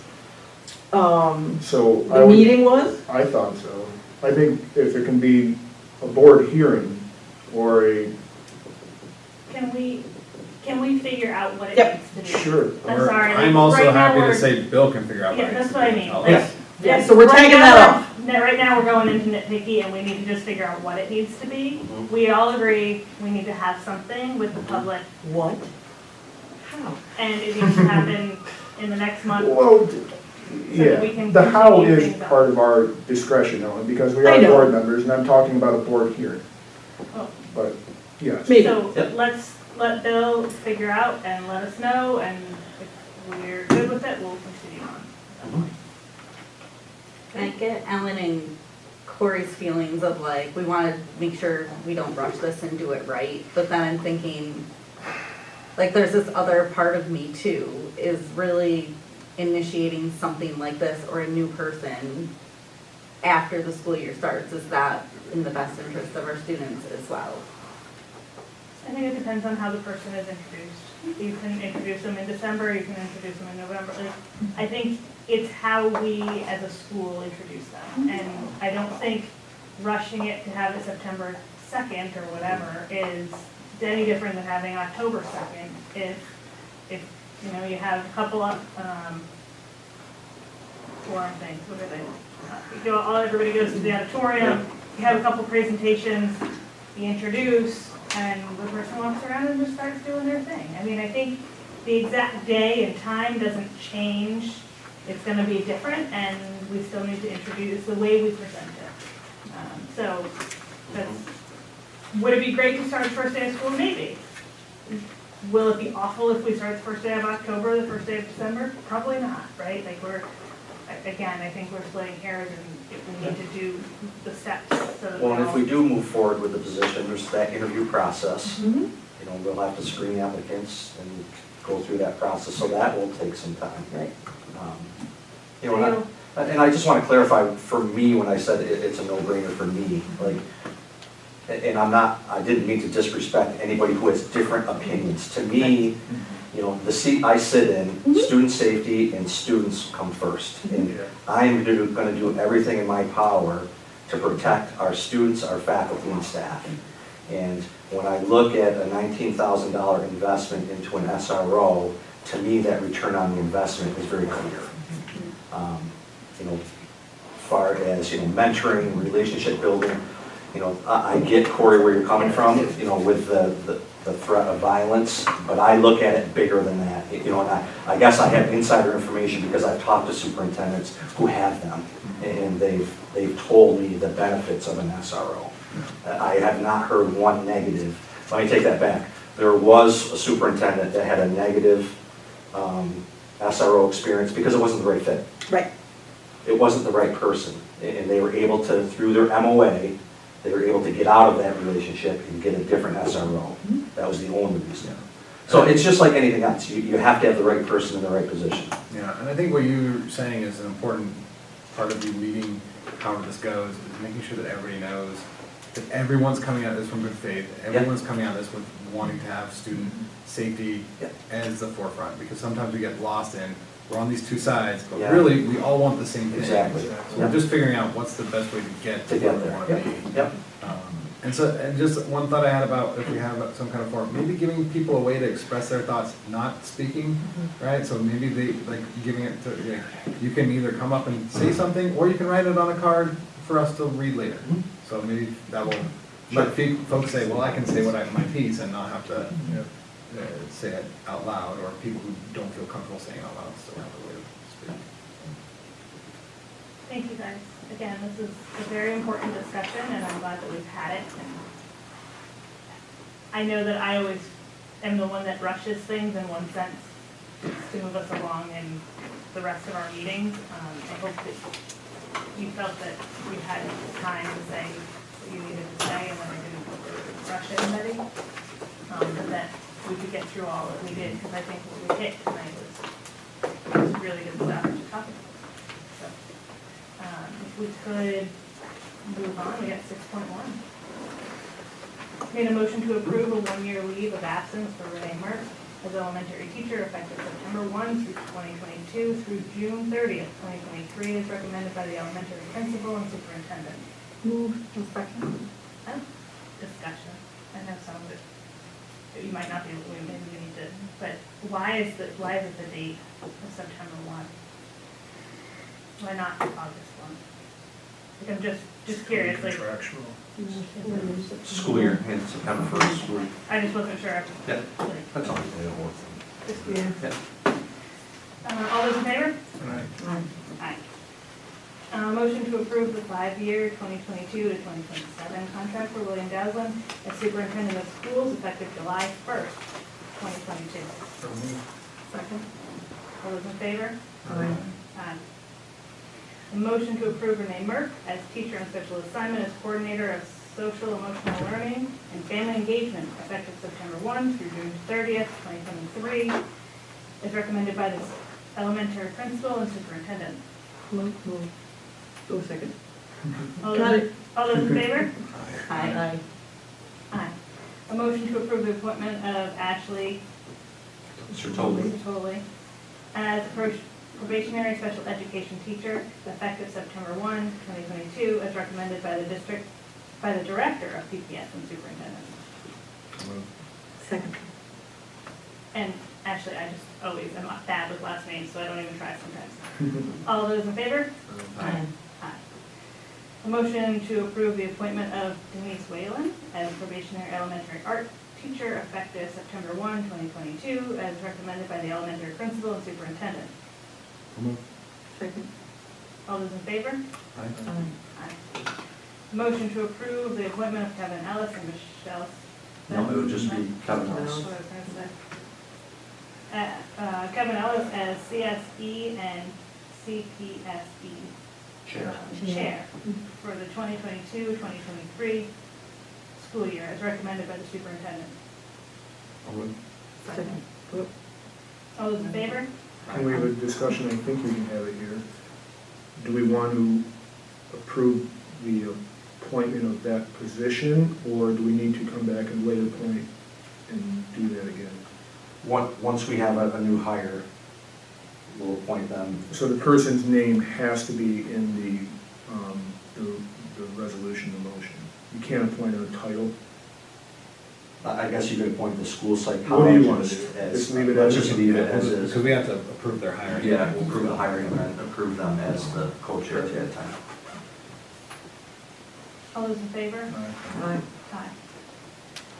Speaker 1: So
Speaker 3: the meeting was?
Speaker 1: I thought so. I think if it can be a board hearing or a,
Speaker 2: Can we figure out what it
Speaker 3: Yep.
Speaker 2: needs to be?
Speaker 1: sure.
Speaker 2: I'm
Speaker 7: Or
Speaker 2: sorry, like,
Speaker 7: I'm also
Speaker 2: right now
Speaker 7: happy to
Speaker 2: we're-
Speaker 7: say Bill can figure out what
Speaker 2: Yeah,
Speaker 7: it
Speaker 2: that's
Speaker 7: needs
Speaker 2: what I
Speaker 7: to be
Speaker 2: mean,
Speaker 7: and tell
Speaker 2: like,
Speaker 7: us.
Speaker 3: Yeah, so we're taking that off.
Speaker 2: Right now, we're going into nitpicky, and we need to just figure out what it needs to be. We all agree we need to have something with the public,
Speaker 3: What? How?
Speaker 2: and it needs to happen in the next month.
Speaker 1: Well,
Speaker 2: that we
Speaker 1: yeah,
Speaker 2: can
Speaker 1: the how
Speaker 2: continue
Speaker 1: is
Speaker 2: things on.
Speaker 1: part of our discretion, Ellen, because we
Speaker 3: I
Speaker 1: are
Speaker 3: know.
Speaker 1: board members, and I'm talking about a board hearing.
Speaker 2: Oh.
Speaker 1: But, yes.
Speaker 3: Maybe.
Speaker 2: So
Speaker 5: Yep.
Speaker 2: let's let Bill figure out and let us know, and if we're good with it, we'll continue on.
Speaker 6: Can I get Ellen and Corey's feelings of like, we want to make sure we don't rush this and do it right, but then I'm thinking, like, there's this other part of me too, is really initiating something like this or a new person after the school year starts. Is that in the best interest of our students as well?
Speaker 2: I think it depends on how the person is introduced. You can introduce them in December, you can introduce them in November. Like, I think it's how we as a school introduce them. And I don't think rushing it to have it September 2nd or whatever is any different than having October 2nd. If you know, you have a couple of forum things, what are they? Everybody goes to the auditorium, you have a couple presentations, you introduce, and the person walks around and just starts doing their thing. I mean, I think the exact day and time doesn't change. It's gonna be different, and we still need to introduce the way we present it. So, would it be great to start the first day of school? Maybe. Will it be awful if we start the first day of October, the first day of December? Probably not, right? Like again, I think we're splitting hairs, and if we need to do the steps so that
Speaker 5: Well, and if we do move forward with the position, there's that interview process.
Speaker 3: Mm-hmm.
Speaker 5: You know, we'll have to screen applicants and go through that process, so that will take some time.
Speaker 3: Right.
Speaker 5: You know, and I just want to clarify, for me, when I said it's a no-brainer for me, like, and I didn't mean to disrespect anybody who has different opinions. To me, you know, the seat I sit in, student safety and students come first. And I am going to do everything in my power to protect our students, our faculty and staff. And when I look at a $19,000 investment into an SRO, to me, that return on the investment is very clear. You know, as far as, you know, mentoring, relationship building, you know, I get, Corey, where you're coming from, you know, with the threat of violence, but I look at it bigger than that. You know, and I guess I have insider information because I've talked to superintendents who have them, and they've told me the benefits of an SRO. I have not heard one negative. Let me take that back. There was a superintendent that had a negative SRO experience because it wasn't the right fit.
Speaker 3: Right.
Speaker 5: It wasn't the right person, and they were able to, through their MOA, they were able to get out of that relationship and get a different SRO. That was the only reason. So it's just like anything else. You have to have the right person in the right position.
Speaker 7: Yeah, and I think what you're saying is an important part of you leading however this goes, is making sure that everybody knows that everyone's coming at this from good faith. Everyone's coming at this with wanting to have student safety as the forefront, because sometimes we get lost in, we're on these two sides, but really, we all want the same thing.
Speaker 5: Exactly.
Speaker 7: So we're just figuring out what's the best way to get to where we want to be.
Speaker 5: Yep.
Speaker 7: And just one thought I had about if we have some kind of forum, maybe giving people a way to express their thoughts, not speaking, right? So maybe they, like, giving it to, like, you can either come up and say something, or you can write it on a card for us to read later. So maybe that will let folks say, well, I can say my piece and not have to, you know, say it out loud, or people who don't feel comfortable saying it out loud still have a way to speak.
Speaker 2: Thank you, guys. Again, this is a very important discussion, and I'm glad that we've had it. And I know that I always am the one that rushes things in one sense to move us along in the rest of our meetings. I hope that you felt that you had time to say what you needed to say, and that I didn't rush anybody. But that we could get through all that we did, because I think what we hit tonight was really good stuff to talk about. So, if we could move on, we got 6.1. Made a motion to approve a one-year leave of absence for Renee Merck as elementary teacher effective September 1 through 2022 through June 30th, 2023, as recommended by the elementary principal and superintendent.
Speaker 6: Move. Second.
Speaker 2: Discussion. I know some of it, you might not be able to, maybe we need to, but why is it the date of September 1? Why not August 1? Like, I'm just curious, like,
Speaker 1: Contractual.
Speaker 5: School year, and September 1st, school year.
Speaker 2: I just wasn't sure.
Speaker 5: Yeah,
Speaker 2: Like,
Speaker 5: that's all.
Speaker 2: just-
Speaker 5: Yeah.
Speaker 2: All those in favor?
Speaker 1: Right.
Speaker 2: Aye. Motion to approve the 5-year 2022 to 2027 contract for William Dowsland as superintendent of schools effective July 1st, 2022.
Speaker 1: So moved.
Speaker 2: Second. All those in favor?
Speaker 1: Aye.
Speaker 2: Aye. A motion to approve Renee Merck as teacher on special assignment as coordinator of social emotional learning and family engagement effective September 1 through June 30th, 2023, as recommended by the elementary principal and superintendent.
Speaker 3: Move. Go second.
Speaker 2: All
Speaker 3: Got
Speaker 2: those-
Speaker 3: it.
Speaker 2: All those in favor?
Speaker 3: Aye.
Speaker 2: Aye. A motion to approve the appointment of Ashley Totally as probationary special education teacher effective September 1, 2022, as recommended by the director of PPS and superintendent.
Speaker 3: Second.
Speaker 2: And actually, I just always am bad with last names, so I don't even try sometimes. All those in favor?
Speaker 3: Aye.
Speaker 2: Aye. A motion to approve the appointment of Denise Whalen as probationary elementary art teacher effective September 1, 2022, as recommended by the elementary principal and superintendent.
Speaker 3: Second.
Speaker 2: All those in favor?
Speaker 3: Aye.
Speaker 2: Aye. Motion to approve the appointment of Kevin Ellis and Michelle.
Speaker 5: No, it would just be Kevin
Speaker 2: That's
Speaker 5: Ellis.
Speaker 2: what I was gonna say. Kevin Ellis as CSE and CPSE
Speaker 5: Chair.
Speaker 2: chair for the 2022-2023 school year, as recommended by the superintendent.
Speaker 3: Second.
Speaker 2: All those in favor?
Speaker 1: Can we have a discussion, I think we can have it here. Do we want to approve the appointment of that position, or do we need to come back and later point and do that again?
Speaker 5: Once we have a new hire, we'll appoint them.
Speaker 1: So the person's name has to be in the resolution, the motion. You can't appoint a title.
Speaker 5: I guess you could appoint the school
Speaker 1: What do you want to
Speaker 5: psychologist
Speaker 1: do?
Speaker 5: as.
Speaker 1: Just leave it
Speaker 5: Let's
Speaker 1: as
Speaker 5: just
Speaker 1: is?
Speaker 5: leave it as
Speaker 7: Because
Speaker 5: is.
Speaker 7: we have to approve their hiring.
Speaker 5: Yeah, we'll approve the hiring and then approve them as the co-chair at that time.
Speaker 2: All those in favor?
Speaker 1: Aye.
Speaker 2: Aye.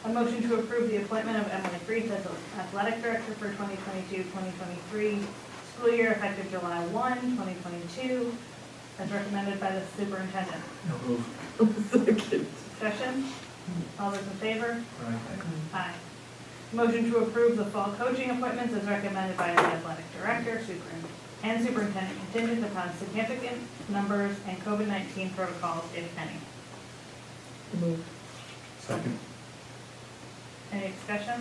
Speaker 2: A motion to approve the appointment of Emily Freeth as athletic director for 2022-2023 school year effective July 1, 2022, as recommended by the superintendent.
Speaker 3: Second.
Speaker 2: Discussion? All those in favor?
Speaker 1: Aye.
Speaker 2: Aye. Motion to approve the fall coaching appointments as recommended by the athletic director and superintendent contingent upon significant numbers and COVID-19 protocols, if any.
Speaker 3: Move.
Speaker 7: Second.
Speaker 2: Any discussion?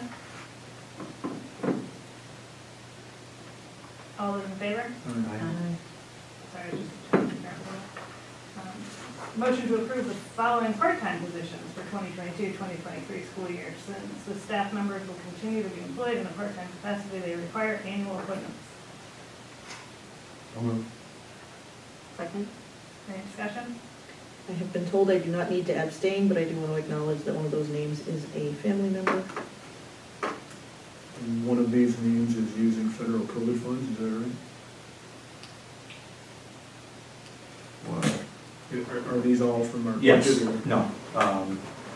Speaker 2: All those in favor?
Speaker 1: Aye.
Speaker 2: Sorry, just. Motion to approve the following part-time positions for 2022-2023 school year. Since the staff members will continue to be employed in a part-time capacity, they require annual appointments.
Speaker 6: Second?
Speaker 2: Any discussion?
Speaker 3: I have been told I do not need to abstain, but I do want to acknowledge that one of those names is a family member.
Speaker 1: And one of these names is using federal COVID funds, is that right? Are these all from our budget?
Speaker 5: Yes,
Speaker 1: or-
Speaker 5: no,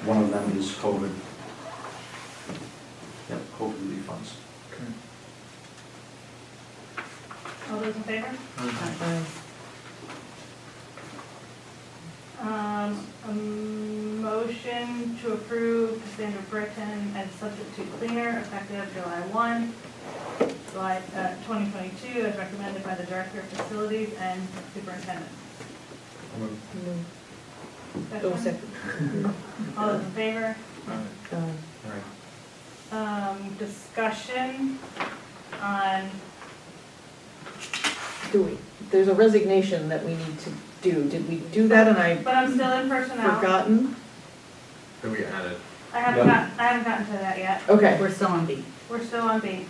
Speaker 5: one of them is COVID. Yep, COVID relief funds.
Speaker 1: Okay.
Speaker 2: All those in favor?
Speaker 3: Aye.
Speaker 2: A motion to approve Cassandra Britton as substitute cleaner effective July 1, 2022, as recommended by the Director of Facilities and Superintendent.
Speaker 3: Move. Go
Speaker 2: Discussion?
Speaker 3: second.
Speaker 2: All those in favor?
Speaker 1: Aye.
Speaker 7: All right.
Speaker 2: Discussion on,
Speaker 3: There's a resignation that we need to do. Did we do that and I
Speaker 2: but I'm still in personnel.
Speaker 3: forgotten?
Speaker 7: Then we added.
Speaker 2: I haven't gotten to that yet.
Speaker 3: Okay,
Speaker 6: We're still on B.
Speaker 2: We're still on B.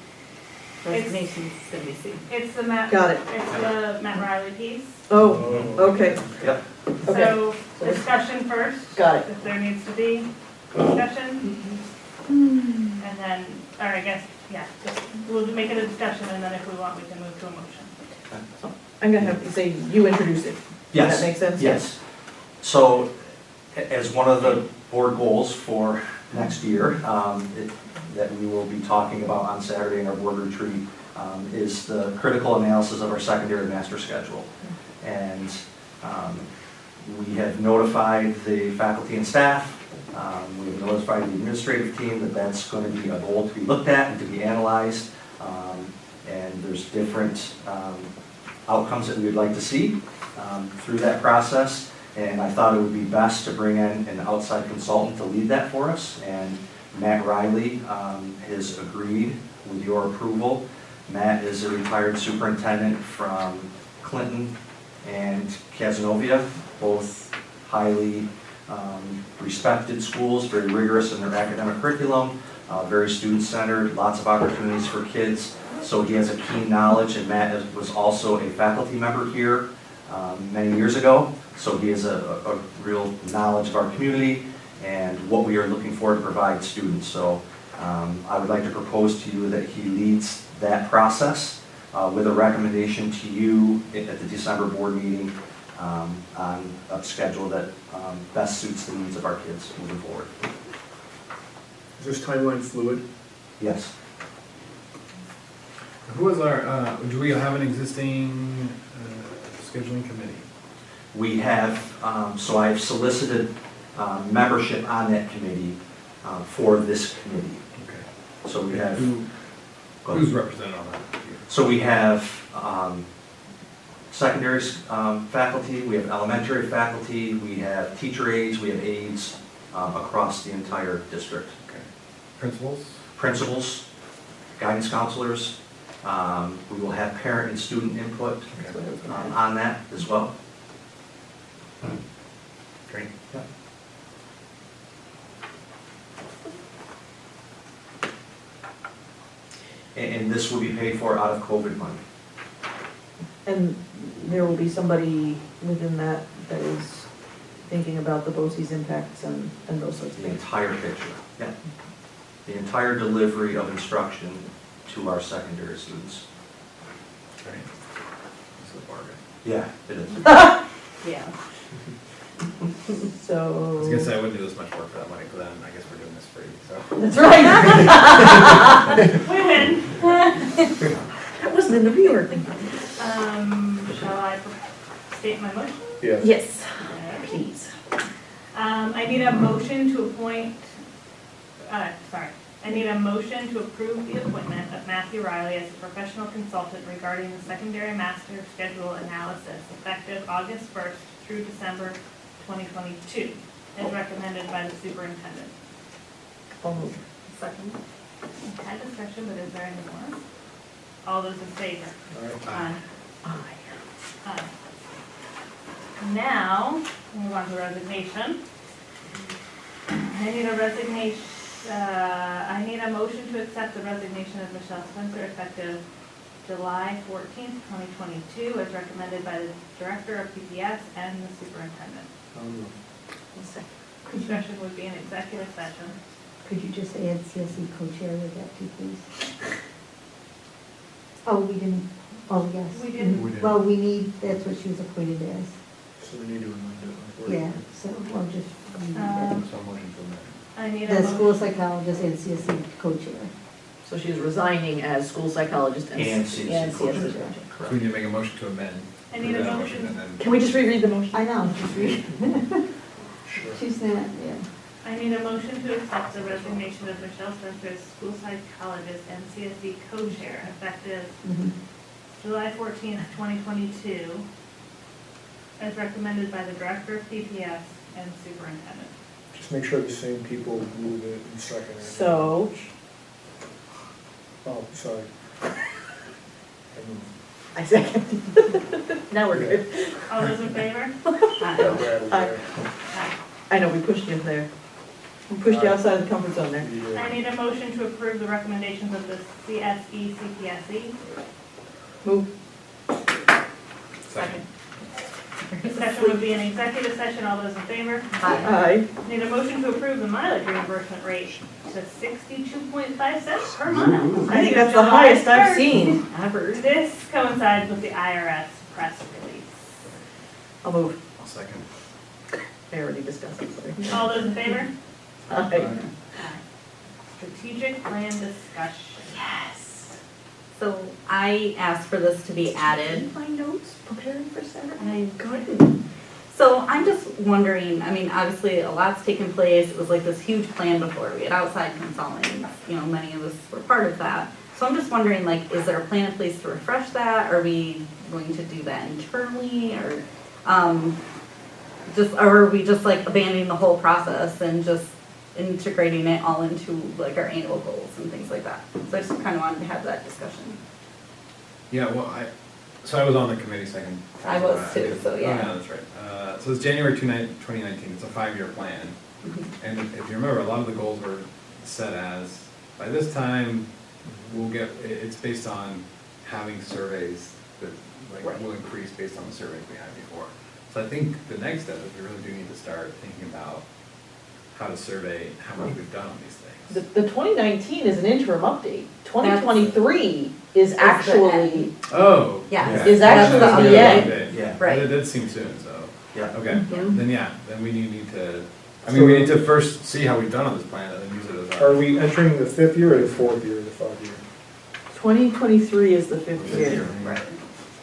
Speaker 6: Resignations, gonna be C.
Speaker 2: It's the Matt.
Speaker 3: Got it.
Speaker 2: It's the Matt Riley piece.
Speaker 3: oh, okay,
Speaker 5: Yep.
Speaker 3: Okay.
Speaker 2: So discussion first.
Speaker 3: got it.
Speaker 2: If there needs to be discussion. And then, or I guess, yeah, just, we'll make it a discussion and then if we want, we can move to a motion.
Speaker 3: I I'm gonna have to say, you introduce it.
Speaker 5: Yes.
Speaker 3: Does that make sense?
Speaker 5: Yes. So, as one of the board goals for next year, that we will be talking about on Saturday in our board retreat, is the critical analysis of our secondary master schedule. And we have notified the faculty and staff, we have notified the administrative team that that's going to be a goal to be looked at and to be analyzed. And there's different outcomes that we would like to see through that process. And I thought it would be best to bring in an outside consultant to lead that for us. And Matt Riley has agreed with your approval. Matt is a retired superintendent from Clinton and Casanova, both highly respected schools, very rigorous in their academic curriculum, very student-centered, lots of opportunities for kids. So he has a keen knowledge, and Matt was also a faculty member here many years ago. So he has a real knowledge of our community and what we are looking for to provide students. So I would like to propose to you that he leads that process with a recommendation to you at the December board meeting on a schedule that best suits the needs of our kids moving forward.
Speaker 1: Is this timeline fluid?
Speaker 5: Yes.
Speaker 7: Who is our, do we have an existing scheduling committee?
Speaker 5: We have, so I've solicited membership on that committee for this committee.
Speaker 7: Okay.
Speaker 5: So we have.
Speaker 7: Who's represented on that?
Speaker 5: So we have secondary faculty, we have elementary faculty, we have teacher aides, we have aides across the entire district.
Speaker 7: Okay. Principals?
Speaker 5: Principals, guidance counselors, we will have parent and student input
Speaker 7: Okay.
Speaker 5: on that as well.
Speaker 7: Great.
Speaker 5: Yeah. And this will be paid for out of COVID money.
Speaker 3: And there will be somebody within that that is thinking about the BOCES impacts and those sorts of
Speaker 5: The
Speaker 3: things.
Speaker 5: entire picture, yeah. The entire delivery of instruction to our secondary students.
Speaker 7: Great. This is a bargain.
Speaker 5: Yeah, it is.
Speaker 6: Yeah.
Speaker 3: So.
Speaker 7: I was gonna say I wouldn't do this much work for that money, but then I guess we're doing this free, so.
Speaker 3: That's right.
Speaker 2: We win.
Speaker 3: That wasn't in the reorg.
Speaker 2: Shall I state my motion?
Speaker 1: Yes.
Speaker 3: Yes,
Speaker 2: Alright.
Speaker 3: please.
Speaker 2: I need a motion to appoint, I need a motion to approve the appointment of Matthew Riley as a professional consultant regarding the secondary master schedule analysis effective August 1st through December 2022, as recommended by the superintendent.
Speaker 3: I'll move.
Speaker 2: Second. We had discussion, but is there any more? All those in favor? Aye.
Speaker 3: Aye.
Speaker 2: Aye. Now, move on to resignation. I need a resignation, I need a motion to accept the resignation of Michelle Spencer effective July 14th, 2022, as recommended by the Director of PPS and the Superintendent. Discussion would be an executive session.
Speaker 4: Could you just add CSE co-chair with that too, please? Oh, we didn't, oh, yes.
Speaker 2: We didn't.
Speaker 1: We did.
Speaker 4: Well, we need, that's what she was appointed as.
Speaker 1: So we need to amend it.
Speaker 4: Yeah, so we'll just leave that.
Speaker 7: So motion to amend.
Speaker 2: I need a
Speaker 4: The school
Speaker 2: motion.
Speaker 4: psychologist and CSE co-chair.
Speaker 3: So she's resigning as school psychologist and.
Speaker 5: And CSE
Speaker 4: And
Speaker 5: coaches.
Speaker 4: CSE.
Speaker 7: So we need to make a motion to amend.
Speaker 2: I need a
Speaker 7: That
Speaker 2: motion.
Speaker 7: and then-
Speaker 3: Can we just reread the motion?
Speaker 4: I know,
Speaker 1: Sure.
Speaker 4: she's not, yeah.
Speaker 2: I need a motion to accept the resignation of Michelle Spencer as school psychologist and CSE co-chair effective
Speaker 4: Mhm.
Speaker 2: July 14th, 2022, as recommended by the Director of PPS and Superintendent.
Speaker 1: Just make sure the same people move it and second it.
Speaker 3: So,
Speaker 1: Oh, sorry. I moved.
Speaker 3: I second. Now we're good.
Speaker 2: All those in favor?
Speaker 1: Got rattled there.
Speaker 2: Aye.
Speaker 3: I know, we pushed you there. We pushed you outside of the comfort zone there.
Speaker 1: You,
Speaker 2: I need a motion to approve the recommendations of the CSE, CPSE.
Speaker 3: Move.
Speaker 7: Second.
Speaker 2: Discussion would be an executive session. All those in favor?
Speaker 3: Aye.
Speaker 2: Need a motion to approve the mileage reimbursement rate to 62.5 cents per mile.
Speaker 3: I think that's the highest I've seen ever.
Speaker 2: This coincides with the IRS press release.
Speaker 3: I'll move.
Speaker 7: I'll second.
Speaker 3: I already discussed it, sorry.
Speaker 2: All those in favor?
Speaker 3: Aye.
Speaker 2: Strategic plan discussion.
Speaker 6: Yes. So I asked for this to be added.
Speaker 3: My notes preparing for Saturday.
Speaker 6: I'm good. So I'm just wondering, I mean, obviously a lot's taken place. It was like this huge plan before. We had outside consulting, you know, many of us were part of that. So I'm just wondering, like, is there a plan in place to refresh that? Are we going to do that internally or, or are we just like abandoning the whole process and just integrating it all into like our annual goals and things like that? So I just kind of wanted to have that discussion.
Speaker 7: Yeah, well, so I was on the committee second.
Speaker 6: I was too, so yeah.
Speaker 7: Oh, yeah, that's right. So it's January 2019, it's a 5-year plan. And if you remember, a lot of the goals were set as, by this time, we'll get, it's based on having surveys that like will increase based on the surveys we had before. So I think the next step is we really do need to start thinking about how to survey how much we've done on these things.
Speaker 3: The 2019 is an interim update. 2023 is actually,
Speaker 7: Oh.
Speaker 6: Yeah.
Speaker 3: Is actually
Speaker 6: That's
Speaker 3: the end.
Speaker 5: Yeah.
Speaker 6: Right.
Speaker 7: That did seem soon, so.
Speaker 5: Yeah.
Speaker 7: Okay,
Speaker 3: Mhm.
Speaker 7: then we need to, I mean, we need to first see how we've done on this plan and then use it as our.
Speaker 1: Are we entering the 5th year or the 4th year of the 5-year?
Speaker 3: 2023 is the 5th year.
Speaker 7: Right.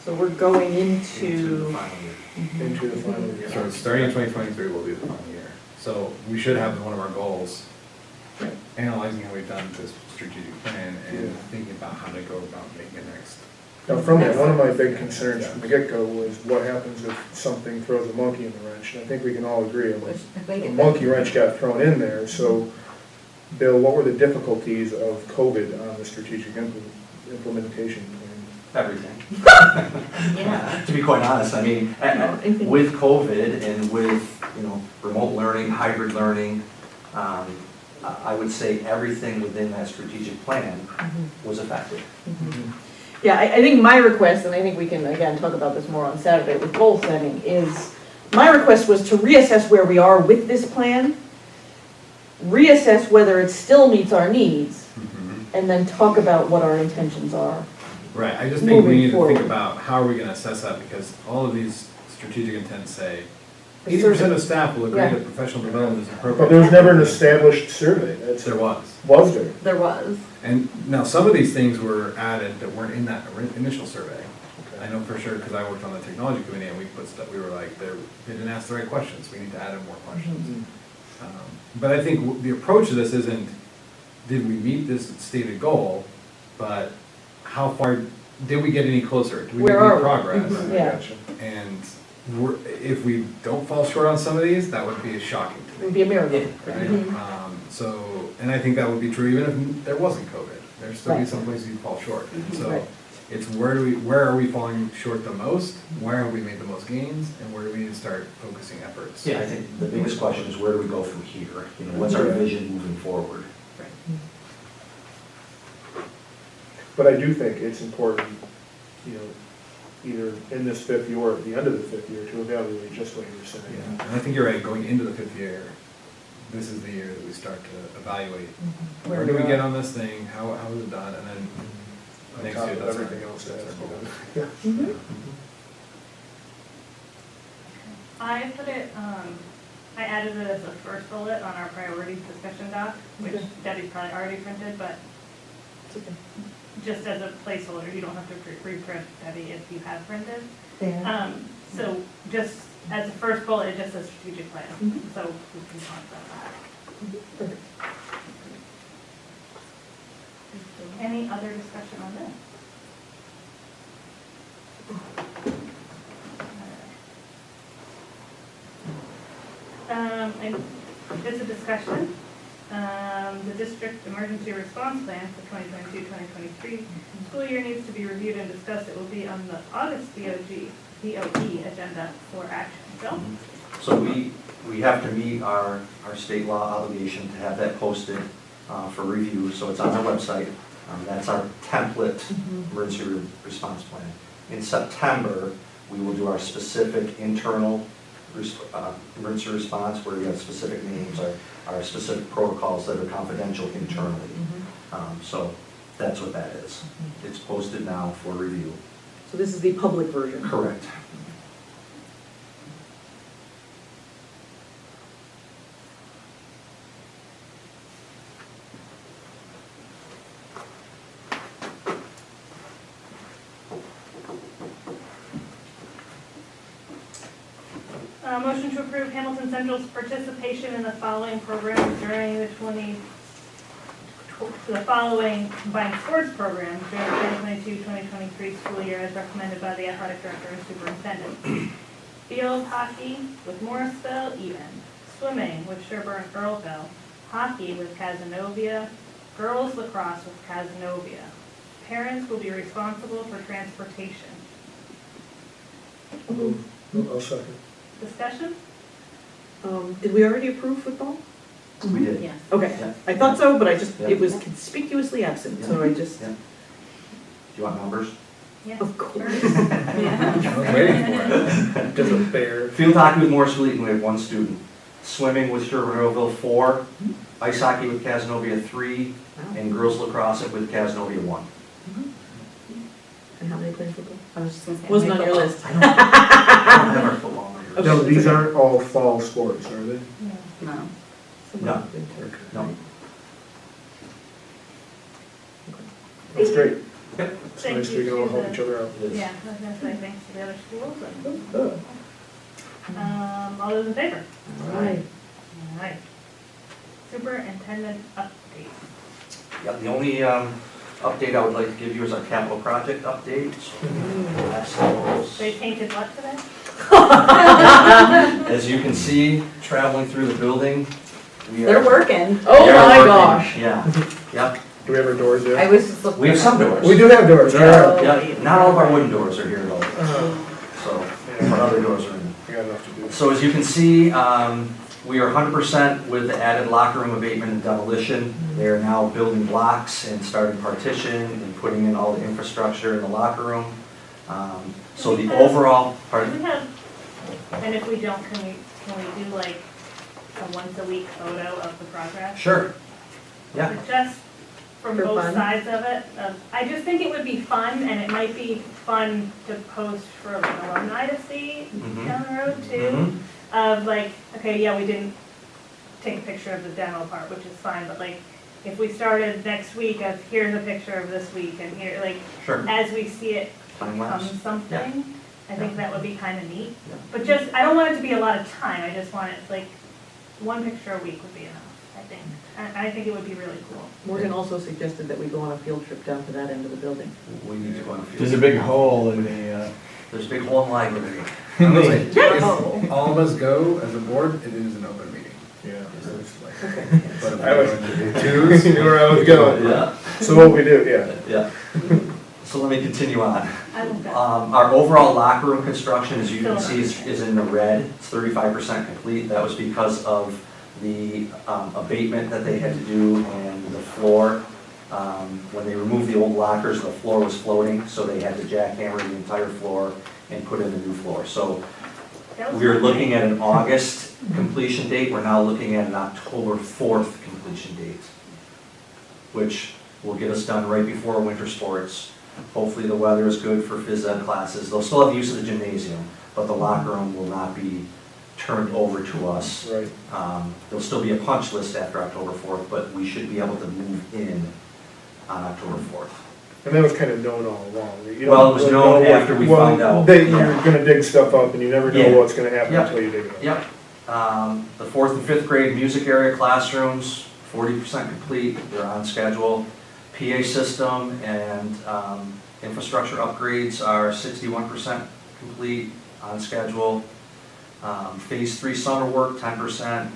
Speaker 3: So we're going
Speaker 5: Into the
Speaker 3: into.
Speaker 5: final year.
Speaker 1: Into the final year?
Speaker 7: So starting in 2023 will be the final year. So we should have one of our goals,
Speaker 3: Right.
Speaker 7: analyzing how we've done this strategic plan and
Speaker 1: Yeah.
Speaker 7: thinking about how to go about making it next.
Speaker 1: Now, from that, one of my big concerns from the get-go was what happens if something throws a monkey in the wrench? And I think we can all agree, a monkey wrench got thrown in there. So, Bill, what were the difficulties of COVID on the strategic implementation plan?
Speaker 5: Everything.
Speaker 6: Yeah.
Speaker 5: To be quite honest, I mean,
Speaker 3: anything.
Speaker 5: with COVID and with, you know, remote learning, hybrid learning, I would say everything within that strategic plan was affected.
Speaker 3: Yeah, I think my request, and I think we can, again, talk about this more on Saturday with goal setting, is, my request was to reassess where we are with this plan, reassess whether it still meets our needs, and then talk about what our intentions are.
Speaker 7: Right, I just think we
Speaker 3: Moving
Speaker 7: need to
Speaker 3: forward.
Speaker 7: think about how are we gonna assess that, because all of these strategic intents say 80% of staff will agree
Speaker 3: Yeah.
Speaker 7: that professional development is
Speaker 1: But
Speaker 7: appropriate.
Speaker 1: there was never an established survey.
Speaker 7: There was.
Speaker 1: Was there?
Speaker 6: There was.
Speaker 7: And now some of these things were added that weren't in that initial survey. I know for sure, because I worked on the technology committee and we put stuff, we were like, they didn't ask the right questions, we need to add in more questions. But I think the approach to this isn't, did we meet this stated goal, but how far, did we get any closer? Did we make
Speaker 3: Where are
Speaker 7: any
Speaker 3: we?
Speaker 7: progress?
Speaker 3: Mhm. Yeah.
Speaker 1: Gotcha.
Speaker 7: And if we don't fall short on some of these, that would be shocking
Speaker 3: It
Speaker 7: to
Speaker 3: would
Speaker 7: me.
Speaker 3: be a miracle.
Speaker 7: Right?
Speaker 3: Mhm.
Speaker 7: So, and I think that would be true even if there wasn't COVID. There's still be
Speaker 3: Right.
Speaker 7: some places you fall short. So
Speaker 3: Right.
Speaker 7: it's where are we falling short the most? Where have we made the most gains? And where do we need to start focusing efforts?
Speaker 5: Yeah, I think the biggest question is where do we go from here? You know, what's our vision moving forward?
Speaker 1: But I do think it's important, you know, either in this 5th year or at the end of the 5th year to evaluate just what you were saying.
Speaker 7: Yeah, and I think you're right, going into the 5th year, this is the year that we start to evaluate. Where do we get on this thing? How is it done? And then
Speaker 1: On
Speaker 7: next
Speaker 1: top
Speaker 7: year,
Speaker 1: of
Speaker 7: that's
Speaker 1: everything
Speaker 7: our-
Speaker 1: else
Speaker 7: that's
Speaker 1: that's
Speaker 7: our goal.
Speaker 1: going on. Yeah.
Speaker 2: I put it, I added it as a first bullet on our priorities discussion doc, which
Speaker 3: Okay.
Speaker 2: Debbie's probably already printed, but
Speaker 3: It's okay.
Speaker 2: just as a placeholder, you don't have to reprint, Debbie, if you have printed.
Speaker 4: There.
Speaker 2: So just as a first bullet, it just says strategic plan,
Speaker 3: Mhm.
Speaker 2: so we can talk about that.
Speaker 3: Perfect.
Speaker 2: Any other discussion on this? And it's a discussion. The district emergency response plan for 2022-2023 school year needs to be reviewed and discussed. It will be on the August DOE agenda for action. Bill?
Speaker 5: So we have to meet our state law obligation to have that posted for review, so it's on our website. That's our template emergency response plan. In September, we will do our specific internal emergency response, where we have specific names, our specific protocols that are confidential internally. So that's what that is. It's posted now for review.
Speaker 3: So this is the public version.
Speaker 5: Correct.
Speaker 2: Motion to approve Hamilton Central's participation in the following programs during the following combined sports programs during the 2022-2023 school year as recommended by the athletic director and superintendent. Field hockey with Morrisville, even. Swimming with Sherburne Earlville. Hockey with Cazenovia. Girls lacrosse with Cazenovia. Parents will be responsible for transportation.
Speaker 1: I'll second.
Speaker 2: Discussion?
Speaker 3: Did we already approve football?
Speaker 5: We did.
Speaker 6: Yes.
Speaker 3: Okay,
Speaker 5: Yeah.
Speaker 3: I thought so, but I just,
Speaker 5: Yeah.
Speaker 3: it was conspicuously absent, so I just,
Speaker 5: Yeah. Do you want numbers?
Speaker 2: Yeah.
Speaker 3: of course.
Speaker 2: Yeah.
Speaker 7: I was waiting for it.
Speaker 1: Just a bear.
Speaker 5: Field hockey with Morrisville Eaton, we have 1 student. Swimming with Sherburne Earlville, 4. Ice hockey with Cazenovia, 3. And girls lacrosse with Cazenovia, 1.
Speaker 3: And how many play football?
Speaker 6: I was just gonna say.
Speaker 3: Wasn't on your list.
Speaker 5: I don't have our football numbers.
Speaker 3: Okay.
Speaker 1: No, these aren't all fall sports, are they?
Speaker 6: No.
Speaker 5: No. No.
Speaker 1: That's great.
Speaker 5: Yep.
Speaker 1: It's
Speaker 2: Thank
Speaker 1: nice
Speaker 2: you
Speaker 1: we can all
Speaker 2: to
Speaker 1: help
Speaker 2: the-
Speaker 1: each other out.
Speaker 2: Yeah, I was gonna say thanks to the other schools and, all those in favor?
Speaker 3: All right.
Speaker 2: All right. Superintendent update.
Speaker 5: Yeah, the only update I would like to give you is our capital project update.
Speaker 2: They painted what today?
Speaker 5: As you can see, traveling through the building, we are.
Speaker 6: They're working.
Speaker 3: Oh
Speaker 5: we are
Speaker 3: my
Speaker 5: working.
Speaker 3: gosh.
Speaker 5: Yeah, yep.
Speaker 1: Do we have our doors
Speaker 6: I
Speaker 1: there?
Speaker 6: was just looking.
Speaker 5: We have some doors.
Speaker 1: We do have doors, all right.
Speaker 5: Yeah, not all of our wooden doors are here though,
Speaker 1: Uh,
Speaker 5: so, but other doors are in.
Speaker 1: We got enough to do.
Speaker 5: So as you can see, we are 100% with the added locker room abatement and demolition. They are now building blocks and starting partition and putting in all the infrastructure in the locker room. So the overall,
Speaker 2: Do
Speaker 5: pardon?
Speaker 2: we have, and if we don't, can we do like a once a week photo of the progress?
Speaker 5: Sure. Yeah,
Speaker 2: But just from
Speaker 3: For
Speaker 2: both
Speaker 3: fun?
Speaker 2: sides of it, I just think it would be fun, and it might be fun to post for like alumni to see
Speaker 5: Mhm.
Speaker 2: down the road too. Of like, okay, yeah, we didn't take a picture of the demo part, which is fine, but like, if we started next week of here's a picture of this week and here, like,
Speaker 5: sure.
Speaker 2: as we see it
Speaker 5: Time
Speaker 2: become
Speaker 5: lapse.
Speaker 2: something, I think that would be kind of neat.
Speaker 5: Yeah.
Speaker 2: But just, I don't want it to be a lot of time, I just want it, like, one picture a week would be enough, I think. And I think it would be really cool.
Speaker 3: Morgan also suggested that we go on a field trip down to that end of the building.
Speaker 5: We need to go on a field.
Speaker 11: There's a big hole in the,
Speaker 5: There's a big hole in the library.
Speaker 3: Oh.
Speaker 7: All of us go as a board, it is an open meeting.
Speaker 1: Yeah. so it's like-
Speaker 7: But if
Speaker 1: I was,
Speaker 7: we
Speaker 1: twos, you knew where I was going.
Speaker 5: Yeah,
Speaker 1: So what we do, yeah.
Speaker 5: yeah. So let me continue on.
Speaker 2: I love that.
Speaker 5: Our overall locker room construction, as you can see, is in the red. It's 35% complete. That was because of the abatement that they had to do and the floor. When they removed the old lockers, the floor was floating, so they had to jackhammer the entire floor and put in a new floor. So
Speaker 2: That was
Speaker 5: we were
Speaker 2: fun.
Speaker 5: looking at an August completion date. We're now looking at an October 4th completion date, which will get us done right before winter sports. Hopefully the weather is good for phys ed classes. They'll still have use of the gymnasium, but the locker room will not be turned over to us.
Speaker 1: Right.
Speaker 5: There'll still be a punch list after October 4th, but we should be able to move in on October 4th.
Speaker 1: And that was kind of known all along. You
Speaker 5: Well,
Speaker 1: don't
Speaker 5: it was
Speaker 1: really
Speaker 5: known
Speaker 1: know what-
Speaker 5: after we
Speaker 1: well,
Speaker 5: found out.
Speaker 1: You're
Speaker 5: Yeah.
Speaker 1: gonna dig stuff up and you never know
Speaker 5: Yeah.
Speaker 1: what's gonna happen
Speaker 5: Yep.
Speaker 1: until you dig it up.
Speaker 5: Yep. The 4th and 5th grade music area classrooms, 40% complete, they're on schedule. PA system and infrastructure upgrades are 61% complete, on schedule. Phase 3 summer work, 10%,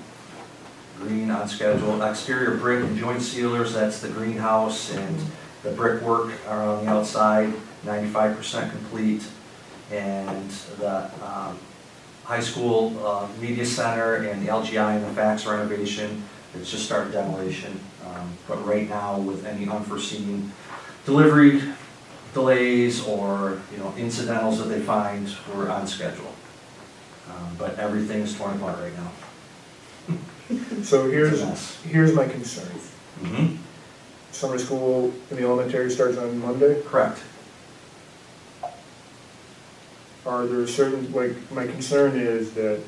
Speaker 5: green on schedule. Exterior brick and joint sealers, that's the greenhouse and the brickwork are on the outside, 95% complete. And the high school media center and the LGI and the fax renovation, it's just started demolition. But right now, with any unforeseen delivery delays or, incidentals that they find, we're on schedule. But everything is torn apart right now.
Speaker 1: So
Speaker 5: It's a mess.
Speaker 1: here's my concern.
Speaker 5: Mhm.
Speaker 1: Summer school in the elementary starts on Monday.
Speaker 5: Correct.
Speaker 1: are there certain, like, my concern is that,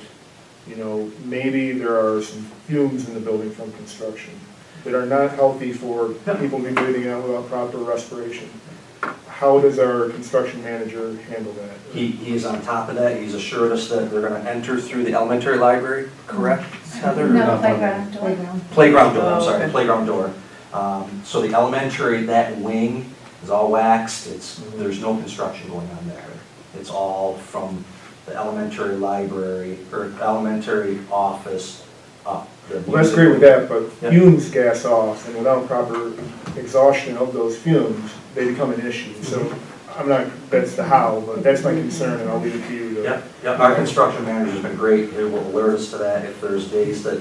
Speaker 1: you know, maybe there are some fumes in the building from construction that are not healthy for people to be breathing out without proper respiration. How does our construction manager handle that?
Speaker 5: He is on top of that. He's assured us that they're gonna enter through the elementary library, correct, Heather?
Speaker 12: No, playground door.
Speaker 5: Playground door, I'm
Speaker 3: Oh,
Speaker 5: sorry,
Speaker 3: okay.
Speaker 5: playground door. So the elementary, that wing is all waxed, there's no construction going on there. It's all from the elementary library, or elementary office up.
Speaker 1: Well, that's great with that, but
Speaker 5: Yeah.
Speaker 1: fumes gas off, and without proper exhaustion of those fumes, they become an issue. So I'm not, that's the how, but that's my concern, and I'll leave it to you to.
Speaker 5: Yeah, our construction manager's been great, they will alert us to that. If there's days that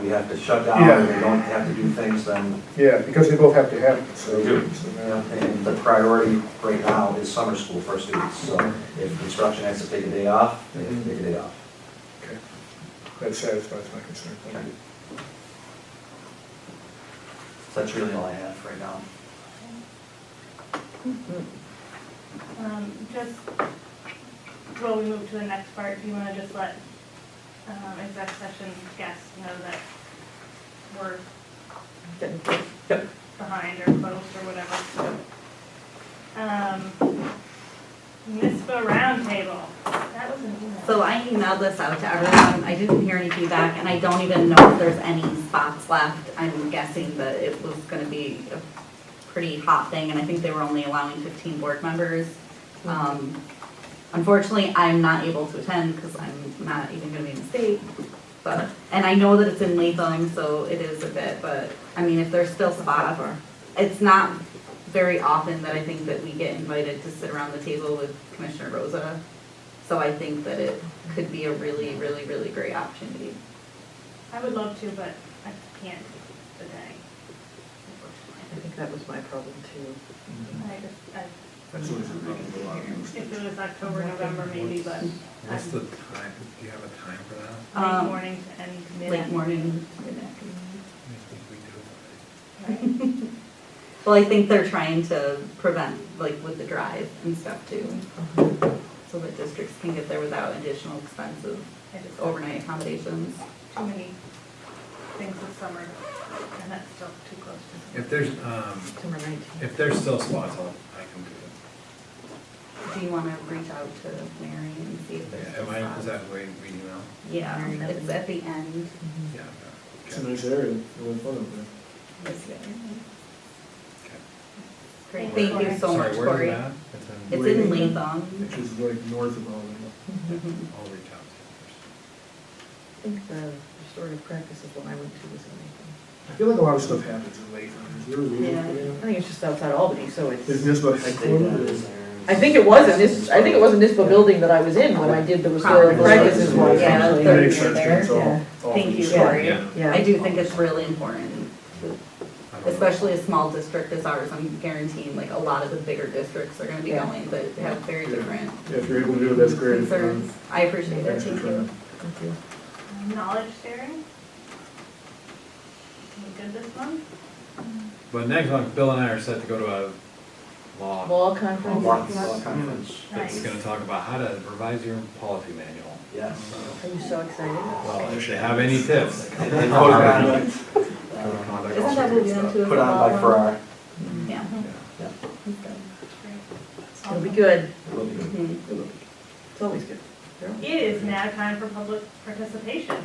Speaker 5: we have to shut down and they don't have to do things, then,
Speaker 1: Yeah, because they both have to happen, so.
Speaker 5: They do.
Speaker 1: so now-
Speaker 5: and the priority right now is summer school for our students. So if construction has to take a day off, they have to take a day off.
Speaker 1: Okay. That satisfies my concern, thank you.
Speaker 5: So that's really all I have right now.
Speaker 2: Just, while we move to the next part, do you wanna just let, exec session guests know that we're behind or close or whatever? NISBA roundtable, that was an email.
Speaker 6: So I emailed this out to everyone, I didn't hear any feedback, and I don't even know if there's any spots left. I'm guessing that it was gonna be a pretty hot thing, and I think they were only allowing 15 board members. Unfortunately, I'm not able to attend because I'm not even gonna be in the state. But, and I know that it's in Latham, so it is a bit, but, I mean, if there's still spots, it's not very often that I think that we get invited to sit around the table with Commissioner Rosa. So I think that it could be a really, really, really great opportunity.
Speaker 2: I would love to, but I can't the day,
Speaker 3: I think that was my problem too.
Speaker 2: unfortunately.
Speaker 1: That's always a big lot.
Speaker 2: If it was October, November maybe, but
Speaker 7: What's the time, do you have a time for that?
Speaker 2: late morning to end mid.
Speaker 6: Late morning, mid-afternoon.
Speaker 7: I think we do it.
Speaker 2: Right?
Speaker 6: Well, I think they're trying to prevent, like, with the drive and stuff too. So that districts can get there without additional expensive
Speaker 2: I just
Speaker 6: overnight accommodations.
Speaker 2: too many things this summer, and that's still too close to.
Speaker 7: If there's,
Speaker 3: September 19th.
Speaker 7: if there's still spots, I can do it.
Speaker 6: Do you want to reach out to Mary and see if there's?
Speaker 7: Yeah, am I, is that way we email?
Speaker 6: Yeah, it's at the end.
Speaker 7: Yeah.
Speaker 1: It's a nice area, really fun up there.
Speaker 6: This way.
Speaker 7: Okay.
Speaker 6: Great,
Speaker 2: Thank
Speaker 6: thank you so much,
Speaker 7: Sorry, where's
Speaker 6: Corey.
Speaker 7: it at?
Speaker 6: It's in Latham.
Speaker 1: Which is like north of all
Speaker 7: I'll reach out to
Speaker 3: I think the restorative practices one I went to was in Latham.
Speaker 1: I feel like a lot of stuff happens in Latham. Is there a reason
Speaker 6: Yeah.
Speaker 1: for
Speaker 3: I
Speaker 1: that?
Speaker 3: think it's just outside Albany, so
Speaker 1: Is
Speaker 3: it's,
Speaker 1: NISBA
Speaker 5: State
Speaker 1: headquarters?
Speaker 3: I think it was in this, I think it was in this building that I was in when I did the restorative
Speaker 6: Probably.
Speaker 3: practices one,
Speaker 6: Yeah,
Speaker 3: actually.
Speaker 1: That
Speaker 6: they're
Speaker 1: makes sense,
Speaker 6: there.
Speaker 1: it's all.
Speaker 3: Yeah.
Speaker 1: all
Speaker 6: Thank you,
Speaker 1: these-
Speaker 6: Corey.
Speaker 7: Yeah.
Speaker 3: Yeah.
Speaker 6: I do think it's really important,
Speaker 7: I don't know.
Speaker 6: especially a small district as ours. I'm guaranteeing like a lot of the bigger districts are gonna be
Speaker 3: Yeah.
Speaker 6: going, but have very different
Speaker 1: If you're able to do it, that's great.
Speaker 6: concerns. I appreciate it,
Speaker 1: Thanks for
Speaker 6: thank you.
Speaker 1: trying.
Speaker 3: Thank you.
Speaker 2: Knowledge sharing? We good this month?
Speaker 7: But next month, Bill and I are set to go to a law.
Speaker 3: Law conference?
Speaker 5: Law conference.
Speaker 7: That's gonna talk about how to revise your policy manual.
Speaker 5: Yes.
Speaker 3: Are you so excited?
Speaker 7: Well, if they have any tips.
Speaker 5: And then code of conduct,
Speaker 7: Code of conduct,
Speaker 6: Isn't
Speaker 7: all
Speaker 6: that
Speaker 7: sorts
Speaker 6: what
Speaker 7: of
Speaker 6: we
Speaker 7: stuff.
Speaker 6: went to?
Speaker 5: put on by Farrar.
Speaker 6: Yeah.
Speaker 7: Yeah.
Speaker 3: It'll be good.
Speaker 5: It will be good.
Speaker 6: Mhm.
Speaker 5: It will be.
Speaker 3: It's always good.
Speaker 2: It is now time for public participation.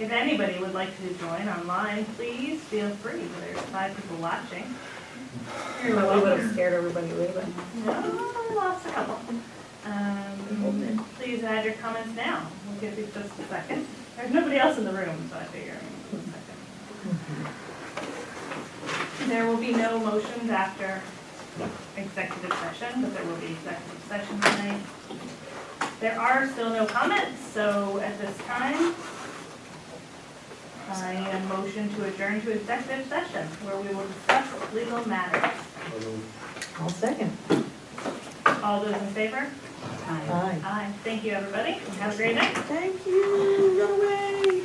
Speaker 2: If anybody would like to join online, please feel free. There's 5 people watching. You're
Speaker 6: Well, we would have
Speaker 2: welcome.
Speaker 6: scared everybody away, but.
Speaker 2: No, I lost a couple. Please add your comments now. We'll give you just a second. There's nobody else in the room, so I figure a second. There will be no motions after executive session, but there will be executive session tonight. There are still no comments, so at this time, I need a motion to adjourn to executive session where we will discuss legal matters.
Speaker 3: I'll second.
Speaker 2: All those in favor?
Speaker 3: Aye.
Speaker 2: Aye. Thank you, everybody. Have a great night.
Speaker 3: Thank you. Run away.